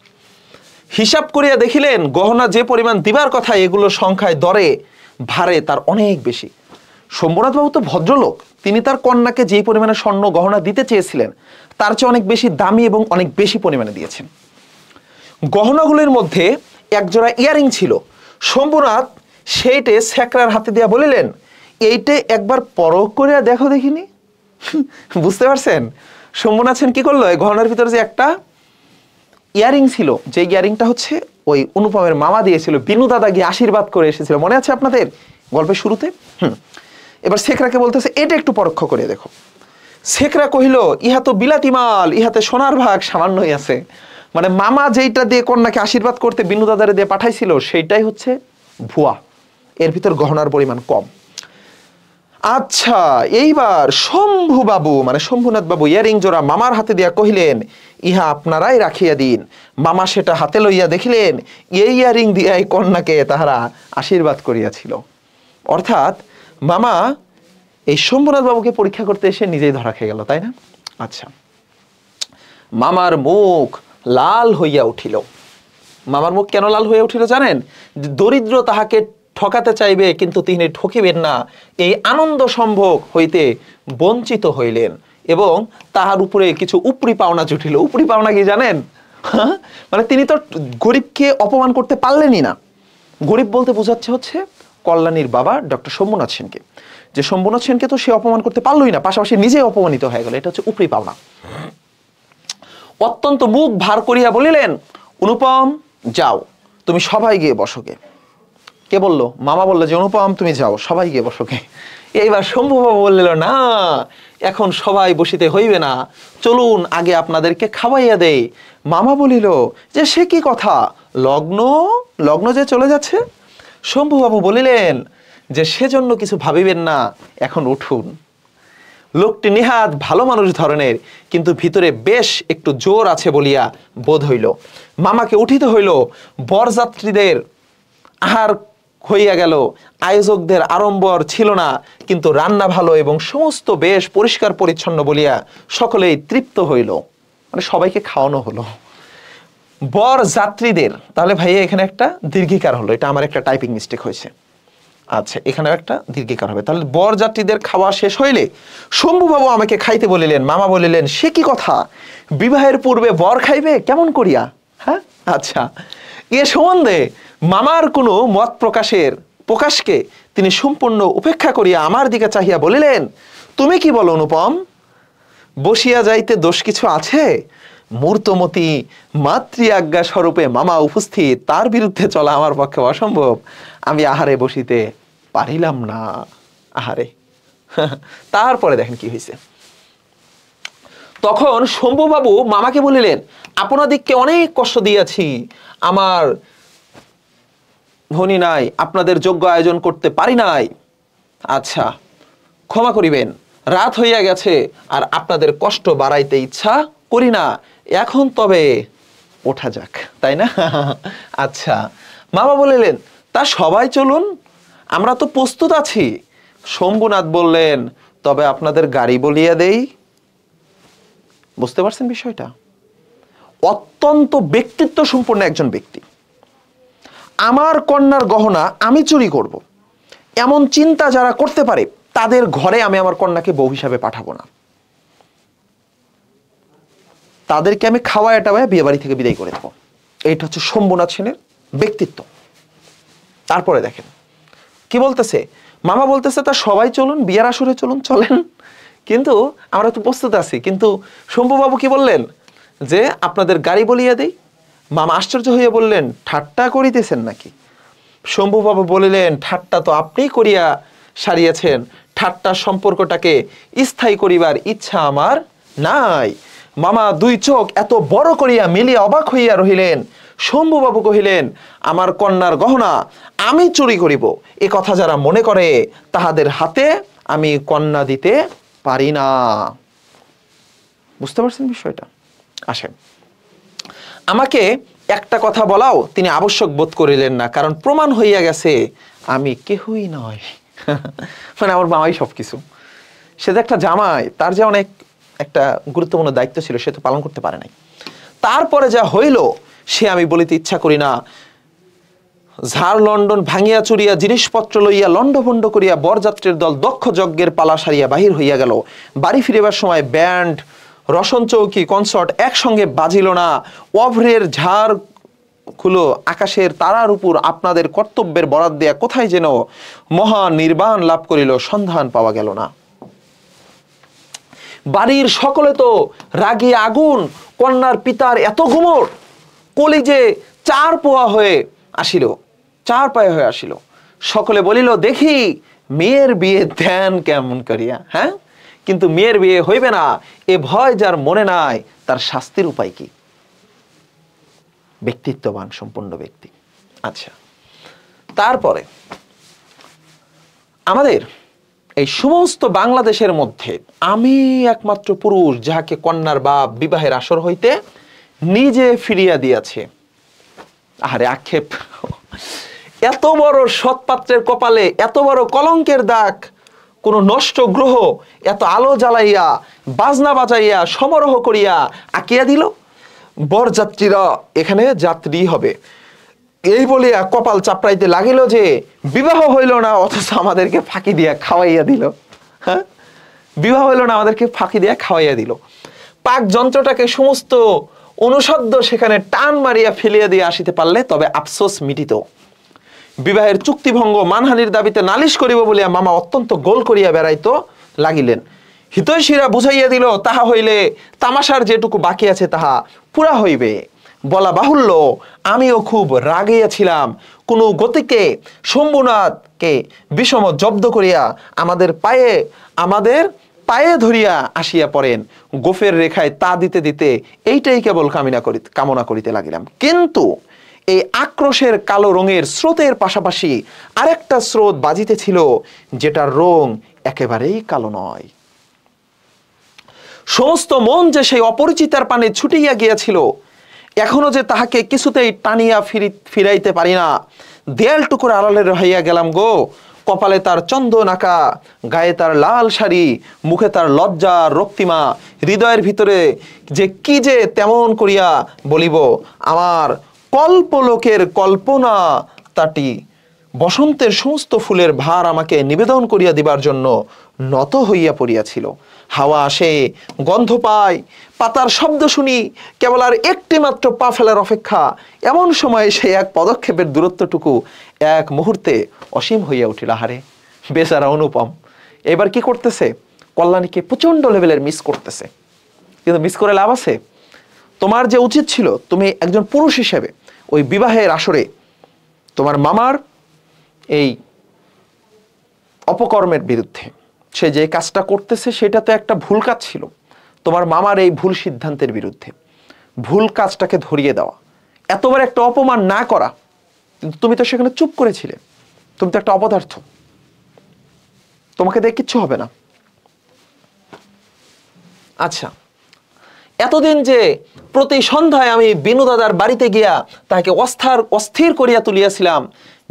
A: হিসাব করিয়া দেখিলেন গহনা যে পরিমাণ দিবার কথা, এগুলো সংখ্যায় দরে ভারে তার অনেক বেশি। শম্ভুনাথ বাবু তো ভদ্রলোক, তিনি তার কন্যাকে যে পরিমাণে স্বর্ণ গহনা দিতে চেয়েছিলেন তার চেয়ে অনেক বেশি দামি এবং অনেক বেশি পরিমাণে দিয়েছেন। গহনাগুলির মধ্যে একজোড়া ইয়ারিং ছিল। শম্ভুনাথ সেইটে শেখরার হাতে দিয়া বলিলেন, এইটে একবার পরখ করিয়া দেখো দেখিনি। বুঝতে পারছেন শম্ভুনাথ সেন কি করলো? গহনার ভিতরে যে একটা ইয়ারিং ছিল, যে ইয়ারিংটা হচ্ছে ওই অনুপমের মামা দিয়েছিল, বিনু দাদা গিয়ে আশীর্বাদ করে এসেছিল, মনে আছে আপনাদের গল্পের শুরুতে? এবার শেখরাকে বলতেছে, এটা একটু পরীক্ষ করে দেখো। শেখরা কহিল, ইহা তো বিলাতি মাল, ইহাতে সোনার ভাগ সামান্যই আছে। মানে মামা যেইটা দিয়ে কন্যাকে আশীর্বাদ করতে বিনু দাদারে দিয়ে পাঠাইছিল, সেইটাই হচ্ছে ভুয়া, এর ভিতর গহনার পরিমাণ কম। আচ্ছা, এইবার শম্ভু বাবু মানে শম্ভুনাথ বাবু ইয়ারিং জোড়া মামার হাতে দিয়া কহিলেন, ইহা আপনারাই রাখিয়া দিন। মামা সেটা হাতে লইয়া দেখিলেন, এই ইয়ারিং দিয়াই কন্যাকে তাহারা আশীর্বাদ করিয়াছিল। অর্থাৎ মামা এই শম্ভুনাথ বাবুকে পরীক্ষা করতে এসে নিজেই ধরা খেয়ে গেল, তাই না? আচ্ছা, মামার মুখ লাল হইয়া উঠিল। মামার মুখ কেন লাল হইয়া উঠিল জানেন? দরিদ্র তাহাকে ঠকাতে চাইবে কিন্তু তিনি ঠকিবেন না, এই আনন্দ সম্ভোগ হইতে বঞ্চিত হইলেন এবং তাহার উপরে কিছু উপরি পাওনা জুটিল। উপরি পাওনা কি জানেন? মানে তিনি তো গরিবকে অপমান করতে পারলেনই না। গরিব বলতে বোঝাচ্ছে হচ্ছে কল্যাণীর বাবা ডক্টর শম্ভুনাথ সেনকে, যে শম্ভুনাথ সেনকে তো সে অপমান করতে পারলই না, পাশাপাশি নিজেই অপমানিত হয়ে গেল। এটা হচ্ছে উপরি পাওনা। অত্যন্ত মুখ ভার করিয়া বলিলেন, অনুপম যাও, তুমি সবাই গিয়ে বসোগে। কে বললো? মামা বললো যে অনুপম তুমি যাও, সবাই গিয়ে বসোগে। এইবার শম্ভুবাবু বললেন, না, এখন সবাই বসিতে হইবে না, চলুন আগে আপনাদেরকে খাওয়াইয়া দেই। মামা বলিল যে সে কি কথা, লগ্ন লগ্ন যে চলে যাচ্ছে। শম্ভুবাবু বলিলেন যে সেজন্য কিছু ভাবিবেন না, এখন উঠুন। লোকটি নিহাত ভালো মানুষ ধরনের, কিন্তু ভিতরে বেশ একটু জোর আছে বলিয়া বোধ হইল। মামাকে উঠিতে হইল। বরযাত্রীদের আহার হইয়া গেল, আয়োজকদের আড়ম্বর ছিল না, কিন্তু রান্না ভালো এবং সমস্ত বেশ পরিষ্কার পরিচ্ছন্ন বলিয়া সকলেই তৃপ্ত হইল, মানে সবাইকে খাওয়ানো হলো। বরযাত্রীদের, তাহলে ভাইয়া এখানে একটা দীর্ঘিকার হলো, এটা আমার একটা টাইপিং মিস্টেক হয়েছে। আচ্ছা, এখানে একটা দীর্ঘিকার হবে। তাহলে বরযাত্রীদের খাওয়া শেষ হইলে শম্ভুবাবু আমাকে খাইতে বলিলেন। মামা বলিলেন, সে কি কথা, বিবাহের পূর্বে বর খাইবে কেমন করিয়া? হ্যাঁ, আচ্ছা, এ সম্বন্ধে মামার কোনো মত প্রকাশকে তিনি সম্পূর্ণ উপেক্ষা করিয়া আমার দিকে চাহিয়া বলিলেন, তুমি কি বলো অনুপম, বসিয়া যাইতে দোষ কিছু আছে? মূর্তমতি মাতৃ আজ্ঞা স্বরূপে মামা উপস্থিত, তার বিরুদ্ধে চলা আমার পক্ষে অসম্ভব। আমি আহারে বসিতে পারিলাম না। আহারে। তারপরে দেখেন কি হয়েছে। তখন শম্ভুবাবু মামাকে বলিলেন, আপনাদিগকে অনেক কষ্ট দিয়েছি, আমার ধনী নাই, আপনাদের যোগ্য আয়োজন করতে পারি নাই। আচ্ছা, ক্ষমা করিবেন, রাত হইয়া গেছে, আর আপনাদের কষ্ট বাড়াইতে ইচ্ছা করি না। এখন তবে ওঠা যাক, তাই না? আচ্ছা, মামা বলিলেন, তা সবাই চলুন, আমরা তো প্রস্তুত আছি। শম্ভুনাথ বললেন, তবে আপনাদের গাড়ি বলিয়া দেই। বুঝতে পারছেন বিষয়টা? অত্যন্ত ব্যক্তিত্ব সম্পন্ন একজন ব্যক্তি। আমার কন্যার গহনা আমি চুরি করব, এমন চিন্তা যারা করতে পারে, তাদের ঘরে আমি আমার কন্যাকে বউ হিসাবে পাঠাবো না। তাদেরকে আমি খাওয়ায় টাওয়ায় বিয়ে বাড়ি থেকে বিদায় করে দেবো। এইটা হচ্ছে শম্ভুনাথ সেনের ব্যক্তিত্ব। তারপরে দেখেন কি বলতেছে। মামা বলতেছে, তা সবাই চলুন, বিয়ের আসরে চলুন, চলেন, কিন্তু আমরা তো প্রস্তুত আছি। কিন্তু শম্ভুবাবু কি বললেন, যে আপনাদের গাড়ি বলিয়া দেই। মামা আশ্চর্য হইয়া বললেন, ঠাট্টা করিতেছেন নাকি? শম্ভুবাবু বলিলেন, ঠাট্টা তো আপনিই করিয়া সারিয়েছেন, ঠাট্টার সম্পর্কটাকে স্থায়ী করিবার ইচ্ছা আমার নাই। মামা দুই চোখ এত বড় করিয়া মিলিয়া অবাক হইয়া রহিলেন। শম্ভুবাবু কহিলেন, আমার কন্যার গহনা আমি চুরি করিব, এ কথা যারা মনে করে, তাহাদের হাতে আমি কন্যা দিতে পারি না। বুঝতে পারছেন বিষয়টা? আসেন, আমাকে একটা কথা বলাও তিনি আবশ্যক বোধ করিলেন না, কারণ প্রমাণ হইয়া গেছে আমি কেহই নয়। মানে আমার মামাই সবকিছু। সে যে একটা জামাই, তার যে অনেক একটা গুরুত্বপূর্ণ দায়িত্ব ছিল, সে তো পালন করতে পারে নাই। তারপরে যা হইল সে আমি বলিতে ইচ্ছা করি না। ঝাড় লন্ডন ভাঙিয়া চুরিয়া জিনিসপত্র লইয়া লন্ডভন্ড করিয়া বরযাত্রীর দল দক্ষ যজ্ঞের পালা সারিয়া বাহির হইয়া গেল। বাড়ি ফিরিবার সময় ব্যান্ড, রসন চৌকি, কনসার্ট একসঙ্গে বাজিল না। অভ্রের ঝাড় খুলো আকাশের তারার উপর আপনাদের কর্তব্যের বরাত দেয়া কোথায় যেন মহা নির্বাণ লাভ করিল, সন্ধান পাওয়া গেল না। বাড়ির সকলে তো রাগে আগুন, কন্যার পিতার এত গুমর, কলিজে চার পোয়া হয়ে আসিল, চার পায়ে হয়ে আসিল। সকলে বলিল, দেখি মেয়ের বিয়ে ধ্যান কেমন করিয়া। হ্যাঁ, কিন্তু মেয়ের বিয়ে হইবে না, এ ভয় যার মনে নাই, তার শাস্তির উপায় কি? ব্যক্তিত্ববান সম্পূর্ণ ব্যক্তি। আচ্ছা, তারপরে আমাদের এই সমস্ত বাংলাদেশের মধ্যে আমি একমাত্র পুরুষ যাহাকে কন্যার বাপ বিবাহের আসর হইতে নিজে ফিরিয়া দিয়াছে। আরে আক্ষেপ! এত বড় সৎপাত্রের কপালে এত বড় কলঙ্কের দাগ কোন নষ্ট গ্রহ এত আলো জ্বালাইয়া বাজনা বাজাইয়া সমারোহ করিয়া আঁকিয়া দিল। বরযাত্রীরা এখানে যাত্রী হবে এই বলিয়া কপাল চাপড়াইতে লাগিল যে বিবাহ হইল না, অথচ আমাদেরকে ফাঁকি দিয়া খাওয়াইয়া দিল। হ্যাঁ, বিবাহ হইল না, আমাদেরকে ফাঁকি দিয়া খাওয়াইয়া দিল। পাক যন্ত্রটাকে সমস্ত অনুষদ্য সেখানে টান মারিয়া ফেলিয়া দিয়ে আসিতে পারলে তবে আফসোস মিটিত। বিবাহের চুক্তিভঙ্গ মানহানির দাবিতে নালিশ করিব বলিয়া মামা অত্যন্ত গোল করিয়া বেড়াইতে লাগিলেন। হিতৈষীরা বুঝাইয়া দিল, তাহা হইলে তামাশার যেটুকু বাকি আছে তাহা পুরা হইবে। বলা বাহুল্য, আমিও খুব রাগিয়াছিলাম। কোনো গতিকে শম্ভুনাথকে বিষম জব্দ করিয়া আমাদের পায়ে ধরিয়া আসিয়া পড়েন। গোফের রেখায় তা দিতে দিতে এইটাই কেবল কামনা করিতে লাগিলাম। কিন্তু এই আক্রোশের কালো রঙের স্রোতের পাশাপাশি আরেকটা স্রোত বাজিতেছিল, যেটার রং একেবারেই কালো নয়। সমস্ত মন যে সেই অপরিচিতার পানে ছুটিয়া গিয়াছিল, এখনো যে তাহাকে কিছুতেই টানিয়া ফিরাইতে পারি না। দেয়াল টুকুর আড়ালে রহিয়া গেলাম গো। কপালে তার চন্দন আঁকা, গায়ে তার লাল শাড়ি, মুখে তার লজ্জা রক্তিমা, হৃদয়ের ভিতরে যে কি যে তেমন করিয়া বলিব, আমার কল্পলোকের কল্পনা তাটি বসন্তের সমস্ত ফুলের ভার আমাকে নিবেদন করিয়া দিবার জন্য নত হইয়া পড়িয়াছিল। হাওয়া আসে, গন্ধ পাই, পাতার শব্দ শুনি, কেবল আর একটি মাত্র পা ফেলার অপেক্ষা। এমন সময় সে এক পদক্ষেপের দূরত্বটুকু এক মুহূর্তে অসীম হইয়া উঠিল। আহারে বেচারা অনুপম এবার কি করতেছে? কল্যাণীকে প্রচন্ড লেভেলের মিস করতেছে। কিন্তু মিস করে লাভ আছে? তোমার যে উচিত ছিল, তুমি একজন পুরুষ হিসেবে ওই বিবাহের আসরে তোমার মামার এই অপকর্মের বিরুদ্ধে সে যে কাজটা করতেছে সেটা তো একটা ভুল কাজ ছিল, তোমার মামার এই ভুল সিদ্ধান্তের বিরুদ্ধে ভুল কাজটাকে ধরিয়ে দেওয়া, এতবার একটা অপমান না করা। কিন্তু তুমি তো সেখানে চুপ করেছিলে। তুমি তো একটা অপদার্থ, তোমাকে দেখে কিচ্ছু হবে না। আচ্ছা, এতদিন যে প্রতি সন্ধ্যায় আমি বিনু দাদার বাড়িতে গিয়া তাকে অস্থির করিয়া তুলিয়াছিলাম,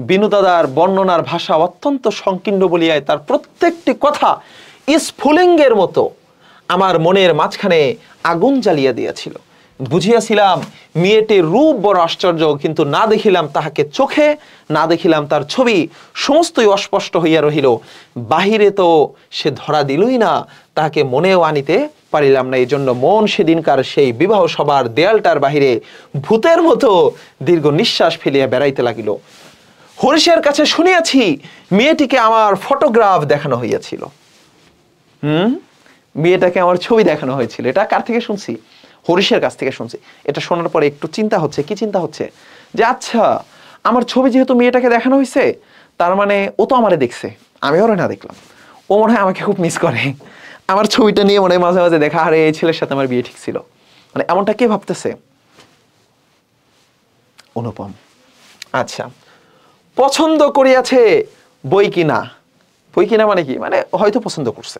A: বিনু দাদার বর্ণনার ভাষা অত্যন্ত সংকীর্ণ বলিয়ায় তার প্রত্যেকটি কথা স্ফুলিঙ্গের মতো আমার মনের মাঝখানে আগুন জ্বালিয়া দিয়াছিল। বুঝিয়াছিলাম মেয়েটির রূপ বড় আশ্চর্য, কিন্তু না দেখিলাম তাহাকে চোখে, না দেখিলাম তার ছবি, সমস্তই অস্পষ্ট হইয়া রহিল। বাহিরে তো সে ধরা দিলই না, তাহাকে মনেও আনিতে পারিলাম না। এই জন্য মন সেদিনকার সেই বিবাহ সভার দেয়ালটার বাহিরে ভূতের মতো দীর্ঘ নিঃশ্বাস ফেলিয়া বেড়াইতে লাগিল। হরিশের কাছে শুনিয়াছি মেয়েটিকে আমার ফটোগ্রাফ দেখানো হইয়াছিল। মেয়েটাকে আমার ছবি দেখানো হয়েছিল। এটা কার থেকে শুনছি? হরিশের কাছ থেকে শুনছি। এটা শোনার পরে একটু চিন্তা হচ্ছে। কি চিন্তা হচ্ছে? যে আচ্ছা, আমার ছবি যেহেতু মেয়েটাকে দেখানো হয়েছে, তার মানে ও তো আমারে দেখছে, আমি ওরা না দেখলাম। ও মনে হয় আমাকে খুব মিস করে। আমার ছবিটা নিয়ে মনে হয় মাঝে মাঝে দেখা, আরে এই ছেলের সাথে আমার বিয়ে ঠিক ছিল। মানে এমনটা কে ভাবতেছে? অনুপম। আচ্ছা, পছন্দ করিয়াছে বই কিনা। বই কিনা মানে কি? মানে হয়তো পছন্দ করছে,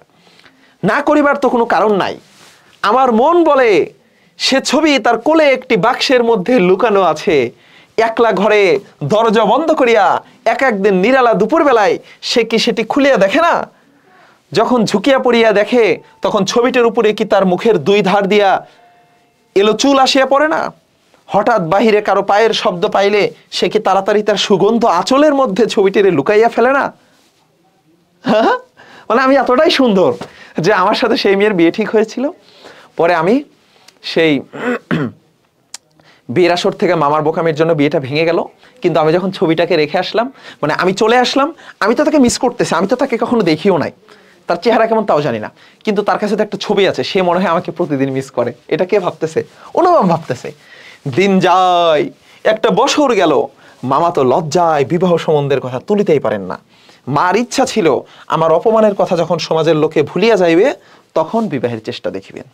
A: না করিবার তো কোনো কারণ নাই। আমার মন বলে সে ছবি তার কোলে একটি বাক্সের মধ্যে লুকানো আছে। একলা ঘরে দরজা বন্ধ করিয়া এক একদিন নিরালা দুপুরবেলায় সে কি সেটি খুলিয়া দেখে না? যখন ঝুঁকিয়া পড়িয়া দেখে, তখন ছবিটির উপরে কি তার মুখের দুই ধার দিয়া এলো চুল আসিয়া পড়ে না? হঠাৎ বাহিরে কারো পায়ের শব্দ পাইলে সে কি তাড়াতাড়ি তার সুগন্ধ আঁচলের মধ্যে ছবিটিরে লুকাইয়া ফেলে না? হ্যাঁ, মানে আমি এতটাই সুন্দর যে আমার সাথে সেই মেয়ের বিয়ে ঠিক হয়েছিল। পরে আমি সেই বিয়ের আসর থেকে মামার বোকামের জন্য বিয়েটা ভেঙে গেল। কিন্তু আমি যখন ছবিটাকে রেখে আসলাম, মানে আমি চলে আসলাম, আমি তো তাকে মিস করতেছি, আমি তো তাকে কখনো দেখিও নাই, তার চেহারা কেমন তাও জানি না, কিন্তু তার কাছে তো একটা ছবি আছে, সে মনে হয় আমাকে প্রতিদিন মিস করে। এটা কে ভাবতেছে? অনুপম ভাবতেছে। দিন যায়, একটা বছর গেল, মামা তো লজ্জায় বিবাহ সম্বন্ধের কথা তুলিতেই পারেন না। মার ইচ্ছা ছিল আমার অপমানের কথা যখন সমাজের লোকে ভুলিয়া যাইবে, তখন বিবাহের চেষ্টা দেখিবেন।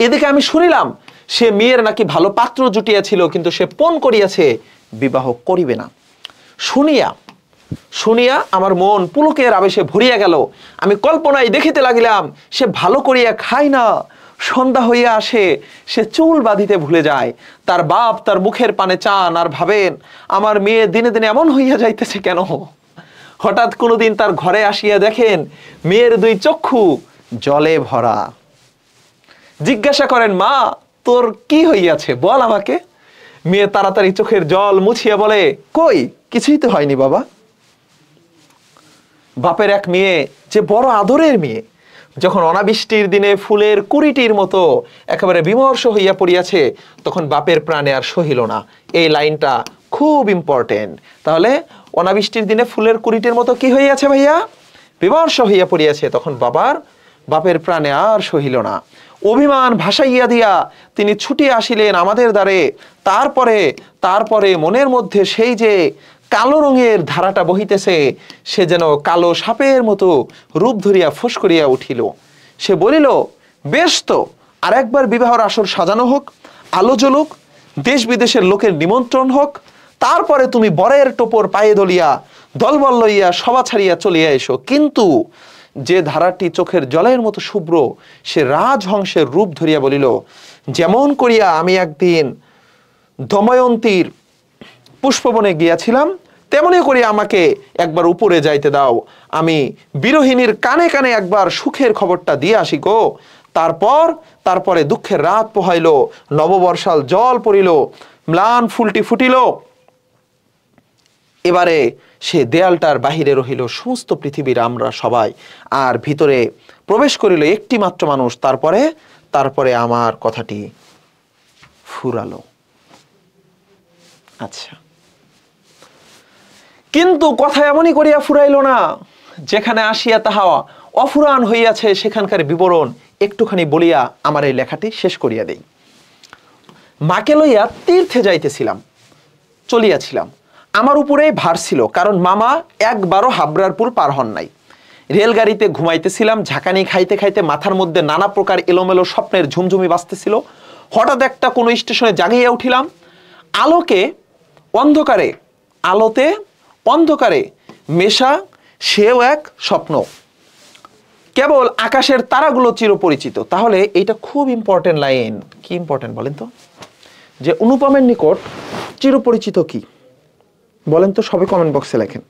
A: এদিকে আমি শুনিলাম সে মেয়ের নাকি ভালো পাত্র জুটিয়াছিল, কিন্তু সে পণ করিয়াছে বিবাহ করিবে না। শুনিয়া আমার মন পুলকের আবেশে ভরিয়া গেল। আমি কল্পনায় দেখিতে লাগিলাম সে ভালো করিয়া খায় না, সন্ধ্যা হইয়া আসে, সে চুল বাঁধিতে ভুলে যায়। তার বাপ তার মুখের পানে চান আর ভাবেন আমার মেয়ে দিনে দিনে এমন হইয়া যাইতেছে কেন? হঠাৎ কোনোদিন তার ঘরে আসিয়া দেখেন মেয়ের দুই চক্ষু জলে ভরা। জিজ্ঞাসা করেন, মা তোর কি হইয়াছে, বল আমাকে। মেয়ে তাড়াতাড়ি চোখের জল মুছিয়া বলে, কই কিছুই তো হয়নি বাবা। বাপের এক মেয়ে, যে বড় আদরের মেয়ে, যখন অনাবৃষ্টির দিনে ফুলের কুড়িটির মতো একেবারে বিমর্ষ হইয়া পড়িয়াছে, তখন বাপের প্রাণে আর সহিল না। এই লাইনটা খুব ইম্পর্টেন্ট। তাহলে অনাবৃষ্টির দিনে ফুলের কুড়িটির মতো কি হইয়াছে ভাইয়া? বিমর্ষ হইয়া পড়িয়াছে। তখন বাপের প্রাণে আর সহিল না। অভিমান ভাসাইয়া দিয়া তিনি ছুটিয়া আসিলেন আমাদের দ্বারে। তারপরে মনের মধ্যে সেই যে কালো রঙের ধারাটা বহিতেছে, সে যেন কালো সাপের মতো রূপ ধরিয়া ফুস করিয়া উঠিল। সে বলিল, বেশ তো, আর একবার বিবাহর আসর সাজানো হোক, আলো জ্বলুক, দেশ বিদেশের লোকের নিমন্ত্রণ হোক, তারপরে তুমি বরের টোপর পায়ে দলিয়া দলবল লইয়া সভা ছাড়িয়া চলিয়া এসো। কিন্তু যে ধারাটি চোখের জলের মতো শুভ্র, সে রাজহংসের রূপ ধরিয়া বলিল, যেমন করিয়া আমি একদিন দময়ন্তীর পুষ্পবনে গিয়াছিলাম, তেমনি করে আমাকে একবার উপরে যাইতে দাও। আমি বিরোহিণীর কানে কানে একবার সুখের খবরটা দিয়ে আসি গো। তারপরে দুঃখের রাত পোহাইল, নববর্ষাল জল পড়িল, ম্লান ফুলটি ফুটিল। এবারে সে দেয়ালটার বাহিরে রহিল সমস্ত পৃথিবীর আমরা সবাই, আর ভিতরে প্রবেশ করিল একটি মাত্র মানুষ। তারপরে আমার কথাটি ফুরালো। আচ্ছা, কিন্তু কথা এমনই করিয়া ফুরাইল না। যেখানে আসিয়া তাহা অফুরান হইয়াছে সেখানকার বিবরণ একটুখানি বলিয়া আমার এই লেখাটি শেষ করিয়া দেই। মাকে লইয়া তীর্থে যাইতেছিলাম, চলিয়াছিলাম। আমার উপরে ভার ছিল, কারণ মামা একবারও হাবড়ার পুল পার হন নাই। রেলগাড়িতে ঘুমাইতেছিলাম, ঝাঁকানি খাইতে খাইতে মাথার মধ্যে নানা প্রকার এলোমেলো স্বপ্নের ঝুমঝুমি বাজতেছিল। হঠাৎ একটা কোনো স্টেশনে জাগিয়া উঠিলাম। আলোতে অন্ধকারে মেশা সেও এক স্বপ্ন। কেবল আকাশের তারাগুলো চিরপরিচিত। তাহলে এইটা খুব ইম্পর্টেন্ট লাইন। কি ইম্পর্টেন্ট বলেন তো? যে অনুপমের নিকট চিরপরিচিত কি বলেন তো? সবাই কমেন্ট বক্সে লেখেন।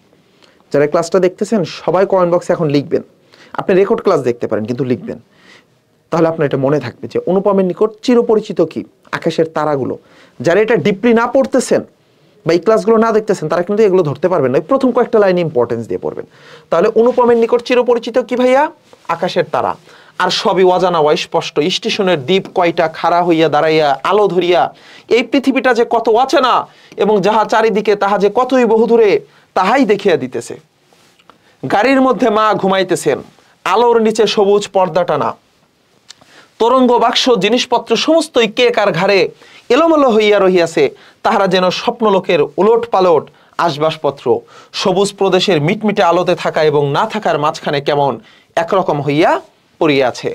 A: যারা ক্লাসটা দেখতেছেন সবাই কমেন্ট বক্সে এখন লিখবেন। আপনি রেকর্ড ক্লাস দেখতে পারেন, কিন্তু লিখবেন, তাহলে আপনার এটা মনে থাকবে যে অনুপমের নিকট চিরপরিচিত কি? আকাশের তারাগুলো। যারা এটা ডিপলি না পড়তেছেন বা এই ক্লাসগুলো না দেখতেছেন তারা কিন্তু এগুলো ধরতে পারবেন না। প্রথম কয়েকটা লাইন ইম্পর্টেন্স দিয়ে পড়বেন। তাহলে অনুপমের নিকট চিরপরিচিত কি ভাইয়া? আকাশের তারা। আর সবই অজানা অস্পষ্ট। স্টেশনের দ্বীপ কয়টা খাড়া হইয়া দাঁড়াইয়া আলো ধরিয়া এই পৃথিবীটা যে কত অচেনা এবং যাহা চারিদিকে তাহা যে কতই বহুদূরে তাহাই দেখিয়া দিতেছে। গাড়ির মধ্যে মা ঘুমাইতেছেন, আলোর নিচে সবুজ পর্দা টানা। তরঙ্গ বাক্স জিনিসপত্র সমস্তই কে কার ঘাড়ে এলোমেলো হইয়া রহিয়াছে। তাহারা যেন স্বপ্নলোকের উলট পালট আসবাসপত্র, সবুজ প্রদেশের মিটমিটে আলোতে থাকা এবং না থাকার মাঝখানে কেমন একরকম হইয়া পড়িয়াছে।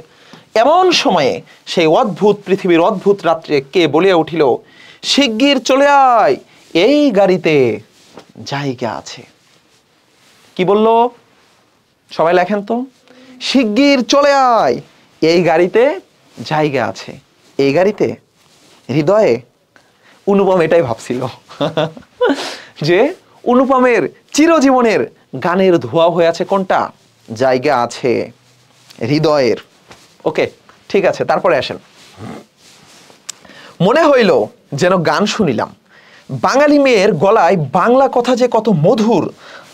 A: এমন সময়ে সেই অদ্ভুত পৃথিবীর অদ্ভুত রাত্রে কে বলিয়া উঠিল, শিগগির চলে আয়, এই গাড়িতে জায়গা আছে। কি বলল? সবাই লেখেন তো। শিগগির চলে আয়, এই গাড়িতে জায়গা আছে। এই গাড়িতে? হৃদয়ে? অনুপম এটাই ভাবছিল যে অনুপমের চিরজীবনের গানের ধোয়া হয়ে আছে কোনটা? জায়গা আছে হৃদয়ের। ওকে, ঠিক আছে। তারপরে আসেন। মনে হইল যেন গান শুনিলাম। বাঙালি মেয়ের গলায় বাংলা কথা যে কত মধুর,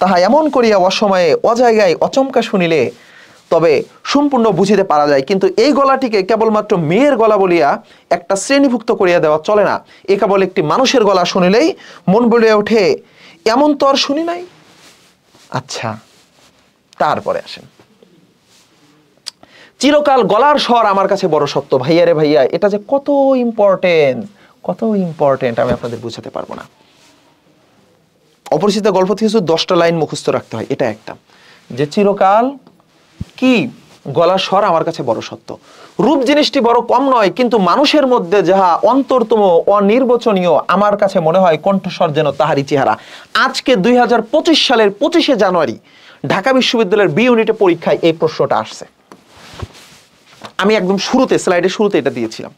A: তাহা এমন করিয়া অসময়ে অজায়গায় অচমকা শুনিলে তবে সম্পূর্ণ বুঝিতে পারা যায়। কিন্তু এই গলাটিকে কেবলমাত্র মেয়ের গলা বলিয়া একটা শ্রেণীভুক্ত করিয়া দেওয়া চলে না। এ কেবল একটি মানুষের গলা শুনিলেই মন বলিয়া ওঠে, এমন তো আর শুনি নাই। আচ্ছা, তারপরে আসেন। চিরকাল গলার স্বর আমার কাছে বড় সত্য। ভাইয়া রে ভাইয়া, এটা যে কত ইম্পর্টেন্ট আমি আপনাদের বুঝাতে পারবো না। অপরিচিত গল্প থেকে শুধু 10টা লাইন মুখস্থ রাখতে হয়। এটা একটা, যে চিরকাল কি গলার স্বর আমার কাছে বড় সত্য। রূপ জিনিসটি বড় কম নয়, কিন্তু মানুষের মধ্যে যাহা অন্তরতম অনির্বচনীয় আমার কাছে মনে হয় কণ্ঠস্বর যেন তাহারই চেহারা। আজকে 2025 সালের 25শে জানুয়ারি ঢাকা বিশ্ববিদ্যালয়ের বি ইউনিটে পরীক্ষায় এই প্রশ্নটা আসছে। আমি একদম শুরুতে স্লাইডের শুরুতে এটা দিয়েছিলাম।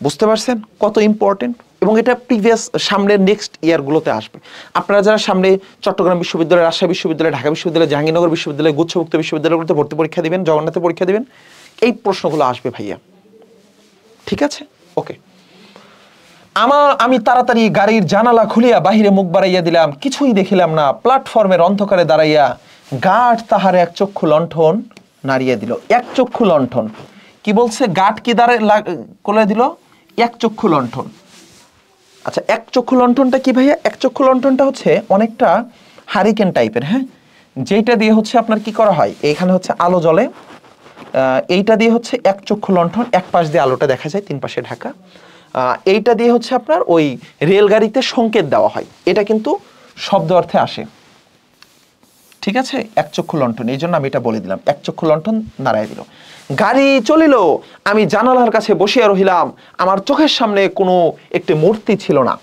A: বুঝতে পারছেন কত ইম্পর্টেন্ট? এবং এটা প্রিভিয়াস সামনের নেক্সট ইয়ারগুলোতে আসবে। আপনারা যারা সামনে চট্টগ্রাম বিশ্ববিদ্যালয়, রাজশাহী বিশ্ববিদ্যালয়, ঢাকা বিশ্ববিদ্যালয়, জাহাঙ্গীরনগর বিশ্ববিদ্যালয়, গুচ্ছভুক্ত বিশ্ববিদ্যালয়গুলোতে ভর্তি পরীক্ষা দিবেন, জগন্নাথে পরীক্ষা দিবেন, এই প্রশ্নগুলো আসবে ভাইয়া। ঠিক আছে? ওকে। আমি তাড়াতাড়ি গাড়ির জানালা খুলিয়া বাহিরে মুখ বাড়াইয়া দিলাম। কিছুই দেখিলাম না। প্ল্যাটফর্মের অন্ধকারে দাঁড়াইয়া গার্ড তাহার এক চক্ষু লণ্ঠন নাড়িয়ে দিল। এক চক্ষু লণ্ঠন কি বলছে? গার্ড কি করে দিল? এক চক্ষু লণ্ঠন। আচ্ছা, এক চক্ষু লণ্ঠনটা কি ভাইয়া? এক চক্ষু লণ্ঠনটা হচ্ছে অনেকটা হারিকেন টাইপের, হ্যাঁ, যেটা দিয়ে হচ্ছে আপনার কি করা হয়, এইখানে হচ্ছে আলো জ্বলে, এইটা দিয়ে হচ্ছে এক চক্ষু লণ্ঠন। এক পাশ দিয়ে আলোটা দেখা যায়, তিন পাশে ঢাকা। এইটা দিয়ে হচ্ছে আপনার ওই রেলগাড়িতে সংকেত দেওয়া হয়। এটা কিন্তু শব্দ অর্থে আসে। ঠিক আছে? এক চক্ষু লণ্ঠন, এই জন্য আমি এটা বলে দিলাম। এক চক্ষু লণ্ঠন নাড়াই দিল। গাড়ি চলিল। আমি জানালার কাছে বসিয়া রহিলাম। আমার চোখের সামনে কোনো একটি মূর্তি ছিল না,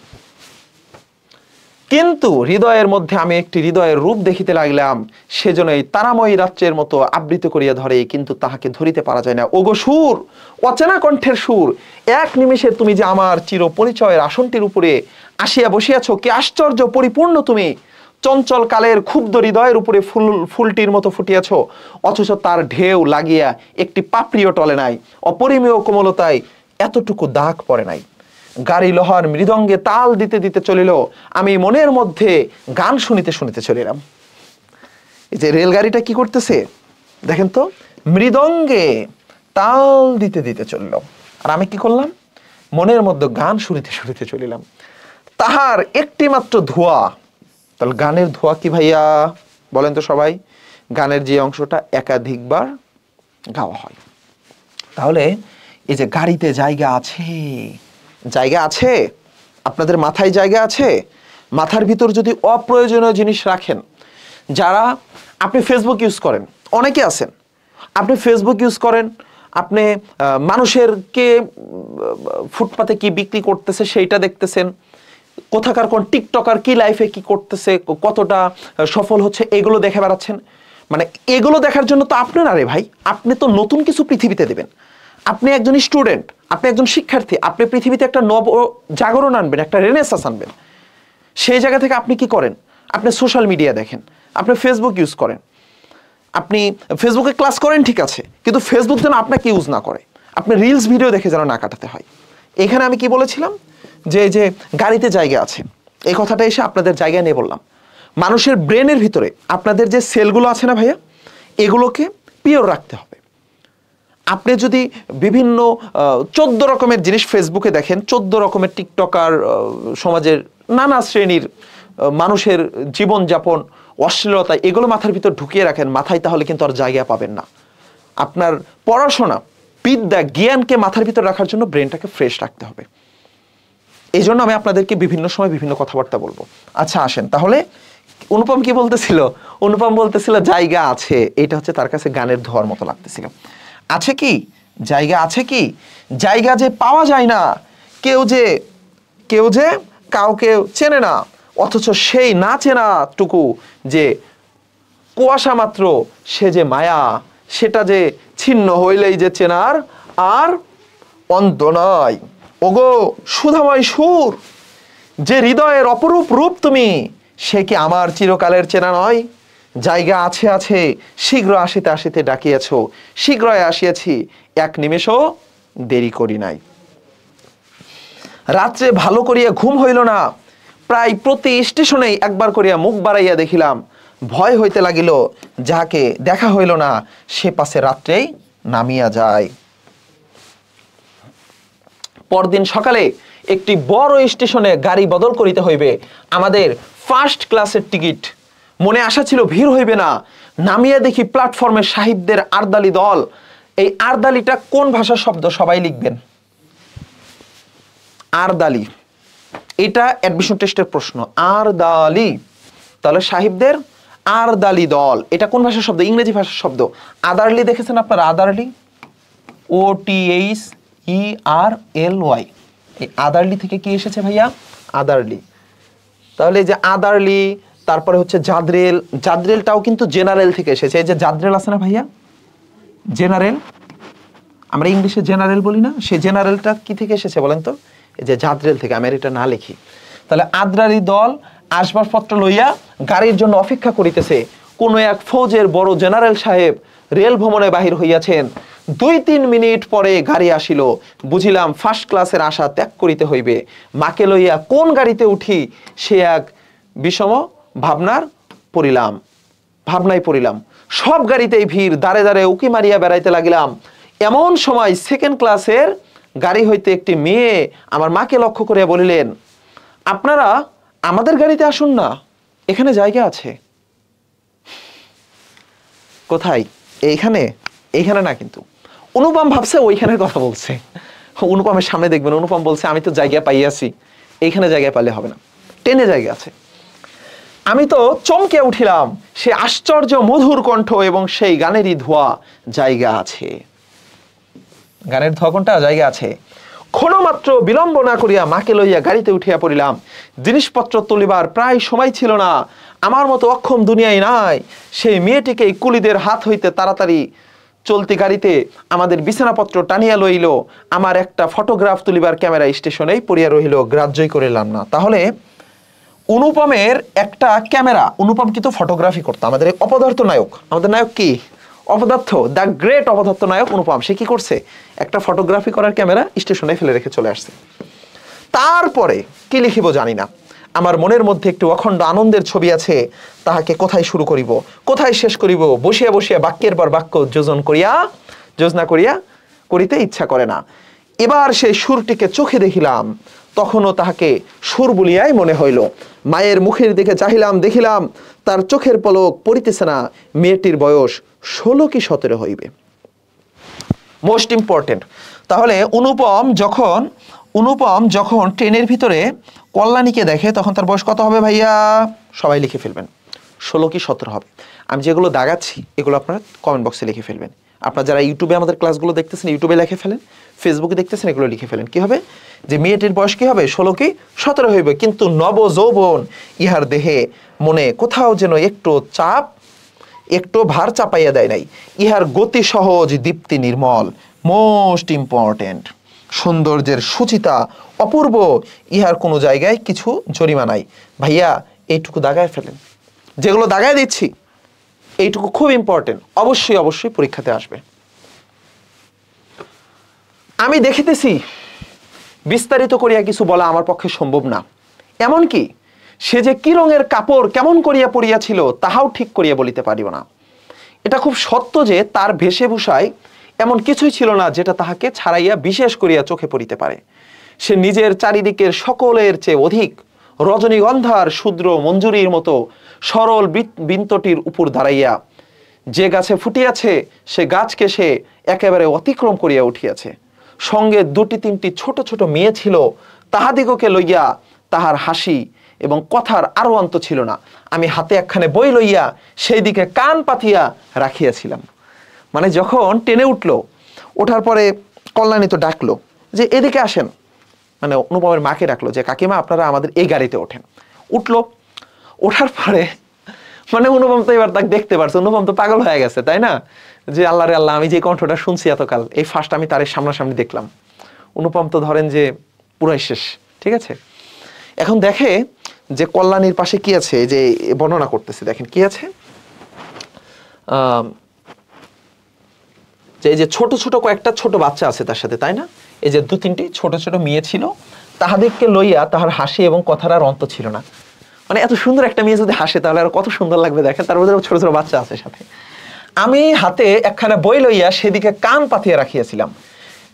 A: কিন্তু হৃদয়ের মধ্যে আমি একটি হৃদয়ের রূপ দেখিতে লাগিলাম। সেজন্য এই তারাময়ী রাত্রের মতো আবৃত করিয়া ধরে, কিন্তু তাহাকে ধরিতে পারা যায় না। ওগো সুর, অচেনা কণ্ঠের সুর, এক নিমেষে তুমি যে আমার চির পরিচয়ের আসনটির উপরে আসিয়া বসিয়াছ। কি আশ্চর্য পরিপূর্ণ তুমি! চঞ্চল কালের ক্ষুব্ধ হৃদয়ের উপরে ফুলটির মতো ফুটিয়াছ, অথচ তার ঢেউ লাগিয়া একটি পাপড়িও টলে নাই। অপরিমেয় কোমলতায় এতটুকু দাগ পড়ে নাই। গাড়ি লোহার মৃদঙ্গে তাল দিতে দিতে চলিল, আমি মনের মধ্যে গান শুনিতে শুনিতে চলিলাম। এই যে রেলগাড়িটা কি করতেছে দেখেন তো, মৃদঙ্গে তাল দিতে দিতে চলল, আর আমি কি করলাম, মনের মধ্যে গান শুনিতে শুনিতে চলিলাম। তাহার একটি মাত্র ধোঁয়া, তাহলে গানের ধোঁয়া কি ভাইয়া বলেন তো সবাই? গানের যে অংশটা একাধিকবার গাওয়া হয়। তাহলে এই যে গাড়িতে জায়গা আছে, জায়গা আছে, আপনাদের মাথায় জায়গা আছে। মাথার ভিতর যদি অপ্রয়োজনীয় জিনিস রাখেন, যারা আপনি ফেসবুক ইউজ করেন, অনেকে আছেন আপনি ফেসবুক ইউজ করেন, আপনি মানুষের কে ফুটপাতে কি বিক্রি করতেছে সেইটা দেখতেছেন, কোথাকার কোন টিকটকার কি লাইফে কি করতেছে, কতটা সফল হচ্ছে, এগুলো দেখে বেড়াচ্ছেন। মানে এগুলো দেখার জন্য তো আপনি না রে ভাই, আপনি তো নতুন কিছু পৃথিবীতে দেবেন। আপনি একজন স্টুডেন্ট, আপনি একজন শিক্ষার্থী, আপনি পৃথিবীতে একটা নব জাগরণ আনবেন, একটা রেনেসাস আনবেন। সেই জায়গা থেকে আপনি কি করেন, আপনি সোশ্যাল মিডিয়া দেখেন, আপনি ফেসবুক ইউজ করেন, আপনি ফেসবুকে ক্লাস করেন ঠিক আছে, কিন্তু ফেসবুক যেন আপনাকে ইউজ না করে, আপনি রিলস ভিডিও দেখে যেন না কাটাতে হয়। এখানে আমি কি বলেছিলাম যে যে গাড়িতে জায়গা আছে, এই কথাটা এসে আপনাদের জায়গায় নিয়ে বললাম। মানুষের ব্রেনের ভিতরে আপনাদের যে সেলগুলো আছে না ভাইয়া, এগুলোকে পিওর রাখতে হবে। আপনি যদি বিভিন্ন 14 রকমের জিনিস ফেসবুকে দেখেন, 14 রকমের টিকটকার, সমাজের নানা শ্রেণীর মানুষের জীবনযাপন, অশ্লীলতা, এগুলো মাথার ভিতর ঢুকিয়ে রাখেন মাথায়, তাহলে কিন্তু আর জায়গা পাবেন না। আপনার পড়াশোনা, বিদ্যা, জ্ঞানকে মাথার ভিতর রাখার জন্য ব্রেনটাকে ফ্রেশ রাখতে হবে। এই জন্য আমি আপনাদেরকে বিভিন্ন সময় বিভিন্ন কথাবার্তা বলবো। আচ্ছা আসেন তাহলে, অনুপম কি বলতেছিল? অনুপম বলতেছিল জায়গা আছে, এটা হচ্ছে তার কাছে গানের ধোয়ার মতো লাগতেছিল। আছে কি জায়গা? আছে কি জায়গা? যে পাওয়া যায় না, কেউ যে কাউকে চেনে না, অথচ সেই না চেনা টুকু যে কুয়াশা মাত্র, সে যে মায়া, সেটা যে ছিন্ন হইলেই যে চেনার আর অন্ত নয়। ওগো সুধাময় সুর, যে হৃদয়ের অপরূপ রূপ তুমি, সে কি আমার চিরকালের চেনা নয়? জায়গা আছে আছে, শীঘ্র আসিতে আসিতে ডাকিয়াছ, শীঘ্রই আসিয়াছি, এক নিমেষও দেরি করি নাই। রাত্রে ভালো করিয়া ঘুম হইল না, প্রায় প্রতি স্টেশনেই একবার করিয়া মুখ বাড়াইয়া দেখিলাম, ভয় হইতে লাগিল, যাহাকে দেখা হইল না সে পাশে রাত্রেই নামিয়া যায়। পরদিন সকালে একটি বড় স্টেশনে গাড়ি বদল করিতে হইবে। আমাদের ফার্স্ট ক্লাসের টিকিট, মনে আশা ছিল ভিড় হইবে না। নামিয়া দেখি প্ল্যাটফর্মে সাহিবদের আরদালি দল। এই আরদালিটা কোন ভাষার শব্দ সবাই লিখবেন? আরদালি, এটা অ্যাডমিশন টেস্টের প্রশ্ন। আরদালি, তাহলে সাহিবদের আরদালি দল, এটা কোন ভাষার শব্দ? ইংরেজি ভাষার শব্দ। আদারলি দেখেছেন আপনারা? আদারলি, OTHERLY, এই আদারলি থেকে কি এসেছে ভাইয়া? আদারলি। তাহলে এই যে আদারলি, তারপরে হচ্ছে জাদ্রেল, জাদ্রেলটাও কিন্তু জেনারেল থেকে এসেছে। এই যে জাদ্রেল আছে না ভাইয়া, জেনারেল, আমরা ইংলিশে জেনারেল বলি না, সেই জেনারেলটা কি থেকে এসেছে বলেন তো? এই যে জাদ্রেল থেকে। আমি এটা না লিখি। তাহলে আদ্রারি দল আসবাবপত্র লইয়া গাড়ির জন্য অপেক্ষা করিতেছে। কোন এক ফৌজের বড় জেনারেল সাহেব রেল ভ্রমণে বাহির হইয়াছেন। 2-3 মিনিট পরে গাড়ি আসিল। বুঝিলাম ফার্স্ট ক্লাসের আশা ত্যাগ করিতে হইবে। মাকে লইয়া কোন গাড়িতে উঠি সে এক বিষম ভাবনায় পড়িলাম। সব গাড়িতেই ভিড়, দাঁড়ে দাঁড়ে উকি মারিয়া বেড়াইতে লাগিলাম। এমন সময় সেকেন্ড ক্লাসের গাড়ি হইতে একটি মেয়ে আমার মাকে লক্ষ্য করিয়া বলিলেন, আপনারা আমাদের গাড়িতে আসুন না, এখানে জায়গা আছে। কোথায়? এইখানে? এইখানে না, কিন্তু অনুপম ভাবছে ওইখানের কথা বলছে। অনুপমের সামনে দেখবেন অনুপম বলছে আমি তো জায়গা পাইয়াছি, এইখানে জায়গা পাইলে হবে না, টেনে জায়গা আছে। আমি তো চমকে উঠিলাম, সে আশ্চর্য মধুর কণ্ঠ এবং সেই গানেরই ধোঁয়া, জায়গা আছে। গানের ধোঁয়া কোনটা? জায়গা আছে। ক্ষণমাত্র বিলম্ব না করিয়া মাকে লইয়া গাড়িতে উঠিয়া পড়িলাম। জিনিসপত্র তুলিবার প্রায় সময় ছিল না। আমার মতো অক্ষম দুনিয়ায় নাই। সেই মেয়েটিকে কুলিদের হাত হইতে তাড়াতাড়ি চলতি গাড়িতে আমাদের বিছানাপত্র টানিয়া লইল। আমার একটা ফটোগ্রাফ তুলিবার ক্যামেরা স্টেশনেই পড়িয়া রহিল, গ্রাহ্যই করিলাম না। তাহলে অনুপমের একটা ক্যামেরা, অনুপম কিন্তু ফটোগ্রাফি করতো। আমাদের অপদার্থ নায়ক, আমাদের নায়ক কি? অপদার্থ, দ্য গ্রেট অপদার্থ নায়ক অনুপম। সে কি করছে? একটা ফটোগ্রাফি করার ক্যামেরা স্টেশনে ফেলে রেখে চলে আসছে। তারপরে কি লিখিব জানি না, আমার মনের মধ্যে একটু অখণ্ড আনন্দের ছবি আছে, তাহাকে কোথায় শুরু করিব কোথায় শেষ করিব, বসিয়া বসিয়া বাক্যের পর বাক্য যোজনা করিয়া করিতে ইচ্ছা করে না। এবার সেই সুরটিকে চোখে দেখিলাম, তখনও তাহাকে সুর বলিয়াই মনে হইল। মায়ের মুখের দিকে চাহিলাম, দেখিলাম তার চোখের পলক পড়িতেছে না। মেয়েটির বয়স 16 কি 17 হইবে। Most important. তাহলে অনুপম যখন ট্রেনের ভিতরে কল্যাণীকে দেখে তখন তার বয়স কত হবে ভাইয়া? সবাই লিখে ফেলবেন, 16 কি 17 হবে। আমি যেগুলো দাগাচ্ছি এগুলো আপনারা কমেন্ট বক্সে লিখে ফেলবেন। আপনারা যারা ইউটিউবে আমাদের ক্লাসগুলো দেখতেছেন, ইউটিউবে লিখে ফেলেন, ফেসবুকে দেখতেছেন, এগুলো লিখে ফেলেন। কি হবে? যে মেয়েটির বয়স কি হবে? 16 কি 17 হইবে। কিন্তু নব যৌবন ইহার দেহে মনে কোথাও যেন একটু চাপ, একটু ভার চাপাইয়া দেয় নাই। ইহার গতি সহজ, দীপ্তি নির্মল। Most important. সৌন্দর্যের সুচিতা অপূর্ব, ইহার কোনো জায়গায় কিছু জরিমা নাই। ভাইয়া এইটুকু দাগায় ফেলেন, যেগুলো দাগায় দিচ্ছি এইটুকু খুব ইম্পর্টেন্ট, অবশ্যই অবশ্যই পরীক্ষাতে আসবে। আমি দেখিতেছি বিস্তারিত করিয়া কিছু বলা আমার পক্ষে সম্ভব না। এমনকি সে যে কি রঙের কাপড় কেমন করিয়া পরিয়াছিল তাহাও ঠিক করিয়া বলিতে পারিব না। এটা খুব সত্য যে তার বেশভূষায় এমন কিছুই ছিল না যেটা তাহাকে ছাড়াইয়া বিশেষ করিয়া চোখে পড়িতে পারে। সে নিজের চারিদিকের সকলের চেয়ে অধিক রজনীগন্ধার ক্ষুদ্র মঞ্জুরির মতো সরল বৃন্তটির উপর দাঁড়াইয়া যে গাছে ফুটিয়াছে সে গাছকে সে একেবারে অতিক্রম করিয়া উঠিয়াছে। সঙ্গে 2-3টি ছোট ছোট মেয়ে ছিল, তাহাদিগকে লইয়া তাহার হাসি এবং কথার আরো অন্ত ছিল না। আমি হাতে একখানে বই লইয়া সেই দিকে কান পাতিয়া রাখিয়াছিলাম। মানে যখন টেনে উঠলো, ওঠার পরে কল্যাণী তো ডাকলো যে এদিকে আসেন, মানে অনুপমের মাকে ডাকলো যে কাকিমা আপনারা আমাদের এই গাড়িতে ওঠেন। উঠলো, ওঠার পরে মানে অনুপম তো এবার তাকে দেখতে পারছে, অনুপম তো পাগল হয়ে গেছে, তাই না? যে আল্লাহ রে আল্লাহ, আমি যে কণ্ঠটা শুনছি এতকাল, এই ফার্স্ট আমি তার সামনাসামনি দেখলাম। অনুপম তো ধরেন যে পুরাই শেষ, ঠিক আছে। এখন দেখে যে কল্যাণীর পাশে কি আছে, যে বর্ণনা করতেছে, দেখেন কি আছে, যে এই যে ছোট ছোট কয়েকটা ছোট বাচ্চা আছে তার সাথে, তাই না? এই যে 2-3টি ছোট ছোট মেয়ে ছিল, তাহাদেরকে লইয়া তাহার হাসি এবং কথার আর অন্ত ছিল না। মানে এত সুন্দর একটা মেয়ে যদি হাসে তাহলে আর কত সুন্দর লাগবে দেখেন, তার মধ্যে ছোট ছোট বাচ্চা আছে সাথে। আমি হাতে একখানা বই লইয়া সেদিকে কান পাতিয়া রাখিয়াছিলাম।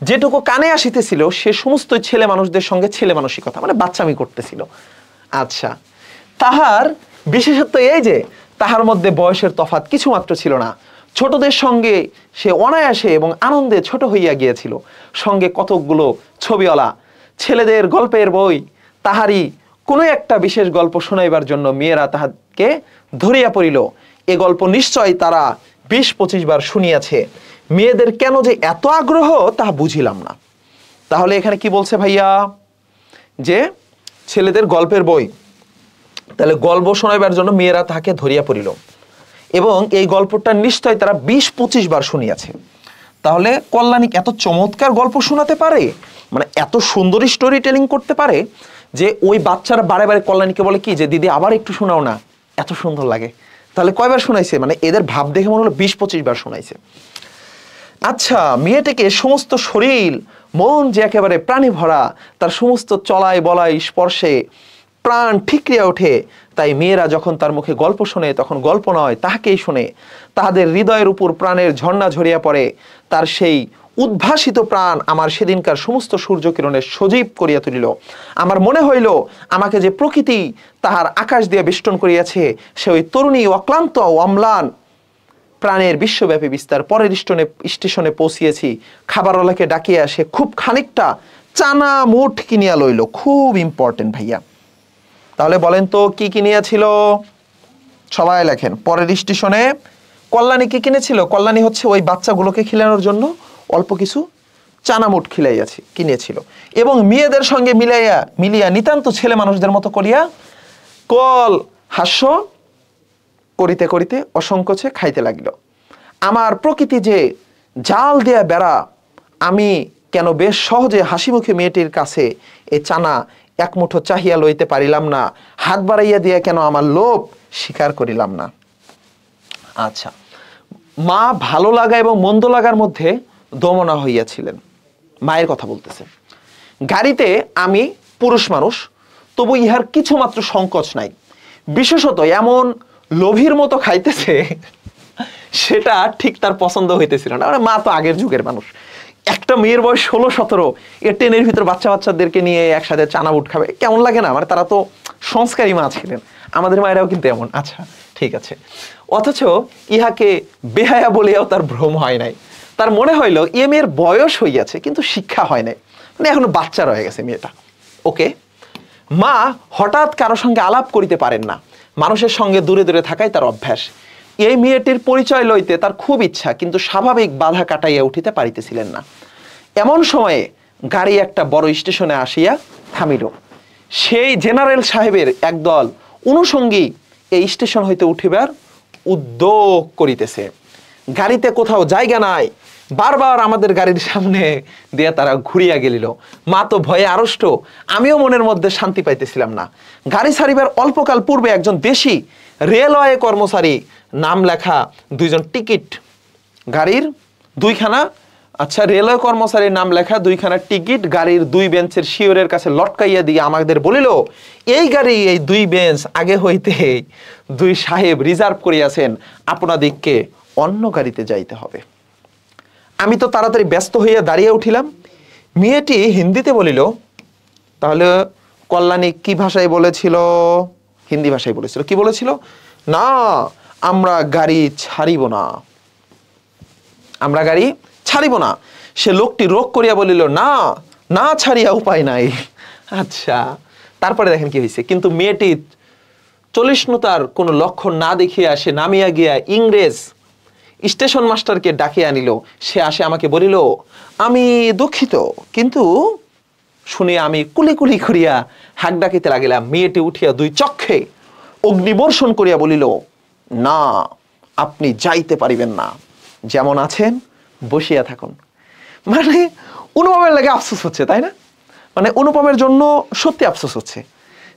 A: যেটুকু কানে আসিতেছিল সে সমস্ত ছেলে মানুষদের সঙ্গে ছেলে মানসিকতা, মানে বাচ্চামি করতেছিল। আচ্ছা, তাহার বিশেষত্ব এই যে তাহার মধ্যে বয়সের তফাৎ কিছু মাত্র ছিল না। ছোটদের সঙ্গে সে অনায়াসে এবং আনন্দে ছোট হইয়া গিয়েছিল। সঙ্গে কতকগুলো ছবিওয়ালা ছেলেদের গল্পের বই, তাহারই কোনো একটা বিশেষ গল্প শোনাইবার জন্য মেয়েরা তাহাকে ধরিয়া পড়িল। এ গল্প নিশ্চয় তারা 20-25 বার শুনিয়াছে। মেয়েদের কেন যে এত আগ্রহ তাহা বুঝিলাম না। তাহলে এখানে কি বলছে ভাইয়া? যে ছেলেদের গল্পের বই, তাহলে গল্প শোনাইবার জন্য মেয়েরা তাহাকে ধরিয়া পড়িল এবং এই গল্পটা নিশ্চয় তারা 20-25 বার শুনিয়াছে। তাহলে কল্যাণী এত চমৎকার গল্প শোনাতে পারে, মানে এত সুন্দর স্টোরি টেলিং করতে পারে যে ওই বাচ্চারা বারে বারে কল্যাণীকে বলে কি যে দিদি আবার একটু শোনাও না, এত সুন্দর লাগে। তাহলে কয়বার শোনাইছে? মানে এদের ভাব দেখে মনে হলো 20-25 বার শোনাইছে। আচ্ছা, মেয়েটাকে সমস্ত শরীর মন যে একেবারে প্রাণী ভরা, তার সমস্ত চলায় বলায় স্পর্শে প্রাণ ঠিকরিয়া ওঠে। তাই মেয়েরা যখন তার মুখে গল্প শোনে তখন গল্প নয় তাহাকেই শোনে। তাহাদের হৃদয়ের উপর প্রাণের ঝর্ণা ঝরিয়া পড়ে। তার সেই উদ্ভাসিত প্রাণ আমার সেদিনকার সমস্ত সূর্যকিরণের সজীব করিয়া তুলিল। আমার মনে হইল আমাকে যে প্রকৃতি তাহার আকাশ দিয়া বেষ্টন করিয়াছে, সে ওই তরুণী অক্লান্ত অম্লান প্রাণের বিশ্বব্যাপী বিস্তার। পরের স্টেশনে পৌঁছিয়েছি, খাবারওয়ালাকে ডাকিয়া সে খুব খানিকটা চানা মুঠ কিনিয়া লইল। খুব ইম্পর্টেন্ট ভাইয়া। তাহলে বলেন তো কি কিনিয়াছিল? সবাই লেখেন। পরের স্টেশনে কল্যাণী কি কিনেছিল? কল্যাণী হচ্ছে ওই বাচ্চাগুলোকে খিলানোর জন্য অল্প কিছু চানামুঠ কিনেছিল এবং মেয়েদের সঙ্গে মিলিয়া নিতান্ত ছেলে মানুষদের মতো করিয়া কল হাস্য করিতে করিতে অসংকোচে খাইতে লাগিল। আমার প্রকৃতি যে জাল দেয়া বেড়া, আমি কেন বেশ সহজে হাসি মুখে মেয়েটির কাছে এই চানা এক মুঠো চাহিয়া লইতে পারিলাম না? হাত বাড়াইয়া দিয়া কেন আমার লোভ স্বীকার করিলাম না? আচ্ছা, মা ভালো লাগা এবং মন্দ লাগার মধ্যে দমনা হইয়াছিলেন। মায়ের কথা বলতেছে। গাড়িতে আমি পুরুষ মানুষ, তবু ইহার কিছু মাত্র সংকোচ নাই। বিশেষত এমন লোভীর মতো খাইতেছে, সেটা ঠিক তার পছন্দ হইতেছিল না। মানে মা তো আগের যুগের মানুষ, একটা মেয়ের বয়স 16-17, এর টেনের ভিতর বাচ্চাদেরকে নিয়ে একসাথে চানা বুট খাবে, কেমন লাগে না? মানে তারা তো সংস্কারী মা ছিলেন, আমাদের মায়েরাও কিন্তু এমন। আচ্ছা ঠিক আছে, অথচ ইহাকে বেহায়া বলেও তার ভ্রম হয় নাই। তার মনে হইল এ মেয়ের বয়স হইয়াছে কিন্তু শিক্ষা হয় নাই, মানে এখনো বাচ্চা রয়ে গেছে মেয়েটা। ওকে, মা হঠাৎ কারো সঙ্গে আলাপ করিতে পারেন না, মানুষের সঙ্গে দূরে দূরে থাকাই তার অভ্যাস। এই মেয়েটির পরিচয় লইতে তার খুব ইচ্ছা, কিন্তু স্বাভাবিক বাধা কাটাইয়া উঠিতে পারিতেছিলেন না। এমন সময়ে গাড়ি একটা বড় স্টেশনে আসিয়া থামিল। সেই জেনারেল সাহেবের একদল অনুষঙ্গী এই স্টেশন হইতে উঠিবার উদ্যোগ করিতেছে। গাড়িতে কোথাও জায়গা নাই, বারবার আমাদের গাড়ির সামনে দিয়ে তারা ঘুরিয়া গেলিল। মা তো ভয়ে আড়ষ্ট, আমিও মনের মধ্যে শান্তি পাইতেছিলাম না। গাড়ি ছাড়িবার অল্পকাল পূর্বে একজন দেশি রেলওয়ে কর্মচারী নাম লেখা দুইজন টিকিট গাড়ির দুইখানা, আচ্ছা রেলওয়ে কর্মচারীর নাম লেখা দুইখানা টিকিট গাড়ির দুই বেঞ্চের শিওরের কাছে লটকাইয়া দিয়ে আমাদের বলিল, এই গাড়ি এই দুই বেঞ্চ আগে হইতে দুই সাহেব রিজার্ভ করিয়াছেন, আপনাদিগকে অন্য গাড়িতে যাইতে হবে। আমি তো তাড়াতাড়ি ব্যস্ত হইয়া দাঁড়িয়ে উঠিলাম। মেয়েটি হিন্দিতে বলিল, তাহলে কল্যাণী কি ভাষায় বলেছিল? হিন্দি ভাষায় বলেছিল। কি বলেছিল? না, আমরা গাড়ি ছাড়িব না, আমরা গাড়ি ছাড়িব না। সে লোকটি রোগ করিয়া বলিল, না না ছাড়িয়া উপায় নাই। আচ্ছা, তারপরে দেখেন কি হয়েছে। কিন্তু মেয়েটি চলিষ্ণুতার কোনো লক্ষণ না দেখিয়া সে নামিয়া গিয়া ইংরেজ স্টেশন মাস্টারকে ডাকিয়া আনিল। সে আসে আমাকে বলিল, আমি দুঃখিত, কিন্তু শুনিয়া আমি কুলি কুলি করিয়া হাক ডাকিতে লাগিলাম। মেয়েটি উঠিয়া দুই চক্ষে অগ্নিবর্ষণ করিয়া বলিল, না, আপনি যাইতে পারিবেন না, যেমন আছেন বসিয়া থাকুন। মানে অনুপমের লাগে আফসোস হচ্ছে, তাই না? মানে অনুপমের জন্য সত্যি আফসোস হচ্ছে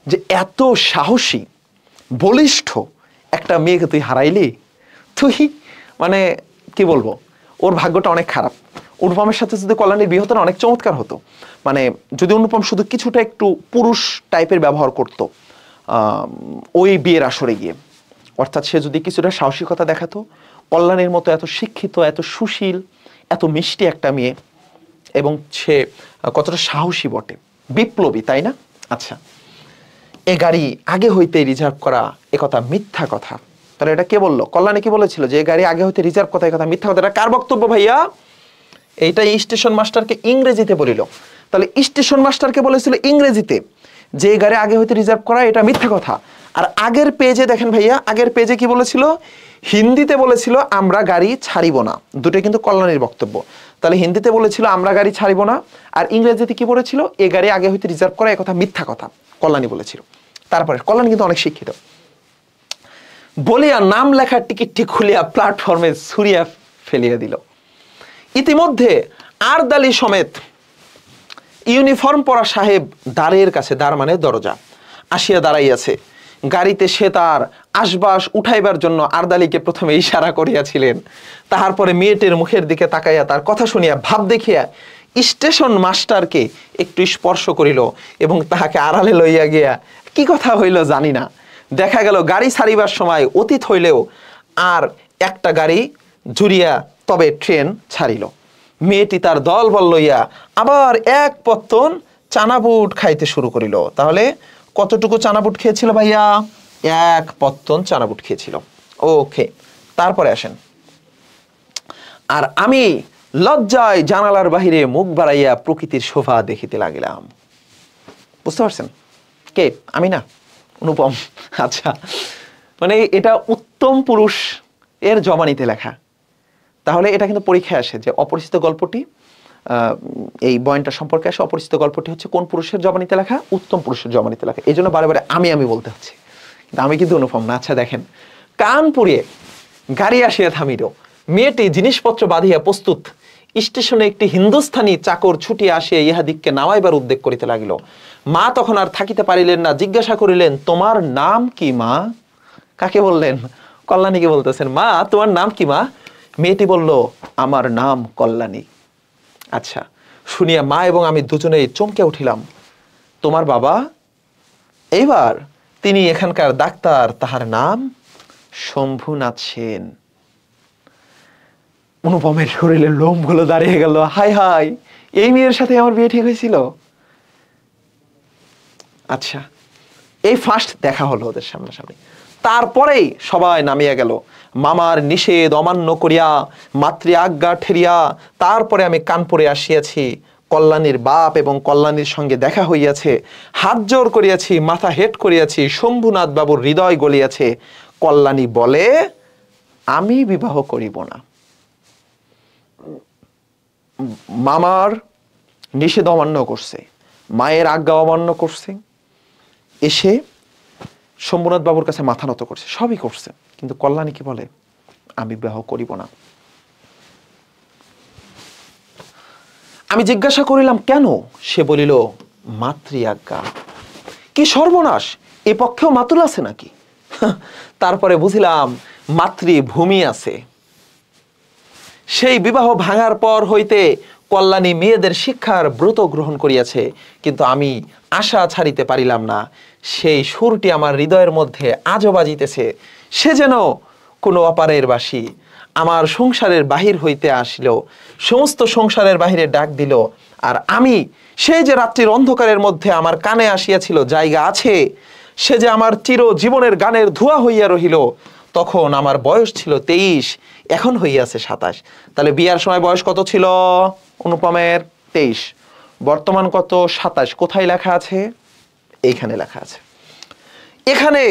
A: যে এত সাহসী বলিষ্ঠ একটা মেয়েকে তুই হারাইলি। তুই মানে কি বলবো, ওর ভাগ্যটা অনেক খারাপ। অনুপমের সাথে যদি কল্যাণীর বিয়ে হতো না, অনেক চমৎকার হতো। মানে যদি অনুপম শুধু কিছুটা একটু পুরুষ টাইপের ব্যবহার করতো ওই বিয়ের আসরে গিয়ে, অর্থাৎ সে যদি কিছুটা সাহসিকতা দেখাতো, কল্যাণীর মতো এত শিক্ষিত, এত সুশীল, এত মিষ্টি একটা মেয়ে, এবং সে কতটা সাহসী বটে, বিপ্লবী, তাই না? আচ্ছা, এ গাড়ি আগে হইতে রিজার্ভ করা একথা মিথ্যা কথা। তাহলে এটা কে বললো? কল্যাণী কি বলেছিল যে গাড়ি আগে হইতে রিজার্ভ কথা, একথা মিথ্যা কথা? এটা কার বক্তব্য ভাইয়া? এইটা স্টেশন মাস্টারকে ইংরেজিতে বলিল। তাহলে স্টেশন মাস্টারকে বলেছিল ইংরেজিতে যে গাড়ি আগে হইতে রিজার্ভ করা এটা মিথ্যা কথা। আর আগের পেজে দেখেন ভাইয়া, আগের পেজে কি বলেছিল? হিন্দিতে বলেছিল আমরা গাড়ি ছাড়িব না। দুটোই কিন্তু কল্যাণীর বক্তব্য। তাহলে হিন্দিতে বলেছিল আমরা গাড়ি ছাড়িব না, আর ইংরেজিতে কি বলেছিল? এ গাড়ি আগে হইতে রিজার্ভ করা একথা মিথ্যা কথা কল্যাণী বলেছিল। তারপরে কল্যাণী কিন্তু অনেক শিক্ষিত, বলিয়া নাম লেখার টিকিটটি খুলিয়া প্ল্যাটফর্মে ছুঁড়িয়া ফেলিয়া দিল। ইতিমধ্যে আরদালি সমেত ইউনিফর্ম পরা সাহেব দ্বারের কাছে, দ্বার মানে দরজা, আসিয়া দাঁড়াইয়াছে। গাড়িতে সে তার আশবাস উঠাইবার জন্য আরদালিকে প্রথমে ইশারা করিয়াছিলেন। তাহার পরে মেয়েটির মুখের দিকে তাকাইয়া তার কথা শুনিয়া ভাব দেখিয়া স্টেশন মাস্টারকে একটু স্পর্শ করিল এবং তাহাকে আড়ালে লইয়া গিয়া কি কথা হইল জানি না। দেখা গেল গাড়ি ছাড়িবার সময় অতীত হইলেও আর একটা গাড়ি জুড়িয়া তবে ট্রেন ছাড়িল। মেয়েটি তার দলবল লইয়া আবার এক পত্তন চানাবুট খাইতে শুরু করিল। তাহলে কতটুকু চানাবুট খেয়েছিল ভাইয়া? এক পত্তন চানাবুট খেয়েছিল। ওকে, তারপরে আসেন। আর আমি লজ্জায় জানালার বাহিরে মুখ বাড়াইয়া প্রকৃতির শোভা দেখিতে লাগিলাম। বুঝতে পারছেন কে? আমি না, অনুপম। আচ্ছা, মানে এটা উত্তম পুরুষ এর জমানিতে লেখা। তাহলে এটা কিন্তু পরীক্ষায় আসে যে অপরিচিত গল্পটি, এই বয়ানটা সম্পর্কে আসে, অপরিচিত গল্পটি হচ্ছে কোন পুরুষের জবানিতে লেখা? উত্তম পুরুষের জবানিতে লেখা। এই জন্য বারে বারে আমি বলতে হচ্ছে, কিন্তু আমি কিন্তু অনুপম না। আচ্ছা দেখেন, কানপুরে গাড়ি আসিয়া থামিল। মেয়েটি জিনিসপত্র বাঁধিয়া প্রস্তুত। স্টেশনে একটি হিন্দুস্থানি চাকর ছুটিয়া আসিয়া ইহাদিককে নামাইবার উদ্যোগ করিতে লাগিল। মা তখন আর থাকিতে পারিলেন না, জিজ্ঞাসা করিলেন, তোমার নাম কি মা? কাকে বললেন? কল্যাণীকে বলতেছেন, মা তোমার নাম কি মা? মেয়েটি বলল, আমার নাম কল্যাণী। আচ্ছা, শুনিয়া মা এবং আমি দুজনেই চমকে উঠিলাম। তোমার বাবা এইবার তিনি এখানকার ডাক্তার, তাহার নাম শম্ভুনাথ সেন। অনুপমের শরীরের লোমগুলো দাঁড়িয়ে গেল, হাই হাই, এই মেয়ের সাথে আমার বিয়ে ঠিক হয়েছিল। আচ্ছা, এই ফার্স্ট দেখা হলো ওদের সামনাসামনি। তারপরেই সবাই নামিয়া গেল। মামার নিষেধ অমান্য করিয়া, মাতৃ আজ্ঞা ঠেরিয়া তারপরে আমি কানপুরে আসিয়াছি। কল্যাণীর বাপ এবং কল্যাণীর সঙ্গে দেখা হইয়াছে, হাত জোর করিয়াছি, মাথা হেট করিয়াছি, শম্ভুনাথ বাবুর হৃদয় গলিয়াছে। কল্যাণী বলে, আমি বিবাহ করিব না। মামার নিষেধ অমান্য করছে, মায়ের আজ্ঞা অমান্য করছে, এসে শম্ভুনাথ বাবুর কাছে মাথা নত করছে, সবই করছে, কিন্তু কল্যাণী কি বলে, আমি বিবাহ করিব না। আমি জিজ্ঞাসা করিলাম কেন? সে বলিল, মাতৃ আজ্ঞা। কি সর্বনাশ, এ পক্ষেও মাতুল আছে নাকি? তারপরে বুঝিলাম মাতৃভূমি আছে। সেই বিবাহ ভাঙার পর হইতে কল্যাণী মেয়েদের শিক্ষার ব্রত গ্রহণ করিয়াছে, কিন্তু আমি আশা ছাড়িতে পারিলাম না। সেই সুরটি আমার হৃদয়ের মধ্যে আজও বাজিতেছে, সে যেন কোনো অপারের বাসি আমার সংসারের বাহির হইতে আসিল, সমস্ত সংসারের বাহিরে ডাক দিল। আর আমি সেই যে রাত্রির অন্ধকারের মধ্যে আমার কানে আসিয়াছিল, জায়গা আছে, সে যে আমার চির জীবনের গানের ধোঁয়া হইয়া রহিল। তখন আমার বয়স ছিল 23, এখন হইয়াছে 27। তাহলে বিয়ার সময় বয়স কত ছিল অনুপমের? 23। বর্তমান কত? 27। কোথায় লেখা আছে? এইখানে লেখা আছে। এখানে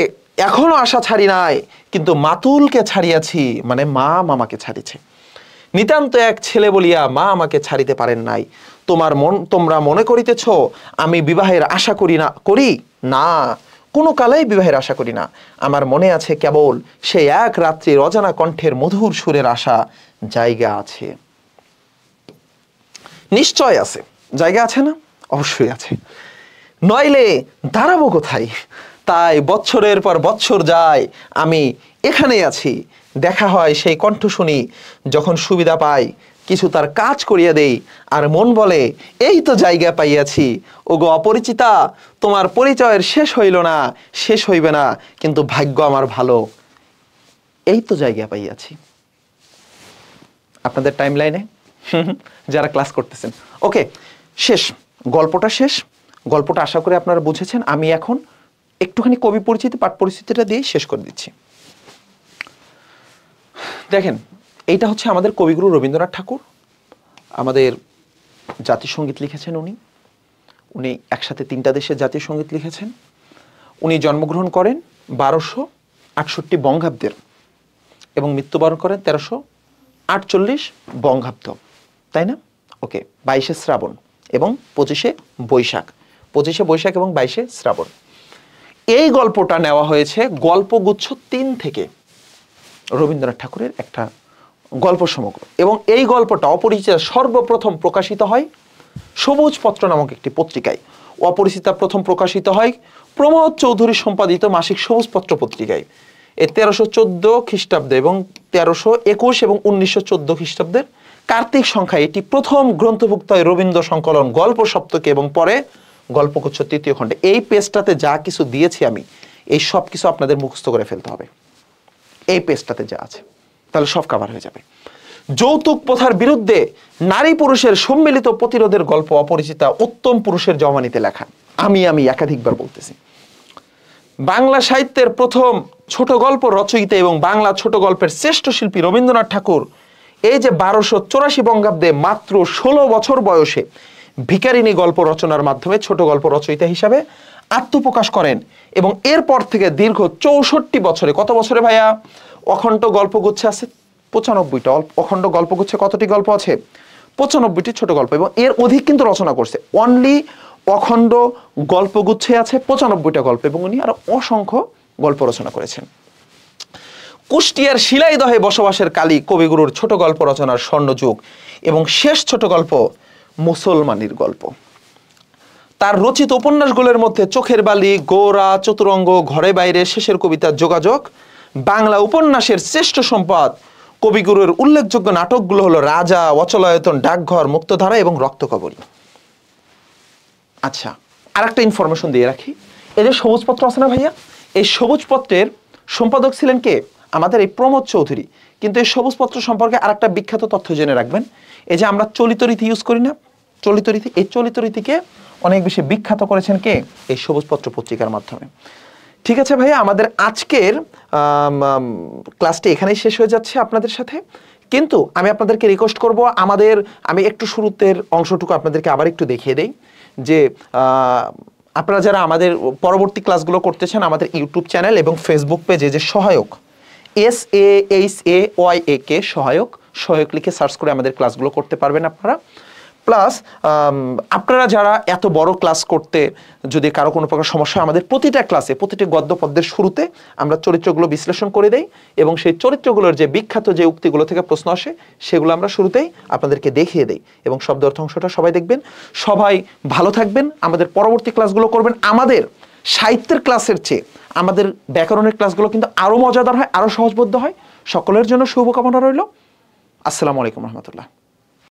A: এখনো আশা ছাড়ি নাই, কিন্তু মাতুলকে ছাড়িয়াছি, মানে মা মামাকে ছাড়িছে। নিতান্ত এক ছেলে বলিয়া মা আমাকে ছাড়িতে পারেন নাই। তোমরা মনে করিতেছ আমি বিবাহের আশা করি না, কোনো কালেই বিবাহের আশা করি না। আমার মনে আছে কেবল সেই এক রাত্রির অজানা কণ্ঠের মধুর সুরের আশা। জায়গা আছে, নিশ্চয় আছে, জায়গা আছে না? অবশ্যই আছে, নইলে দাঁড়াবো কোথায়? তাই বৎসরের পর বৎসর যায়, আমি এখানেই আছি। দেখা হয়, সেই কণ্ঠ শুনি, যখন সুবিধা পাই কিছু তার কাজ করিয়া দেই, আর মন বলে এই তো জায়গা পাইয়াছি। ওগো অপরিচিতা, তোমার পরিচয়ের শেষ হইল না, শেষ হইবে না, কিন্তু ভাগ্য আমার ভালো, এই তো জায়গা পাইয়াছি। আপনাদের টাইম লাইনে যারা ক্লাস করতেছেন, ওকে, শেষ, গল্পটা শেষ। গল্পটা আশা করি আপনারা বুঝেছেন। আমি এখন একটুখানি কবি পরিচিতি, পাঠ পরিচিতিটা দিয়ে শেষ করে দিচ্ছি। দেখেন, এইটা হচ্ছে আমাদের কবিগুরু রবীন্দ্রনাথ ঠাকুর। আমাদের জাতীয় সঙ্গীত লিখেছেন উনি একসাথে 3টা দেশের জাতীয় সঙ্গীত লিখেছেন। উনি জন্মগ্রহণ করেন 1268 বঙ্গাব্দের এবং মৃত্যুবরণ করেন 1348 বঙ্গাব্দ, তাই না? ওকে, 22শে শ্রাবণ এবং 25শে বৈশাখ, 25শে বৈশাখ এবং 22শে শ্রাবণ। এই গল্পটা নেওয়া হয়েছে গল্পগুচ্ছ 3 থেকে, রবীন্দ্রনাথ ঠাকুরের একটা গল্প সমগ্র। এবং এই গল্পটা অপরিচিতা সর্বপ্রথম প্রকাশিত হয় সবুজ পত্র নামক একটি পত্রিকায়। অপরিচিতা প্রথম প্রকাশিত হয় প্রমোদ চৌধুরী সম্পাদিত মাসিক সবুজ পত্র পত্রিকায়। এই 1314 খ্রিস্টাব্দে এবং 1321 এবং 1914 খ্রিস্টাব্দের কার্তিক সংখ্যায় এটি প্রথম গ্রন্থভুক্ত হয় রবীন্দ্র সংকলন গল্প সপ্তকে এবং পরে গল্পগুচ্ছ 3য় খণ্ডে। এই পেজটাতে যা কিছু দিয়েছি আমি, এই সব কিছু আপনাদের মুখস্থ করে ফেলতে হবে। এই পেজটাতে যা আছে, তাহলে সব কভার হয়ে যাবে। যৌতুক প্রথার বিরুদ্ধে নারী পুরুষের সম্মিলিত প্রতিরোধের গল্প অপরিচিতা উত্তম পুরুষের জমানিতে লেখা। আমি একাধিকবার বলতেছি। বাংলা সাহিত্যের প্রথম ছোট গল্প রচয়িতা এবং বাংলা ছোট গল্পের শ্রেষ্ঠ শিল্পী রবীন্দ্রনাথ ঠাকুর এই যে 1284 বঙ্গাব্দে মাত্র 16 বছর বয়সে ভিখারিণী গল্প রচনার মাধ্যমে ছোট গল্প রচয়িতা হিসাবে আত্মপ্রকাশ করেন। এবং এরপর থেকে দীর্ঘ 64 বছরে, কত বছরে ভাইয়া? অখণ্ড গল্পগুচ্ছে আছে 95টা। অখণ্ড গল্পগুচ্ছে কতটি গল্প আছে? 95টি ছোট গল্প, এবং এর অধিক কিন্তু রচনা করছে। অনলি অখণ্ড গল্পগুচ্ছে আছে 95টা গল্প, এবং উনি আরো অসংখ্য গল্প রচনা করেছেন। কুষ্টিয়ার শিলাইদহে বসবাসের কালী কবিগুরুর ছোট গল্প রচনার স্বর্ণযুগ। এবং শেষ ছোট গল্প মুসলমানির গল্প। তার রচিত উপন্যাসগুলোর মধ্যে চোখের বালি, গোরা, চতুরঙ্গ, ঘরে বাইরে, শেষের কবিতা, যোগাযোগ। বাংলা উপন্যাসের শ্রেষ্ঠ সম্পদ কবিগুরুর উল্লেখযোগ্য নাটকগুলো হলো রাজা, অচলায়তন, ডাকঘর, মুক্তধারা এবং রক্তকবরী। আচ্ছা, আরেকটা ইনফরমেশন দিয়ে রাখি, এই যে সবুজপত্র আছে না ভাইয়া, এই সবুজপত্রের সম্পাদক ছিলেন কে? আমাদের এই প্রমোদ চৌধুরী। কিন্তু এই সবুজপত্র সম্পর্কে আরেকটা বিখ্যাত তথ্য জেনে রাখবেন, এই যে আমরা চলিত রীতি ইউজ করি না, চলিত রীতি, এই চলিত রীতিকে অনেক বেশি বিখ্যাত করেছেন কে? এই সবুজপত্র পত্রিকার মাধ্যমে। ঠিক আছে ভাইয়া, আমাদের আজকের ক্লাসটি এখানেই শেষ হয়ে যাচ্ছে আপনাদের সাথে। কিন্তু আমি আপনাদেরকে রিকোয়েস্ট করব, আমি একটু শুরুতের অংশটুকু আপনাদেরকে আবার একটু দেখিয়ে দেই যে আপনারা যারা আমাদের পরবর্তী ক্লাসগুলো করতে চান, আমাদের ইউটিউব চ্যানেল এবং ফেসবুক পেজে যে সহায়ক, SAHAYAK সহায়ক লিখে সার্চ করে আমাদের ক্লাসগুলো করতে পারবেন আপনারা। প্লাস আপনারা যারা এত বড় ক্লাস করতে যদি কারো কোনো প্রকার সমস্যা হয়, আমাদের প্রতিটা ক্লাসে প্রতিটি গদ্য পদ্যের শুরুতে আমরা চরিত্রগুলো বিশ্লেষণ করে দেই এবং সেই চরিত্রগুলোর যে বিখ্যাত যে উক্তিগুলো থেকে প্রশ্ন আসে সেগুলো আমরা শুরুতেই আপনাদেরকে দেখিয়ে দেই এবং শব্দ অর্থ অংশটা সবাই দেখবেন। সবাই ভালো থাকবেন, আমাদের পরবর্তী ক্লাসগুলো করবেন। আমাদের সাহিত্যের ক্লাসের চেয়ে আমাদের ব্যাকরণের ক্লাসগুলো কিন্তু আরও মজাদার হয়, আরও সহজবোধ্য হয়। সকলের জন্য শুভকামনা রইল। আসসালামু আলাইকুম রহমতুল্লাহ।